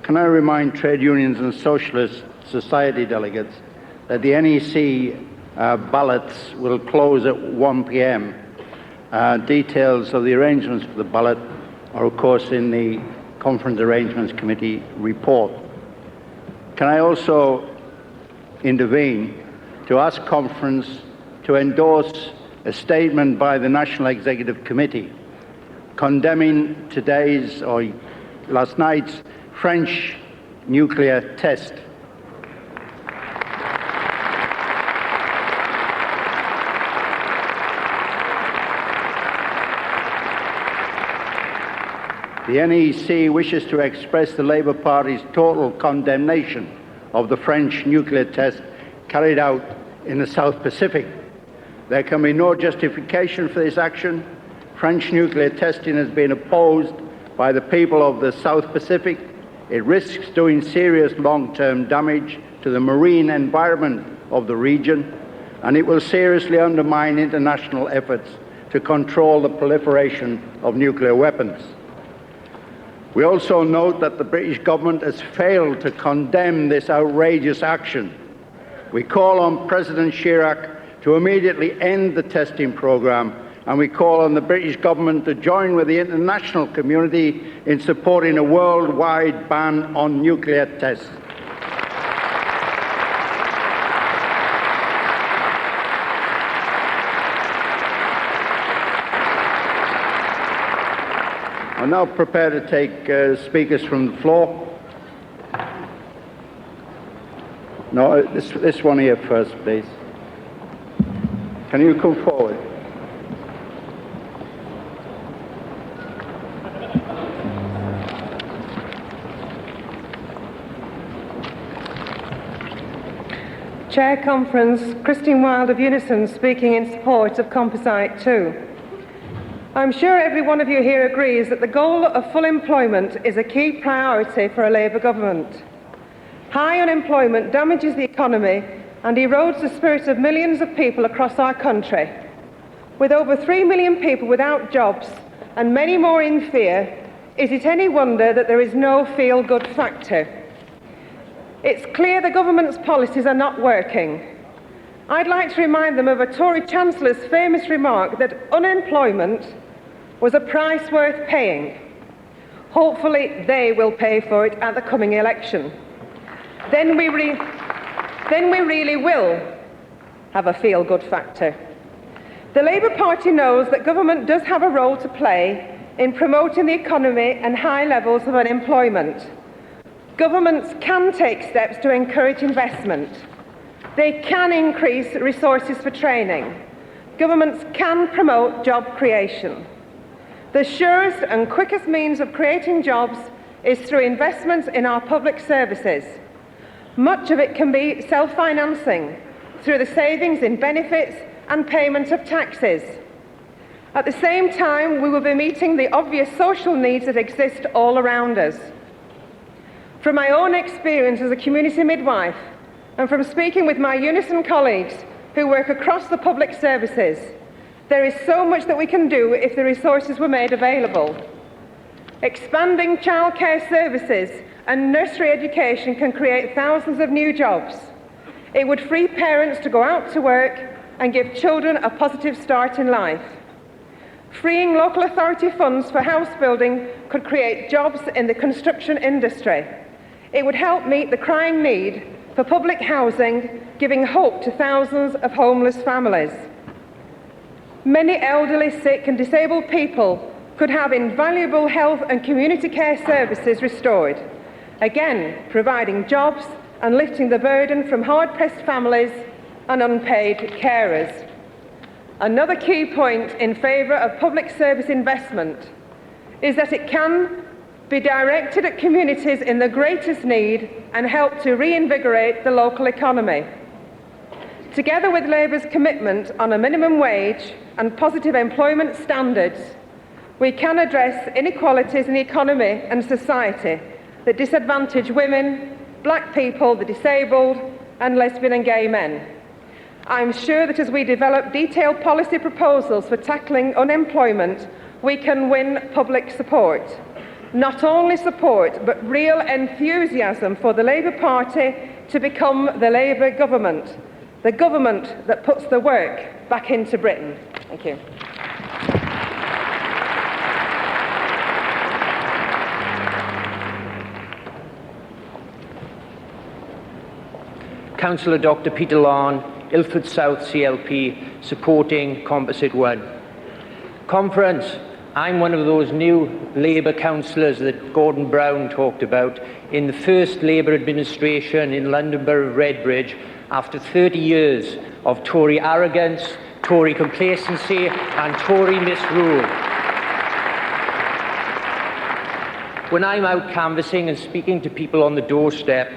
can I remind trade unions and socialist society delegates that the NEC ballots will close at 1 p.m. Details of the arrangements for the ballot are, of course, in the Conference Arrangements Committee report. Can I also intervene to ask Conference to endorse a statement by the National Executive Committee condemning today's or last night's French nuclear test. The NEC wishes to express the Labour Party's total condemnation of the French nuclear test carried out in the South Pacific. There can be no justification for this action. French nuclear testing has been opposed by the people of the South Pacific. It risks doing serious long-term damage to the marine environment of the region, and it will seriously undermine international efforts to control the proliferation of nuclear weapons. We also note that the British government has failed to condemn this outrageous action. We call on President Chirac to immediately end the testing programme, and we call on the British government to join with the international community in supporting a worldwide ban on nuclear tests. I'm now prepared to take speakers from the floor. No, this one here first, please. Can you come forward? Chair Conference, Christine Wilde of Unison speaking in support of Composite 2. I'm sure every one of you here agrees that the goal of full employment is a key priority for a Labour government. High unemployment damages the economy and erodes the spirit of millions of people across our country. With over 3 million people without jobs and many more in fear, is it any wonder that there is no feel-good factor? It's clear the government's policies are not working. I'd like to remind them of a Tory Chancellor's famous remark that unemployment was a price worth paying. Hopefully they will pay for it at the coming election. Then we really will have a feel-good factor. The Labour Party knows that government does have a role to play in promoting the economy and high levels of unemployment. Governments can take steps to encourage investment. They can increase resources for training. Governments can promote job creation. The surest and quickest means of creating jobs is through investments in our public services. Much of it can be self-financing through the savings in benefits and payment of taxes. At the same time, we will be meeting the obvious social needs that exist all around us. From my own experience as a community midwife, and from speaking with my Unison colleagues who work across the public services, There is so much that we can do if the resources were made available. Expanding childcare services and nursery education can create thousands of new jobs. It would free parents to go out to work and give children a positive start in life. Freeing local authority funds for house building could create jobs in the construction industry. It would help meet the crying need for public housing, giving hope to thousands of homeless families. Many elderly, sick and disabled people could have invaluable health and community care services restored, again providing jobs and lifting the burden from hard-pressed families and unpaid carers. Another key point in favour of public service investment is that it can be directed at communities in the greatest need and help to reinvigorate the local economy. Together with Labour's commitment on a minimum wage and positive employment standards, we can address inequalities in the economy and society that disadvantage women, black people, the disabled and lesbian and gay men. I'm sure that as we develop detailed policy proposals for tackling unemployment, we can win public support. Not only support, but real enthusiasm for the Labour Party to become the Labour government, the government that puts the work back into Britain. Thank you. Councillor Dr Peter Larne, Ilford South CLP, supporting Composite 1. Conference, I'm one of those new Labour councillors that Gordon Brown talked about in the first Labour administration in London Borough of Redbridge after 30 years of Tory arrogance, Tory complacency and Tory misrule. When I'm out canvassing and speaking to people on the doorstep,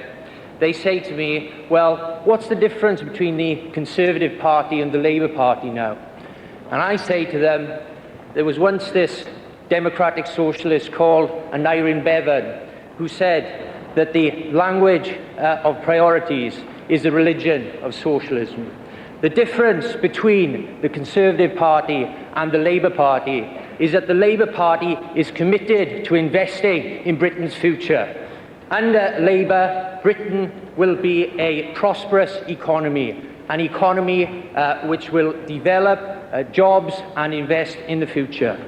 they say to me, well, what's the difference between the Conservative Party and the Labour Party now? And I say to them, there was once this democratic socialist called Aneurin Bevan who said that the language of priorities is the religion of socialism. The difference between the Conservative Party and the Labour Party is that the Labour Party is committed to investing in Britain's future. Under Labour, Britain will be a prosperous economy, an economy which will develop jobs and invest in the future.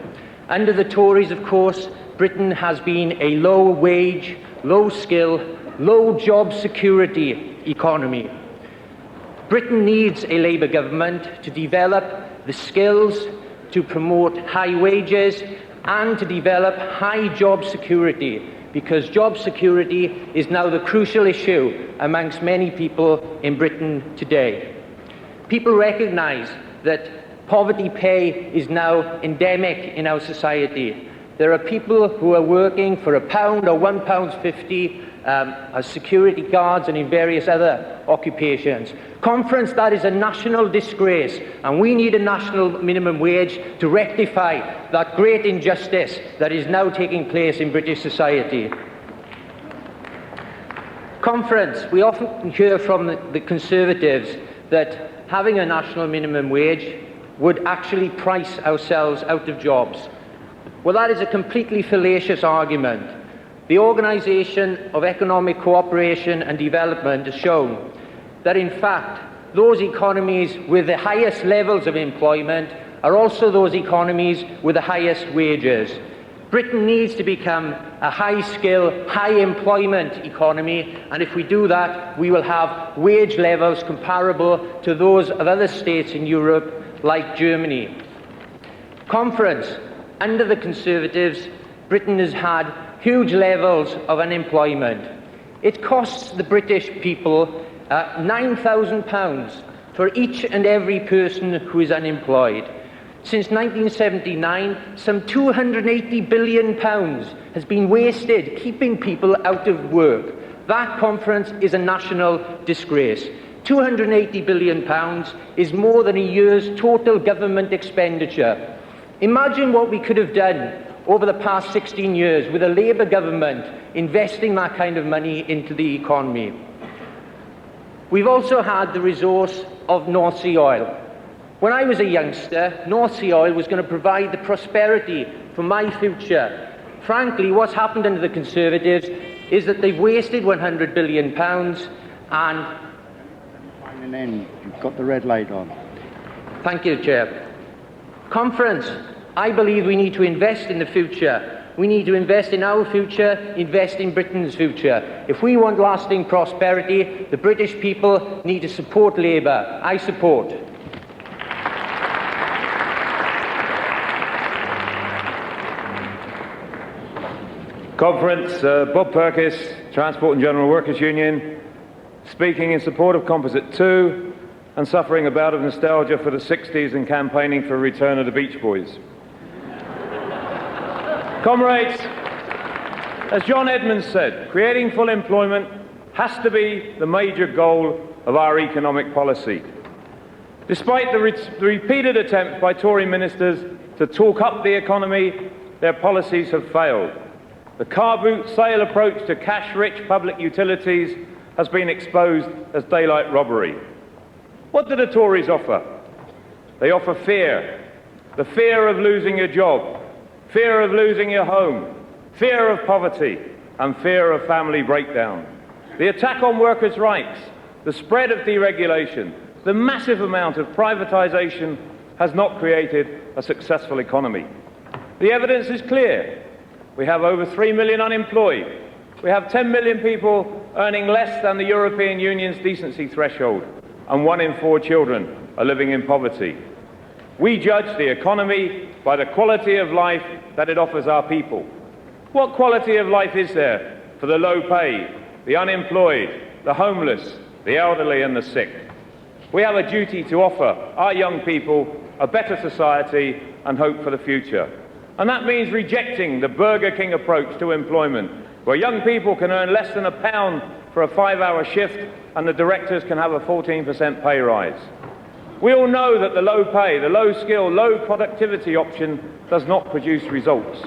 Under the Tories, of course, Britain has been a low-wage, low-skill, low-job security economy. Britain needs a Labour government to develop the skills to promote high wages and to develop high job security, because job security is now the crucial issue amongst many people in Britain today. People recognise that poverty pay is now endemic in our society. There are people who are working for £1 or £1.50 as security guards and in various other occupations. Conference, that is a national disgrace, and we need a national minimum wage to rectify that great injustice that is now taking place in British society. Conference, we often hear from the Conservatives that having a national minimum wage would actually price ourselves out of jobs. Well, that is a completely fallacious argument. The Organisation of Economic Cooperation and Development has shown that, in fact, those economies with the highest levels of employment are also those economies with the highest wages. Britain needs to become a high-skill, high-employment economy, and if we do that, we will have wage levels comparable to those of other states in Europe, like Germany. Conference, under the Conservatives, Britain has had huge levels of unemployment. It costs the British people £9,000 for each and every person who is unemployed. Since 1979, some £280 billion has been wasted keeping people out of work. That, Conference, is a national disgrace. £280 billion is more than a year's total government expenditure. Imagine what we could have done over the past 16 years with a Labour government investing that kind of money into the economy. We've also had the resource of North Sea oil. When I was a youngster, North Sea Oil was going to provide the prosperity for my future. Frankly, what's happened under the Conservatives is that they've wasted £100 billion and... And then you've got the red light on. Thank you, Chair. Conference, I believe we need to invest in the future. We need to invest in our future, invest in Britain's future. If we want lasting prosperity, the British people need to support Labour. I support. Conference, Bob Purkis, Transport and General Workers Union, speaking in support of Composite 2 and suffering a bout of nostalgia for the 60s and campaigning for a return of the Beach Boys. Comrades, as John Edmonds said, creating full employment has to be the major goal of our economic policy. Despite the repeated attempts by Tory ministers to talk up the economy, their policies have failed. The car boot sale approach to cash-rich public utilities has been exposed as daylight robbery. What do the Tories offer? They offer fear. The fear of losing your job, fear of losing your home, fear of poverty, and fear of family breakdown. The attack on workers' rights, the spread of deregulation, the massive amount of privatisation has not created a successful economy. The evidence is clear. We have over 3 million unemployed. We have 10 million people earning less than the European Union's decency threshold, and 1 in 4 children are living in poverty. We judge the economy by the quality of life that it offers our people. What quality of life is there for the low paid, the unemployed, the homeless, the elderly and the sick? We have a duty to offer our young people a better society and hope for the future. And that means rejecting the Burger King approach to employment, where young people can earn less than £1 for a 5-hour shift and the directors can have a 14% pay rise. We all know that the low pay, the low skill, low productivity option does not produce results.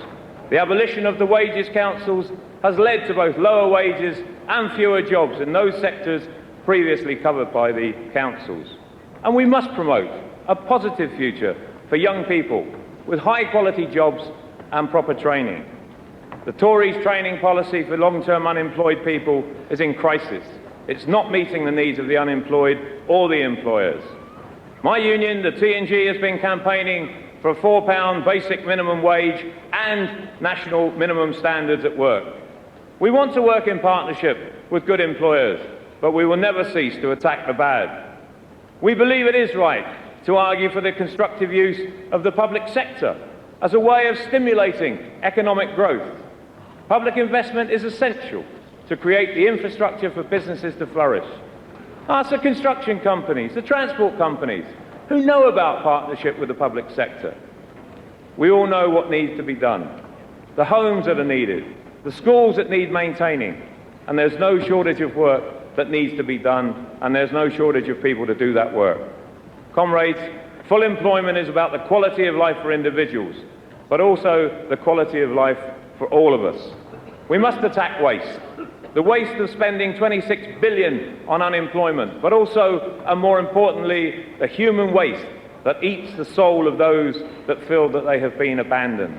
The abolition of the wages councils has led to both lower wages and fewer jobs in those sectors previously covered by the councils. And we must promote a positive future for young people with high-quality jobs and proper training. The Tories' training policy for long-term unemployed people is in crisis. It's not meeting the needs of the unemployed or the employers. My union, the T&G, has been campaigning for a £4 basic minimum wage and national minimum standards at work. We want to work in partnership with good employers, but we will never cease to attack the bad. We believe it is right to argue for the constructive use of the public sector as a way of stimulating economic growth. Public investment is essential to create the infrastructure for businesses to flourish. Ask the construction companies, the transport companies, who know about partnership with the public sector. We all know what needs to be done. The homes that are needed, the schools that need maintaining, and there's no shortage of work that needs to be done, and there's no shortage of people to do that work. Comrades, full employment is about the quality of life for individuals, but also the quality of life for all of us. We must attack waste. The waste of spending £26 billion on unemployment, but also, and more importantly, the human waste that eats the soul of those that feel that they have been abandoned.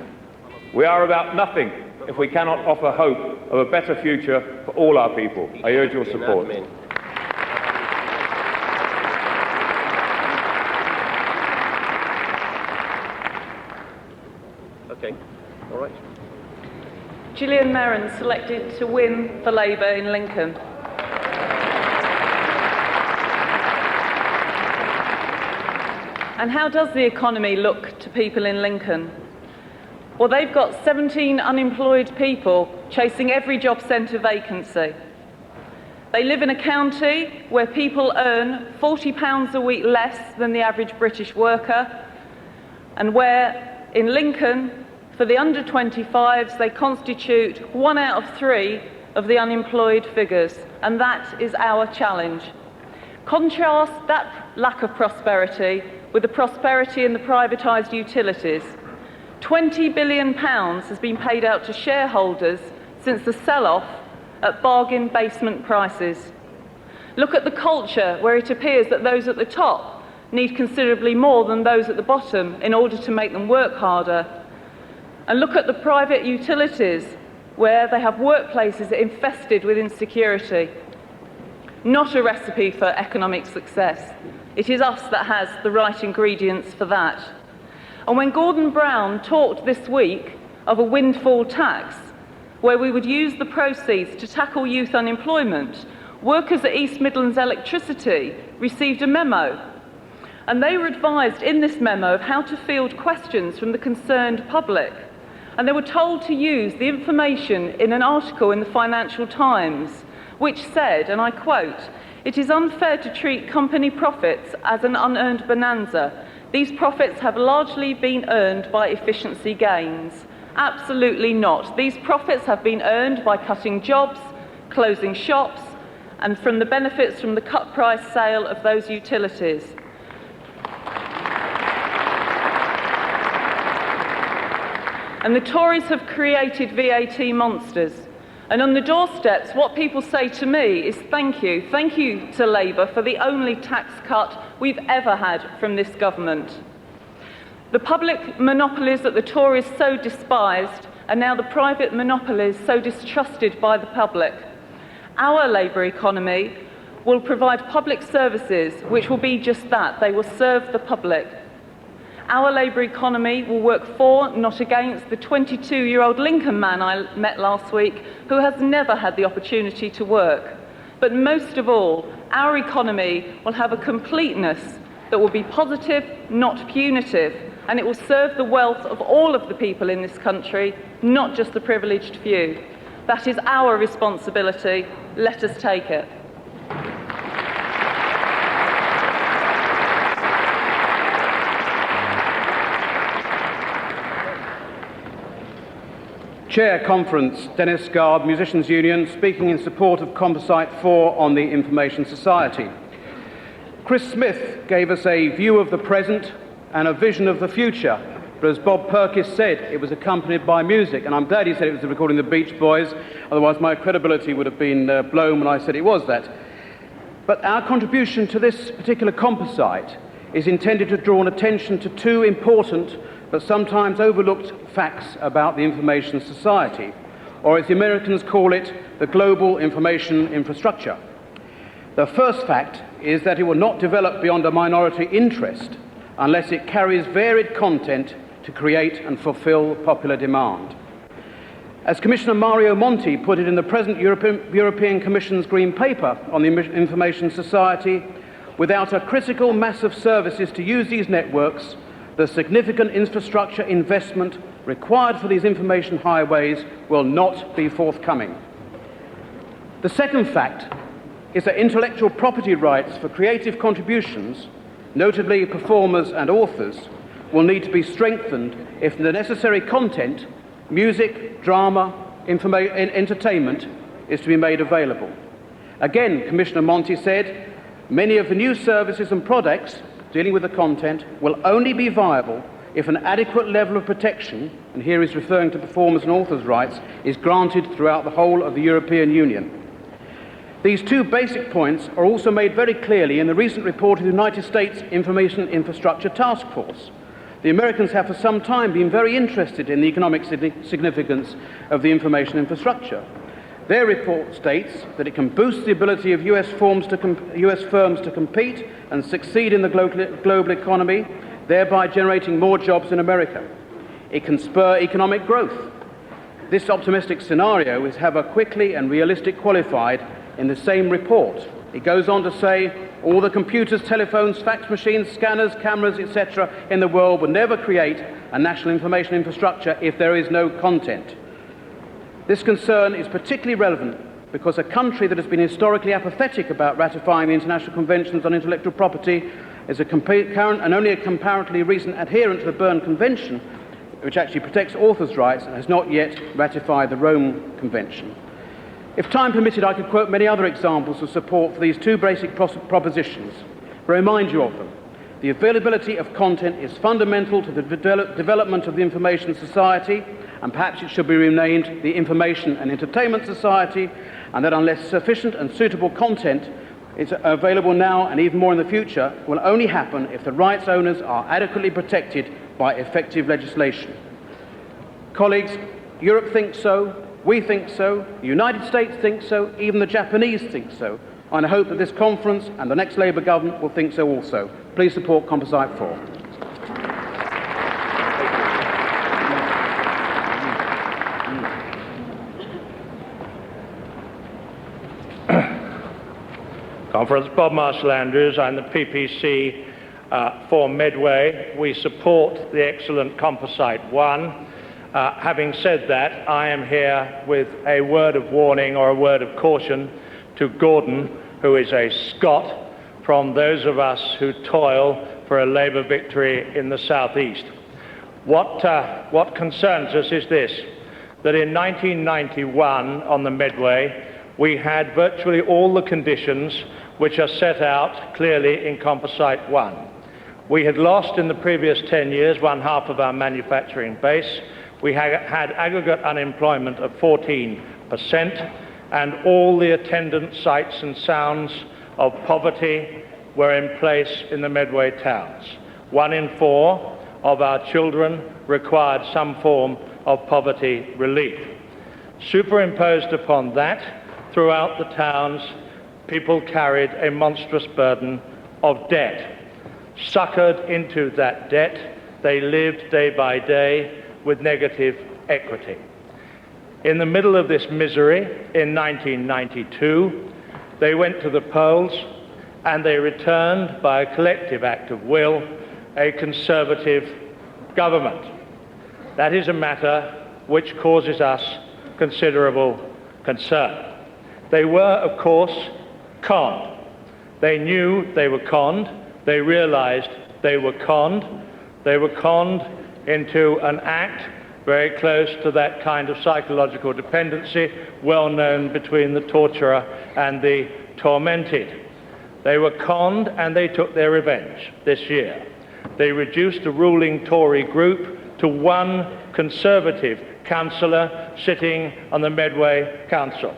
We are about nothing if we cannot offer hope of a better future for all our people. I urge your support. Okay, all right. Gillian Merron selected to win for Labour in Lincoln. And how does the economy look to people in Lincoln? Well, they've got 17 unemployed people chasing every job centre vacancy. They live in a county where people earn £40 a week less than the average British worker, and where in Lincoln, for the under 25s, they constitute 1 out of 3 of the unemployed figures, and that is our challenge. Contrast that lack of prosperity with the prosperity in the privatised utilities. £20 billion has been paid out to shareholders since the sell-off at bargain basement prices. Look at the culture, where it appears that those at the top need considerably more than those at the bottom in order to make them work harder. And look at the private utilities, where they have workplaces infested with insecurity. Not a recipe for economic success. It is us that has the right ingredients for that. And when Gordon Brown talked this week of a windfall tax, where we would use the proceeds to tackle youth unemployment, workers at East Midlands Electricity received a memo. And they were advised in this memo of how to field questions from the concerned public. And they were told to use the information in an article in the Financial Times, which said, and I quote, "It is unfair to treat company profits as an unearned bonanza. These profits have largely been earned by efficiency gains." Absolutely not. These profits have been earned by cutting jobs, closing shops, and from the benefits from the cut price sale of those utilities. And the Tories have created VAT monsters. And on the doorsteps, what people say to me is thank you to Labour for the only tax cut we've ever had from this government. The public monopolies that the Tories so despised are now the private monopolies so distrusted by the public. Our Labour economy will provide public services which will be just that. They will serve the public. Our Labour economy will work for, not against, the 22-year-old Lincoln man I met last week who has never had the opportunity to work. But most of all, our economy will have a completeness that will be positive, not punitive, and it will serve the wealth of all of the people in this country, not just the privileged few. That is our responsibility. Let us take it. Chair Conference, Dennis Garb, Musicians Union, speaking in support of Composite 4 on the Information Society. Chris Smith gave us a view of the present and a vision of the future, but as Bob Purkis said, it was accompanied by music, and I'm glad he said it was recording the Beach Boys, otherwise my credibility would have been blown when I said it was that. But our contribution to this particular composite is intended to draw an attention to two important but sometimes overlooked facts about the information society, or as the Americans call it, the global information infrastructure. The first fact is that it will not develop beyond a minority interest unless it carries varied content to create and fulfill popular demand. As Commissioner Mario Monti put it in the present European Commission's Green Paper on the Information Society, without a critical mass of services to use these networks, the significant infrastructure investment required for these information highways will not be forthcoming. The second fact is that intellectual property rights for creative contributions, notably performers and authors, will need to be strengthened if the necessary content, music, drama, entertainment, is to be made available. Again, Commissioner Monti said, many of the new services and products dealing with the content will only be viable if an adequate level of protection, and here he's referring to performers and authors' rights, is granted throughout the whole of the European Union. These two basic points are also made very clearly in the recent report of the United States Information Infrastructure Task Force. The Americans have for some time been very interested in the economic significance of the information infrastructure. Their report states that it can boost the ability of US firms to compete and succeed in the global economy, thereby generating more jobs in America. It can spur economic growth. This optimistic scenario is, however, quickly and realistically qualified in the same report. It goes on to say all the computers, telephones, fax machines, scanners, cameras, etc. in the world will never create a national information infrastructure if there is no content. This concern is particularly relevant because a country that has been historically apathetic about ratifying the international conventions on intellectual property is current and only a comparatively recent adherent to the Berne Convention, which actually protects authors' rights, and has not yet ratified the Rome Convention. If time permitted, I could quote many other examples of support for these two basic propositions, but remind you of them. The availability of content is fundamental to the development of the information society, and perhaps it should be renamed the Information and Entertainment Society, and that unless sufficient and suitable content It's available now and even more in the future will only happen if the rights owners are adequately protected by effective legislation. Colleagues, Europe thinks so, we think so, the United States thinks so, even the Japanese think so, and I hope that this conference and the next Labour government will think so also. Please support Composite 4. Conference. Bob Marshall-Andrews. I'm the PPC for Medway. We support the excellent Composite 1. Having said that, I am here with a word of warning or a word of caution to Gordon, who is a Scot, from those of us who toil for a Labour victory in the South East. What concerns us is this, that in 1991 on the Medway, we had virtually all the conditions which are set out clearly in Composite 1. We had lost in the previous 10 years one half of our manufacturing base. We had aggregate unemployment of 14%, and all the attendant sights and sounds of poverty were in place in the Medway towns. 1 in 4 of our children required some form of poverty relief. Superimposed upon that, throughout the towns, people carried a monstrous burden of debt. Suckered into that debt, they lived day by day with negative equity. In the middle of this misery, in 1992, they went to the polls and they returned by a collective act of will a Conservative government. That is a matter which causes us considerable concern. They were, of course, conned. They knew they were conned. They realized they were conned. They were conned into an act very close to that kind of psychological dependency well known between the torturer and the tormented. They were conned and they took their revenge this year. They reduced a ruling Tory group to one Conservative councillor sitting on the Medway Council.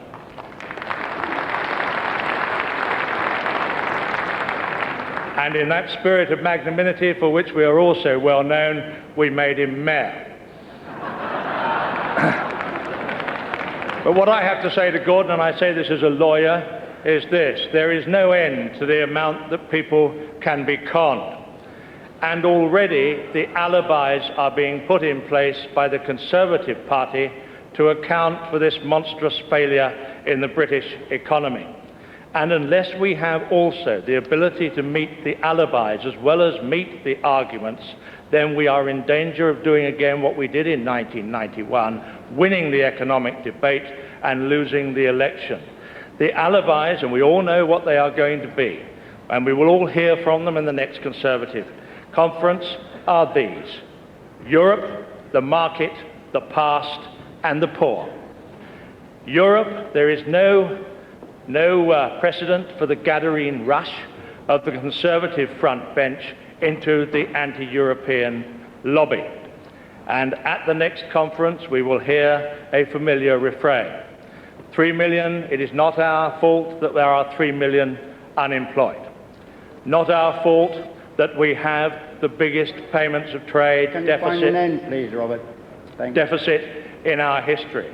And in that spirit of magnanimity, for which we are also well known, we made him mayor. But what I have to say to Gordon, and I say this as a lawyer, is this: there is no end to the amount that people can be conned. And already the alibis are being put in place by the Conservative Party to account for this monstrous failure in the British economy. And unless we have also the ability to meet the alibis as well as meet the arguments, then we are in danger of doing again what we did in 1991, winning the economic debate and losing the election. The alibis, and we all know what they are going to be, and we will all hear from them in the next Conservative conference, are these: Europe, the market, the past, and the poor. Europe, there is no precedent for the Gadarene rush of the Conservative front bench into the anti-European lobby. And at the next conference, we will hear a familiar refrain. 3 million, it is not our fault that there are 3 million unemployed. Not our fault that we have the biggest payments of trade deficit, please, Robert? deficit in our history.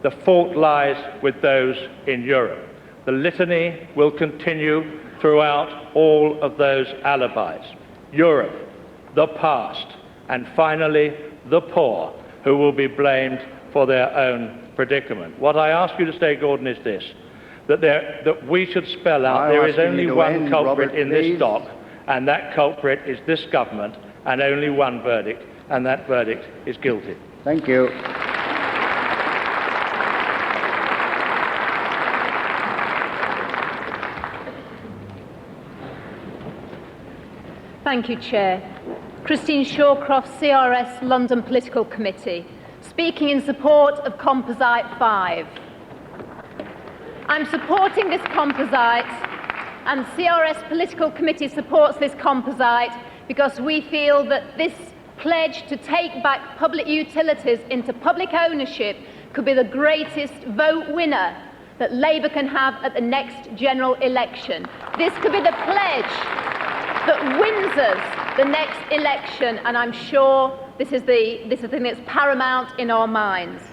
The fault lies with those in Europe. The litany will continue throughout all of those alibis. Europe, the past, and finally the poor, who will be blamed for their own predicament. What I ask you to say, Gordon, is this: that we should spell out there is only one culprit in this dock, and that culprit is this government, and only one verdict, and that verdict is guilty. Thank you. Thank you, Chair. Christine Shawcroft, CRS London Political Committee, speaking in support of Composite 5. I'm supporting this composite, and CRS Political Committee supports this composite because we feel that this pledge to take back public utilities into public ownership could be the greatest vote winner that Labour can have at the next general election. This could be the pledge that wins us the next election, and I'm sure this is the thing that's paramount in our minds.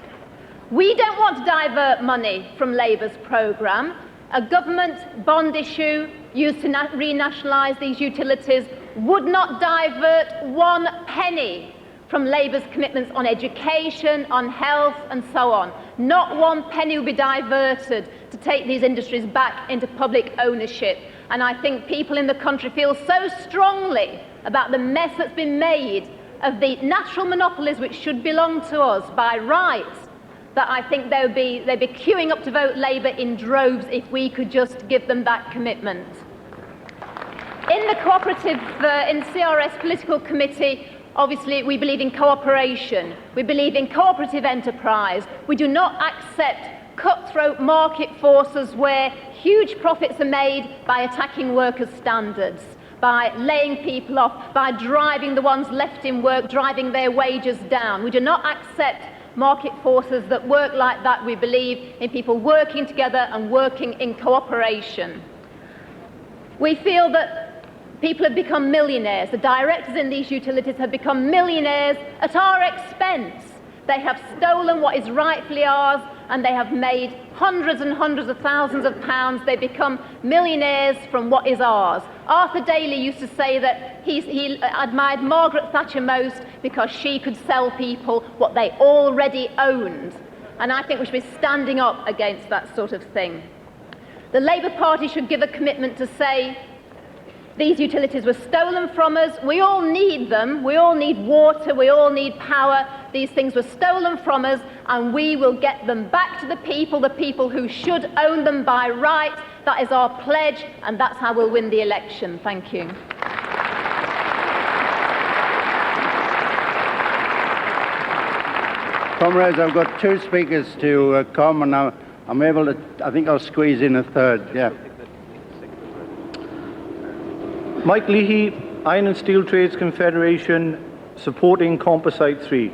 We don't want to divert money from Labour's programme. A government bond issue used to renationalise these utilities would not divert one penny from Labour's commitments on education, on health and so on. Not one penny will be diverted to take these industries back into public ownership. And I think people in the country feel so strongly about the mess that's been made of the natural monopolies which should belong to us by rights, that I think they'd be queuing up to vote Labour in droves if we could just give them that commitment. In the cooperative, in CRS Political Committee, obviously we believe in cooperation. We believe in cooperative enterprise. We do not accept cutthroat market forces where huge profits are made by attacking workers' standards, by laying people off, by driving the ones left in work, driving their wages down. We do not accept market forces that work like that. We believe in people working together and working in cooperation. We feel that people have become millionaires. The directors in these utilities have become millionaires at our expense. They have stolen what is rightfully ours, and they have made hundreds and hundreds of thousands of pounds. They become millionaires from what is ours. Arthur Daly used to say that he admired Margaret Thatcher most because she could sell people what they already owned. And I think we should be standing up against that sort of thing. The Labour Party should give a commitment to say, these utilities were stolen from us. We all need them. We all need water. We all need power. These things were stolen from us, and we will get them back to the people who should own them by right. That is our pledge, and that's how we'll win the election. Thank you. Comrades, I've got two speakers to come, and now I'm able to, I think I'll squeeze in a third. Yeah. Mike Leahy, Iron and Steel Trades Confederation, supporting Composite 3.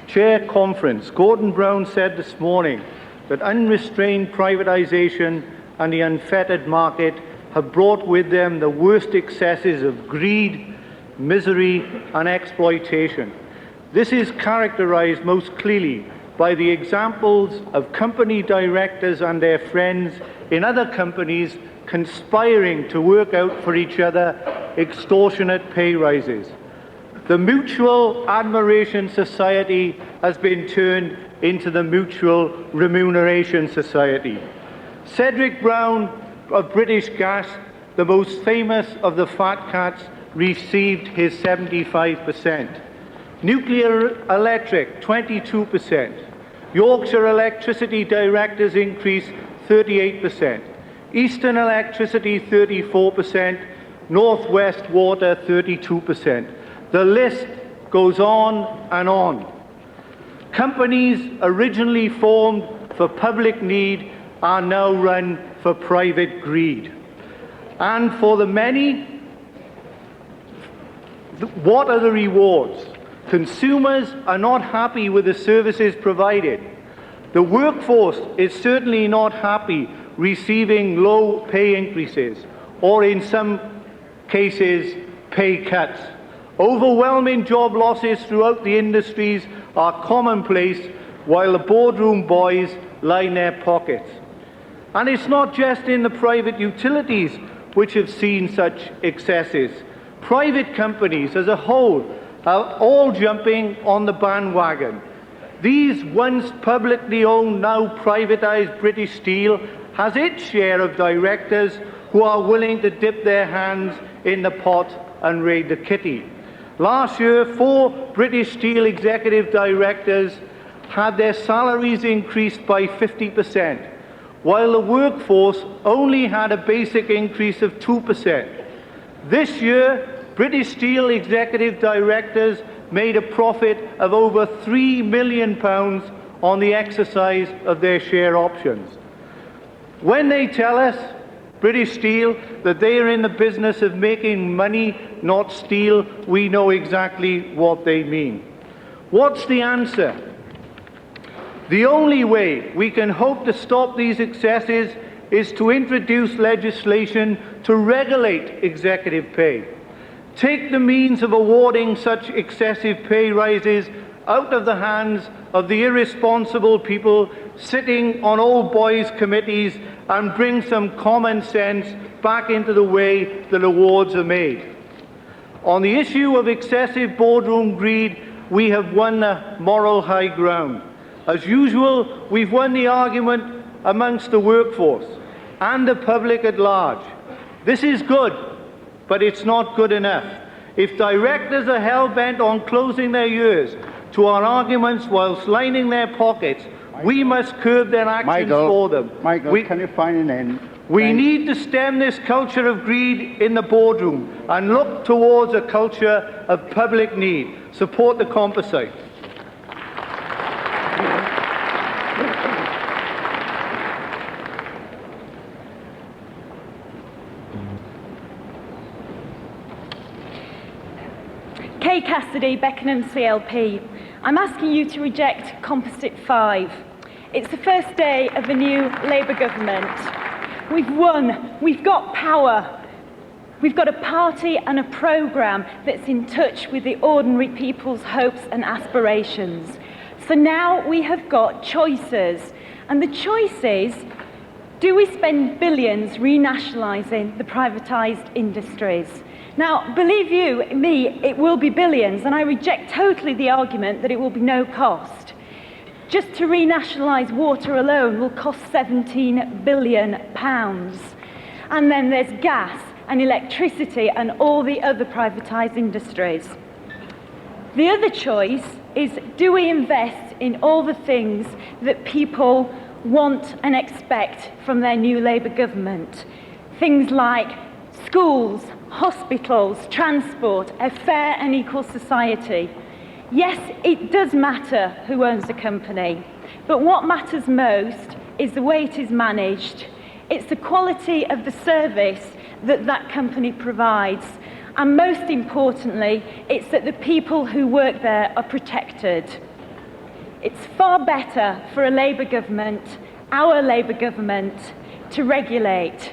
Chair Conference, Gordon Brown said this morning that unrestrained privatisation and the unfettered market have brought with them the worst excesses of greed, misery and exploitation. This is characterised most clearly by the examples of company directors and their friends in other companies conspiring to work out for each other extortionate pay rises. The Mutual Admiration Society has been turned into the Mutual Remuneration Society. Cedric Brown of British Gas, the most famous of the fat cats, received his 75%. Nuclear Electric, 22%. Yorkshire Electricity Directors increased 38%. Eastern Electricity 34%, North West Water 32%. The list goes on and on. Companies originally formed for public need are now run for private greed. And for the many, what are the rewards? Consumers are not happy with the services provided. The workforce is certainly not happy receiving low pay increases, or in some cases, pay cuts. Overwhelming job losses throughout the industries are commonplace, while the boardroom boys line their pockets. And it's not just in the private utilities which have seen such excesses. Private companies as a whole are all jumping on the bandwagon. These once publicly owned, now privatised British Steel has its share of directors who are willing to dip their hands in the pot and raid the kitty. Last year, 4 British Steel executive directors had their salaries increased by 50%, while the workforce only had a basic increase of 2%. This year, British Steel executive directors made a profit of over £3 million on the exercise of their share options. When they tell us, British Steel, that they are in the business of making money, not steel, we know exactly what they mean. What's the answer? The only way we can hope to stop these excesses is to introduce legislation to regulate executive pay. Take the means of awarding such excessive pay rises out of the hands of the irresponsible people sitting on old boys' committees and bring some common sense back into the way that awards are made. On the issue of excessive boardroom greed, we have won the moral high ground. As usual, we've won the argument amongst the workforce and the public at large. This is good, but it's not good enough. If directors are hell-bent on closing their ears to our arguments whilst lining their pockets, we must curb their actions for them. Michael, can you find an end? We need to stem this culture of greed in the boardroom and look towards a culture of public need. Support the composite. Kay Cassidy, Beckenham CLP. I'm asking you to reject Composite 5. It's the first day of the new Labour government. We've won. We've got power. We've got a party and a programme that's in touch with the ordinary people's hopes and aspirations. So now we have got choices. And the choice is, do we spend billions renationalising the privatised industries? Now, believe you me, it will be billions, and I reject totally the argument that it will be no cost. Just to renationalise water alone will cost £17 billion. And then there's gas and electricity and all the other privatised industries. The other choice is, do we invest in all the things that people want and expect from their new Labour government? Things like schools, hospitals, transport, a fair and equal society. Yes, it does matter who owns a company, but what matters most is the way it is managed. It's the quality of the service that that company provides, and most importantly, it's that the people who work there are protected. It's far better for a Labour government, our Labour government, to regulate.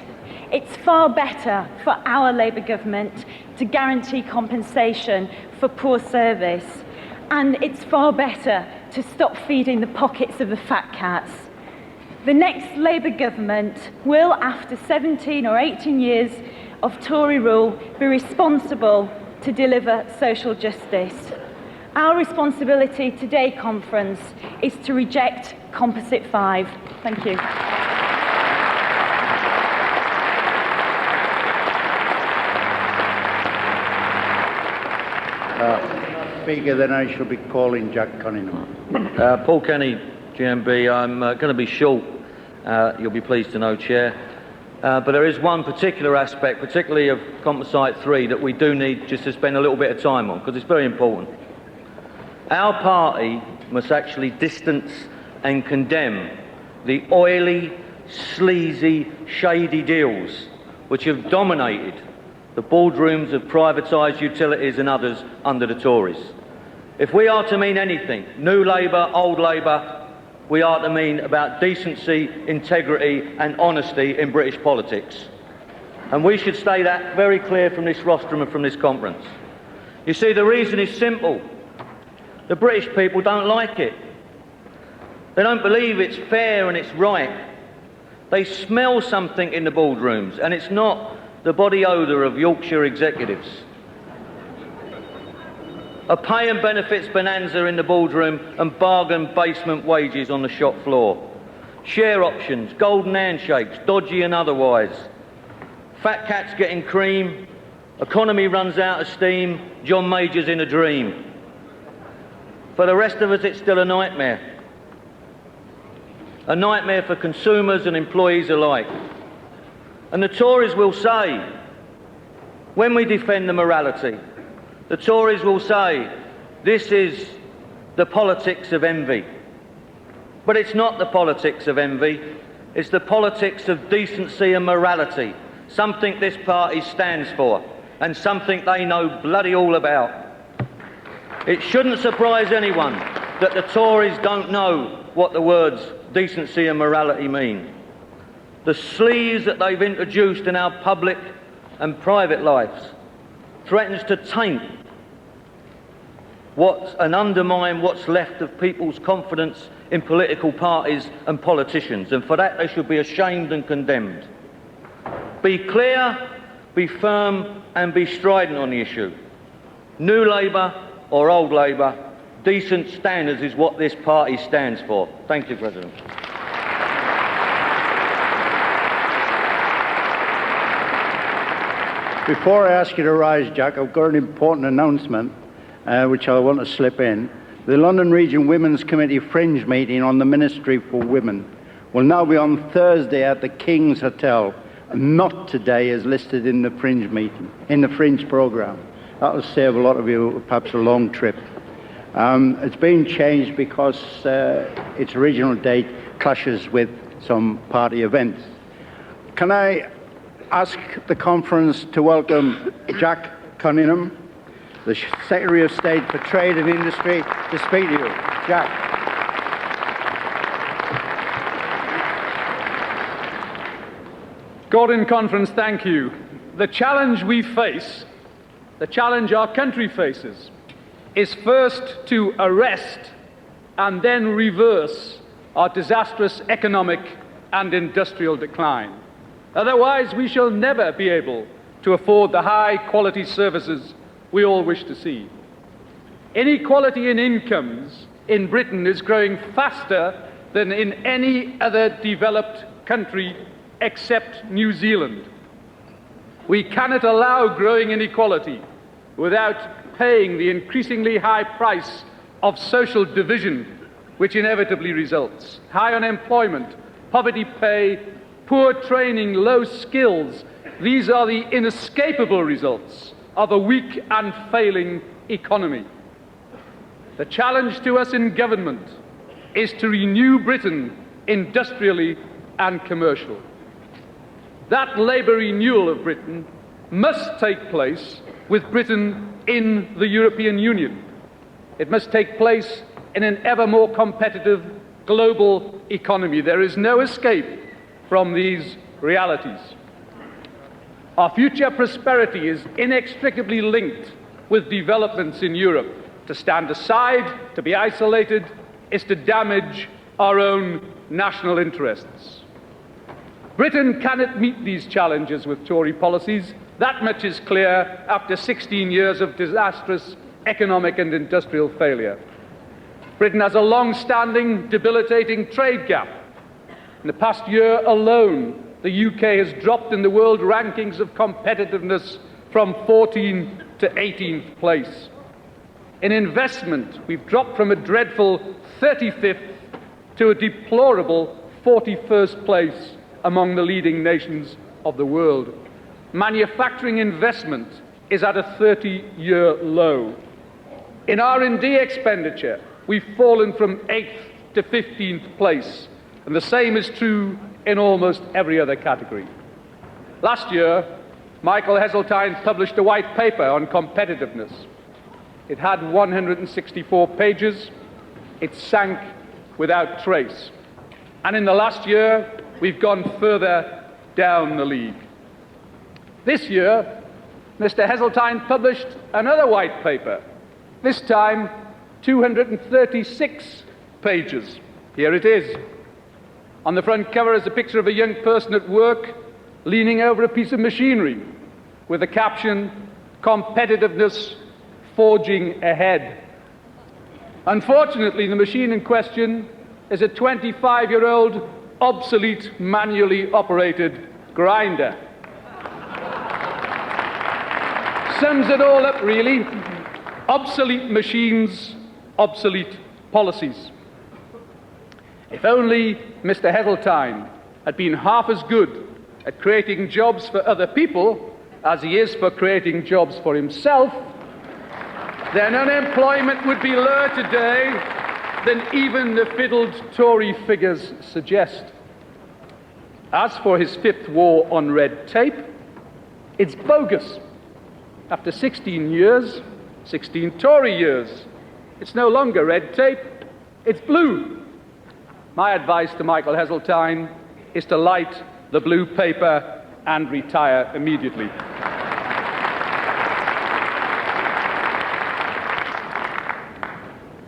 It's far better for our Labour government to guarantee compensation for poor service. And it's far better to stop feeding the pockets of the fat cats. The next Labour government will, after 17 or 18 years of Tory rule, be responsible to deliver social justice. Our responsibility today, Conference, is to reject Composite 5. Thank you. Speaker, then I shall be calling Jack Cunningham. Paul Kenny, GMB. I'm going to be short, you'll be pleased to know, Chair. But there is one particular aspect, particularly of Composite 3, that we do need just to spend a little bit of time on, because it's very important. Our party must actually distance and condemn the oily, sleazy, shady deals which have dominated the boardrooms of privatised utilities and others under the Tories. If we are to mean anything, new Labour, old Labour, we are to mean about decency, integrity and honesty in British politics. And we should stay that very clear from this rostrum and from this conference. You see, the reason is simple. The British people don't like it. They don't believe it's fair and it's right. They smell something in the boardrooms, and it's not the body odour of Yorkshire executives. A pay and benefits bonanza in the boardroom and bargain basement wages on the shop floor. Share options, golden handshakes, dodgy and otherwise. Fat cats getting cream, economy runs out of steam, John Major's in a dream. For the rest of us, it's still a nightmare. A nightmare for consumers and employees alike. And the Tories will say, when we defend the morality, the Tories will say, this is the politics of envy. But it's not the politics of envy, it's the politics of decency and morality, something this party stands for, and something they know bloody all about. It shouldn't surprise anyone that the Tories don't know what the words decency and morality mean. The sleaze that they've introduced in our public and private lives threatens to taint and undermine what's left of people's confidence in political parties and politicians, and for that they should be ashamed and condemned. Be clear, be firm and be strident on the issue. New Labour or old Labour, decent standards is what this party stands for. Thank you, President. Before I ask you to rise, Jack, I've got an important announcement which I want to slip in. The London Region Women's Committee Fringe meeting on the Ministry for Women will now be on Thursday at the King's Hotel, not today as listed in the Fringe meeting, in the Fringe programme. That will save a lot of you perhaps a long trip. It's been changed because its original date clashes with some party events. Can I ask the conference to welcome Jack Cunningham, the Secretary of State for Trade and Industry, to speak to you. Jack. Gordon Conference, thank you. The challenge we face, the challenge our country faces, is first to arrest and then reverse our disastrous economic and industrial decline. Otherwise, we shall never be able to afford the high-quality services we all wish to see. Inequality in incomes in Britain is growing faster than in any other developed country except New Zealand. We cannot allow growing inequality without paying the increasingly high price of social division which inevitably results. High unemployment, poverty pay, poor training, low skills, these are the inescapable results of a weak and failing economy. The challenge to us in government is to renew Britain industrially and commercially. That labour renewal of Britain must take place with Britain in the European Union. It must take place in an ever more competitive global economy. There is no escape from these realities. Our future prosperity is inextricably linked with developments in Europe. To stand aside, to be isolated, is to damage our own national interests. Britain cannot meet these challenges with Tory policies. That much is clear after 16 years of disastrous economic and industrial failure. Britain has a long-standing, debilitating trade gap. In the past year alone, the UK has dropped in the world rankings of competitiveness from 14th to 18th place. In investment, we've dropped from a dreadful 35th to a deplorable 41st place among the leading nations of the world. Manufacturing investment is at a 30-year low. In R&D expenditure, we've fallen from 8th to 15th place, and the same is true in almost every other category. Last year, Michael Heseltine published a white paper on competitiveness. It had 164 pages. It sank without trace. And in the last year, we've gone further down the league. This year, Mr. Heseltine published another white paper, this time 236 pages. Here it is. On the front cover is a picture of a young person at work leaning over a piece of machinery with the caption, "Competitiveness Forging Ahead." Unfortunately, the machine in question is a 25-year-old obsolete manually operated grinder. Sums it all up, really. Obsolete machines, obsolete policies. If only Mr. Heseltine had been half as good at creating jobs for other people as he is for creating jobs for himself, then unemployment would be lower today than even the fiddled Tory figures suggest. As for his fifth war on red tape, it's bogus. After 16 years, 16 Tory years, it's no longer red tape, it's blue. My advice to Michael Heseltine is to light the blue paper and retire immediately.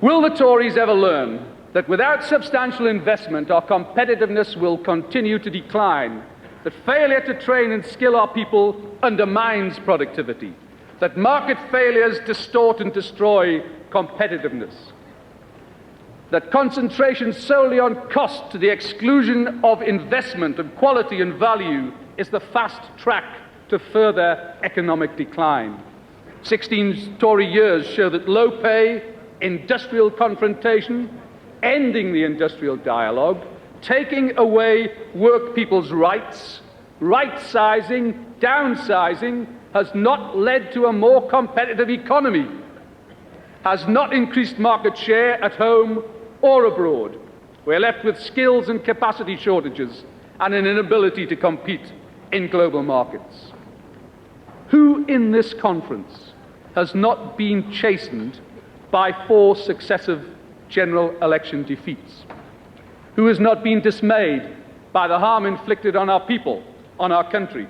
Will the Tories ever learn that without substantial investment, our competitiveness will continue to decline, that failure to train and skill our people undermines productivity, that market failures distort and destroy competitiveness, that concentration solely on cost to the exclusion of investment and quality and value is the fast track to further economic decline? 16 Tory years show that low pay, industrial confrontation, ending the industrial dialogue, taking away work people's rights, right-sizing, downsizing, has not led to a more competitive economy, has not increased market share at home or abroad. We're left with skills and capacity shortages and an inability to compete in global markets. Who in this conference has not been chastened by 4 successive general election defeats? Who has not been dismayed by the harm inflicted on our people, on our country?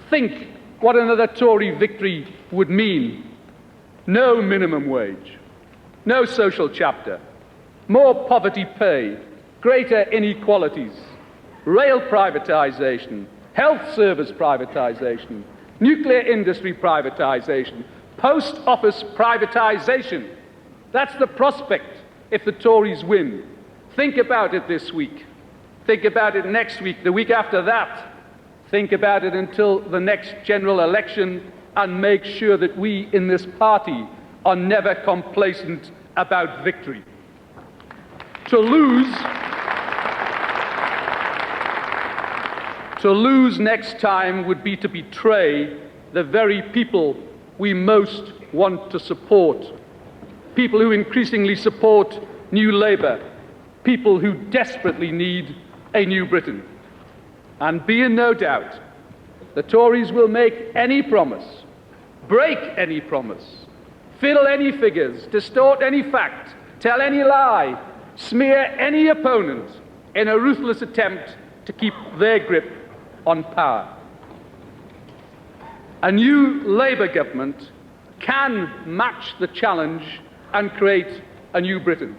Think what another Tory victory would mean. No minimum wage, no social chapter, more poverty pay, greater inequalities, rail privatisation, health service privatisation, nuclear industry privatisation, post office privatisation. That's the prospect if the Tories win. Think about it this week. Think about it next week, the week after that. Think about it until the next general election, and make sure that we in this party are never complacent about victory. To lose next time would be to betray the very people we most want to support. People who increasingly support New Labour. People who desperately need a new Britain. And be in no doubt, the Tories will make any promise, break any promise, fiddle any figures, distort any fact, tell any lie, smear any opponent in a ruthless attempt to keep their grip on power. A new Labour government can match the challenge and create a new Britain.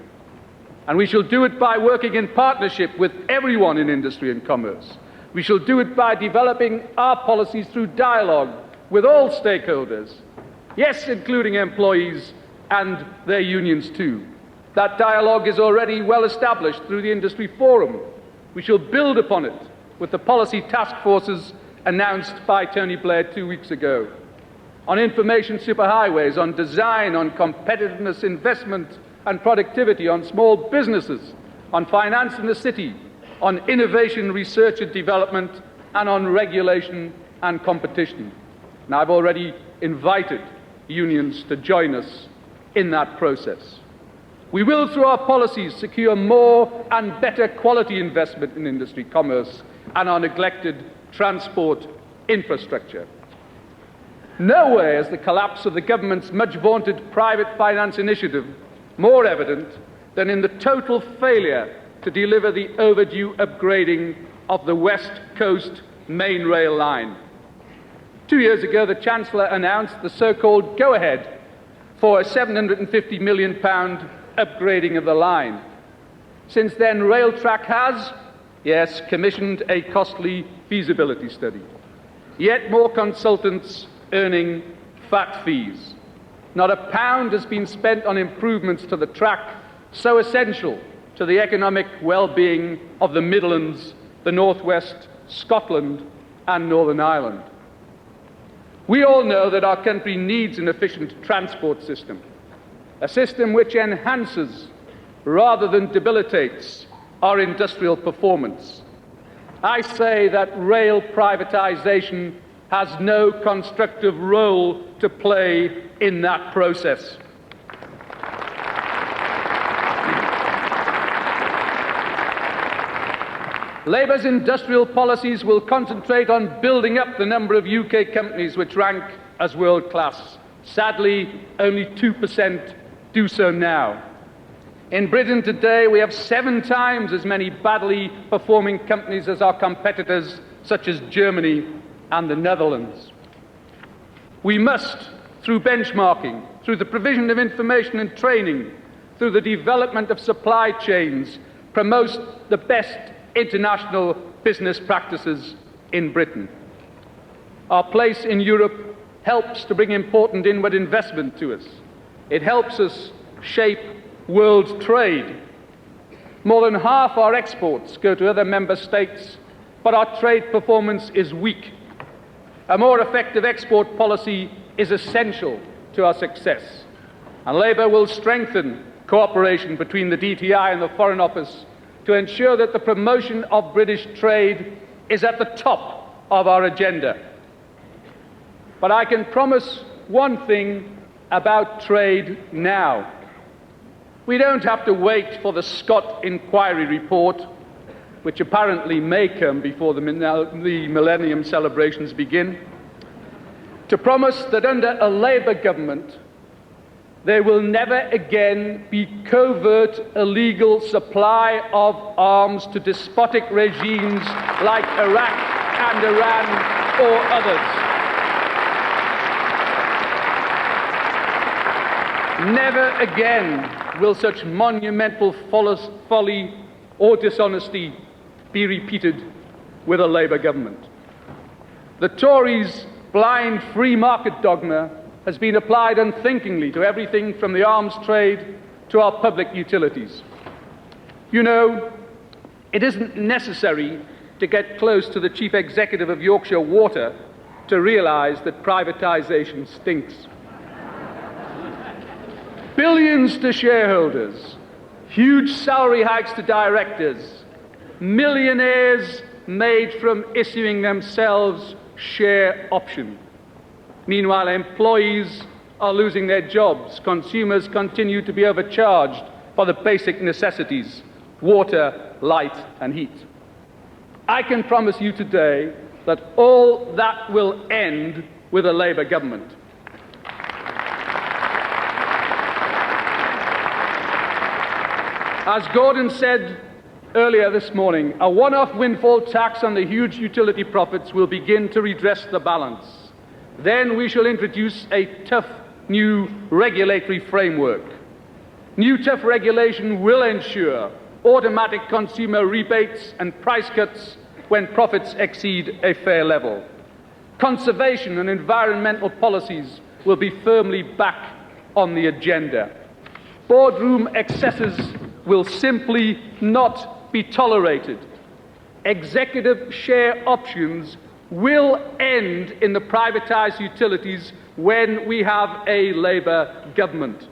And we shall do it by working in partnership with everyone in industry and commerce. We shall do it by developing our policies through dialogue with all stakeholders, yes, including employees and their unions too. That dialogue is already well established through the Industry Forum. We shall build upon it with the policy task forces announced by Tony Blair 2 weeks ago, on information superhighways, on design, on competitiveness, investment and productivity, on small businesses, on finance in the city, on innovation, research and development, and on regulation and competition. And I've already invited unions to join us in that process. We will, through our policies, secure more and better quality investment in industry, commerce, and our neglected transport infrastructure. Nowhere is the collapse of the government's much-vaunted private finance initiative more evident than in the total failure to deliver the overdue upgrading of the West Coast main rail line. 2 years ago, the Chancellor announced the so-called go-ahead for a £750 million upgrading of the line. Since then, Railtrack has, yes, commissioned a costly feasibility study. Yet more consultants earning fat fees. Not a pound has been spent on improvements to the track, so essential to the economic well-being of the Midlands, the North West, Scotland and Northern Ireland. We all know that our country needs an efficient transport system, a system which enhances rather than debilitates our industrial performance. I say that rail privatisation has no constructive role to play in that process. Labour's industrial policies will concentrate on building up the number of UK companies which rank as world-class. Sadly, only 2% do so now. In Britain today, we have 7 times as many badly performing companies as our competitors, such as Germany and the Netherlands. We must, through benchmarking, through the provision of information and training, through the development of supply chains, promote the best international business practices in Britain. Our place in Europe helps to bring important inward investment to us. It helps us shape world trade. More than half our exports go to other member states, but our trade performance is weak. A more effective export policy is essential to our success, and Labour will strengthen cooperation between the DTI and the Foreign Office to ensure that the promotion of British trade is at the top of our agenda. But I can promise one thing about trade now. We don't have to wait for the Scott Inquiry report, which apparently may come before the Millennium celebrations begin, to promise that under a Labour government there will never again be covert illegal supply of arms to despotic regimes like Iraq and Iran or others. Never again will such monumental folly or dishonesty be repeated with a Labour government. The Tories' blind free market dogma has been applied unthinkingly to everything from the arms trade to our public utilities. You know, it isn't necessary to get close to the Chief Executive of Yorkshire Water to realise that privatisation stinks. Billions to shareholders, huge salary hikes to directors, millionaires made from issuing themselves share options. Meanwhile, employees are losing their jobs. Consumers continue to be overcharged for the basic necessities: water, light, and heat. I can promise you today that all that will end with a Labour government. As Gordon said earlier this morning, a one-off windfall tax on the huge utility profits will begin to redress the balance. Then we shall introduce a tough new regulatory framework. New tough regulation will ensure automatic consumer rebates and price cuts when profits exceed a fair level. Conservation and environmental policies will be firmly back on the agenda. Boardroom excesses will simply not be tolerated. Executive share options will end in the privatised utilities when we have a Labour government.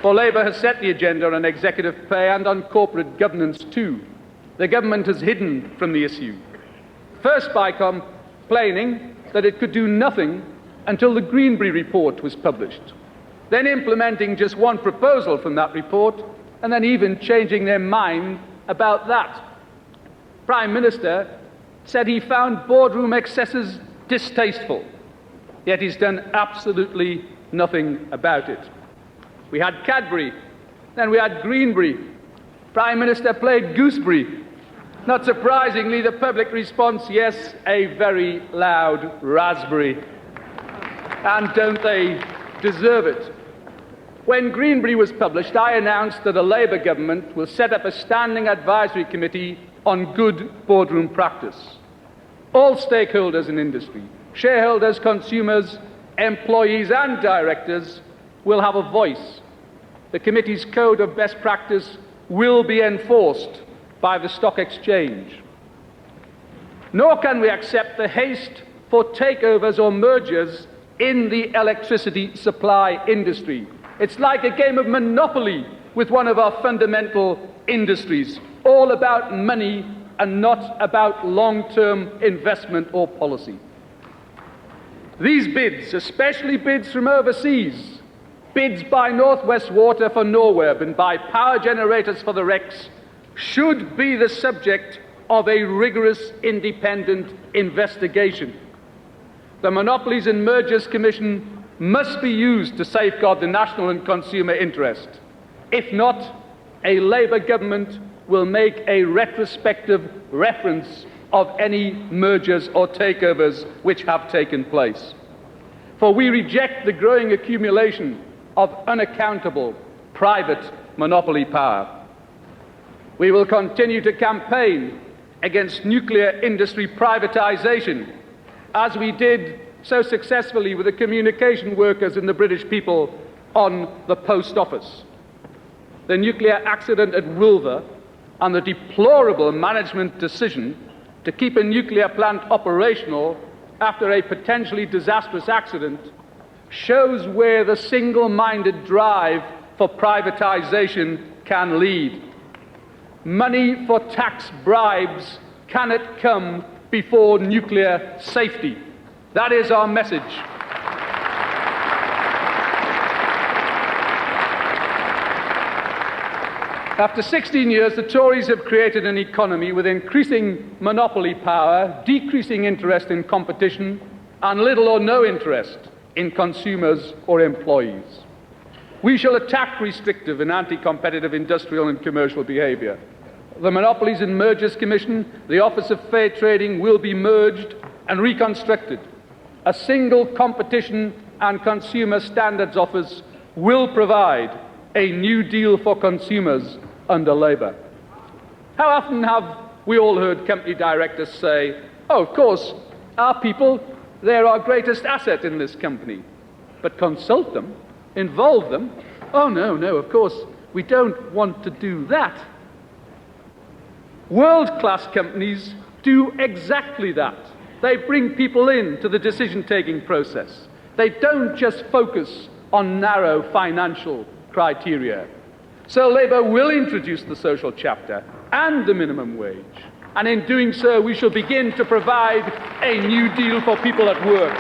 For Labour has set the agenda on executive pay and on corporate governance too. The government has hidden from the issue. First by complaining that it could do nothing until the Greenbury report was published, then implementing just one proposal from that report, and then even changing their mind about that. Prime Minister said he found boardroom excesses distasteful, yet he's done absolutely nothing about it. We had Cadbury, then we had Greenbury. Prime Minister played gooseberry. Not surprisingly, the public response, yes, a very loud raspberry. And don't they deserve it? When Greenbury was published, I announced that a Labour government will set up a standing advisory committee on good boardroom practice. All stakeholders in industry, shareholders, consumers, employees and directors will have a voice. The committee's code of best practice will be enforced by the stock exchange. Nor can we accept the haste for takeovers or mergers in the electricity supply industry. It's like a game of Monopoly with one of our fundamental industries, all about money and not about long-term investment or policy. These bids, especially bids from overseas, bids by North West Water for Norweb and by power generators for the REX, should be the subject of a rigorous independent investigation. The Monopolies and Mergers Commission must be used to safeguard the national and consumer interest. If not, a Labour government will make a retrospective reference of any mergers or takeovers which have taken place. For we reject the growing accumulation of unaccountable private monopoly power. We will continue to campaign against nuclear industry privatisation, as we did so successfully with the communication workers and the British people on the post office. The nuclear accident at Wilver and the deplorable management decision to keep a nuclear plant operational after a potentially disastrous accident shows where the single-minded drive for privatisation can lead. Money for tax bribes cannot come before nuclear safety. That is our message. After 16 years, the Tories have created an economy with increasing monopoly power, decreasing interest in competition, and little or no interest in consumers or employees. We shall attack restrictive and anti-competitive industrial and commercial behaviour. The Monopolies and Mergers Commission, the Office of Fair Trading, will be merged and reconstructed. A single competition and consumer standards office will provide a new deal for consumers under Labour. How often have we all heard company directors say, "Oh, of course, our people, they're our greatest asset in this company. But consult them, involve them. Oh, no, of course, we don't want to do that." World-class companies do exactly that. They bring people into the decision-taking process. They don't just focus on narrow financial criteria. So Labour will introduce the social chapter and the minimum wage. And in doing so, we shall begin to provide a new deal for people at work.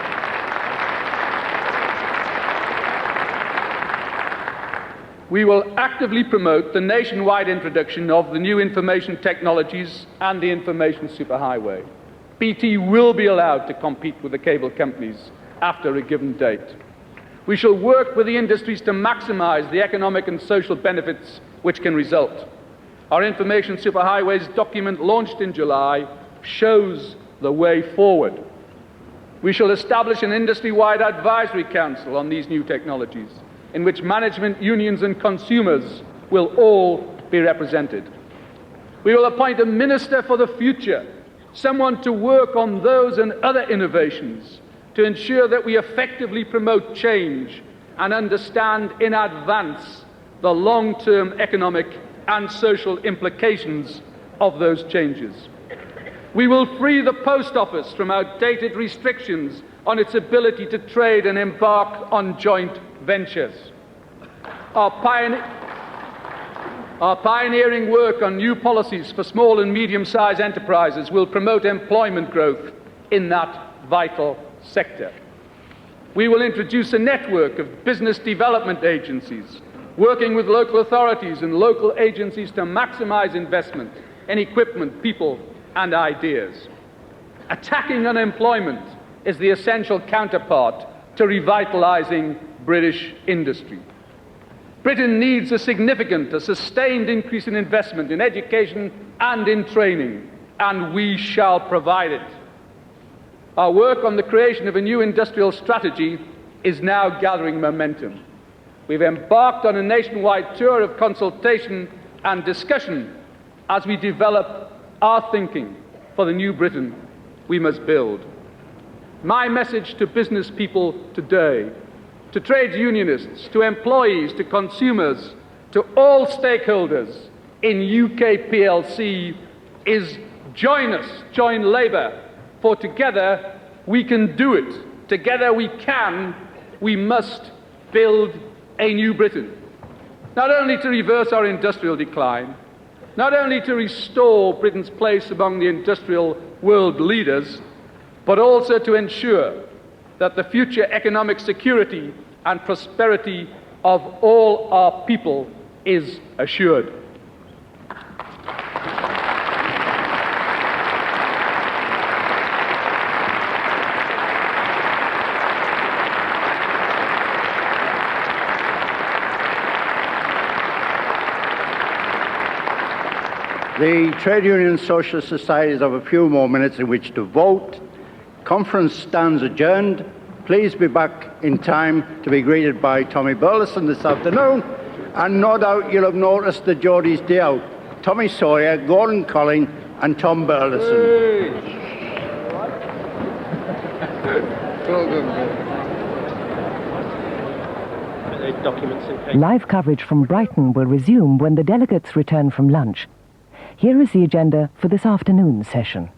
We will actively promote the nationwide introduction of the new information technologies and the information superhighway. BT will be allowed to compete with the cable companies after a given date. We shall work with the industries to maximise the economic and social benefits which can result. Our Information Superhighways document, launched in July, shows the way forward. We shall establish an industry-wide advisory council on these new technologies, in which management, unions and consumers will all be represented. We will appoint a minister for the future, someone to work on those and other innovations to ensure that we effectively promote change and understand in advance the long-term economic and social implications of those changes. We will free the post office from outdated restrictions on its ability to trade and embark on joint ventures. Our pioneering work on new policies for small and medium-sized enterprises will promote employment growth in that vital sector. We will introduce a network of business development agencies, working with local authorities and local agencies to maximise investment in equipment, people and ideas. Attacking unemployment is the essential counterpart to revitalising British industry. Britain needs a significant, sustained increase in investment in education and in training, and we shall provide it. Our work on the creation of a new industrial strategy is now gathering momentum. We've embarked on a nationwide tour of consultation and discussion as we develop our thinking for the new Britain we must build. My message to business people today, to trade unionists, to employees, to consumers, to all stakeholders in UK PLC is join us, join Labour, for together we can do it. Together we must build a new Britain. Not only to reverse our industrial decline, not only to restore Britain's place among the industrial world leaders, but also to ensure that the future economic security and prosperity of all our people is assured. The Trade Union Social Societies have a few more minutes in which to vote. Conference stands adjourned. Please be back in time to be greeted by Tommy Burleson this afternoon. And no doubt you'll have noticed the Geordie's day out. Tommy Sawyer, Gordon Colling and Tom Burleson. Live coverage from Brighton will resume when the delegates return from lunch. Here is the agenda for this afternoon's session.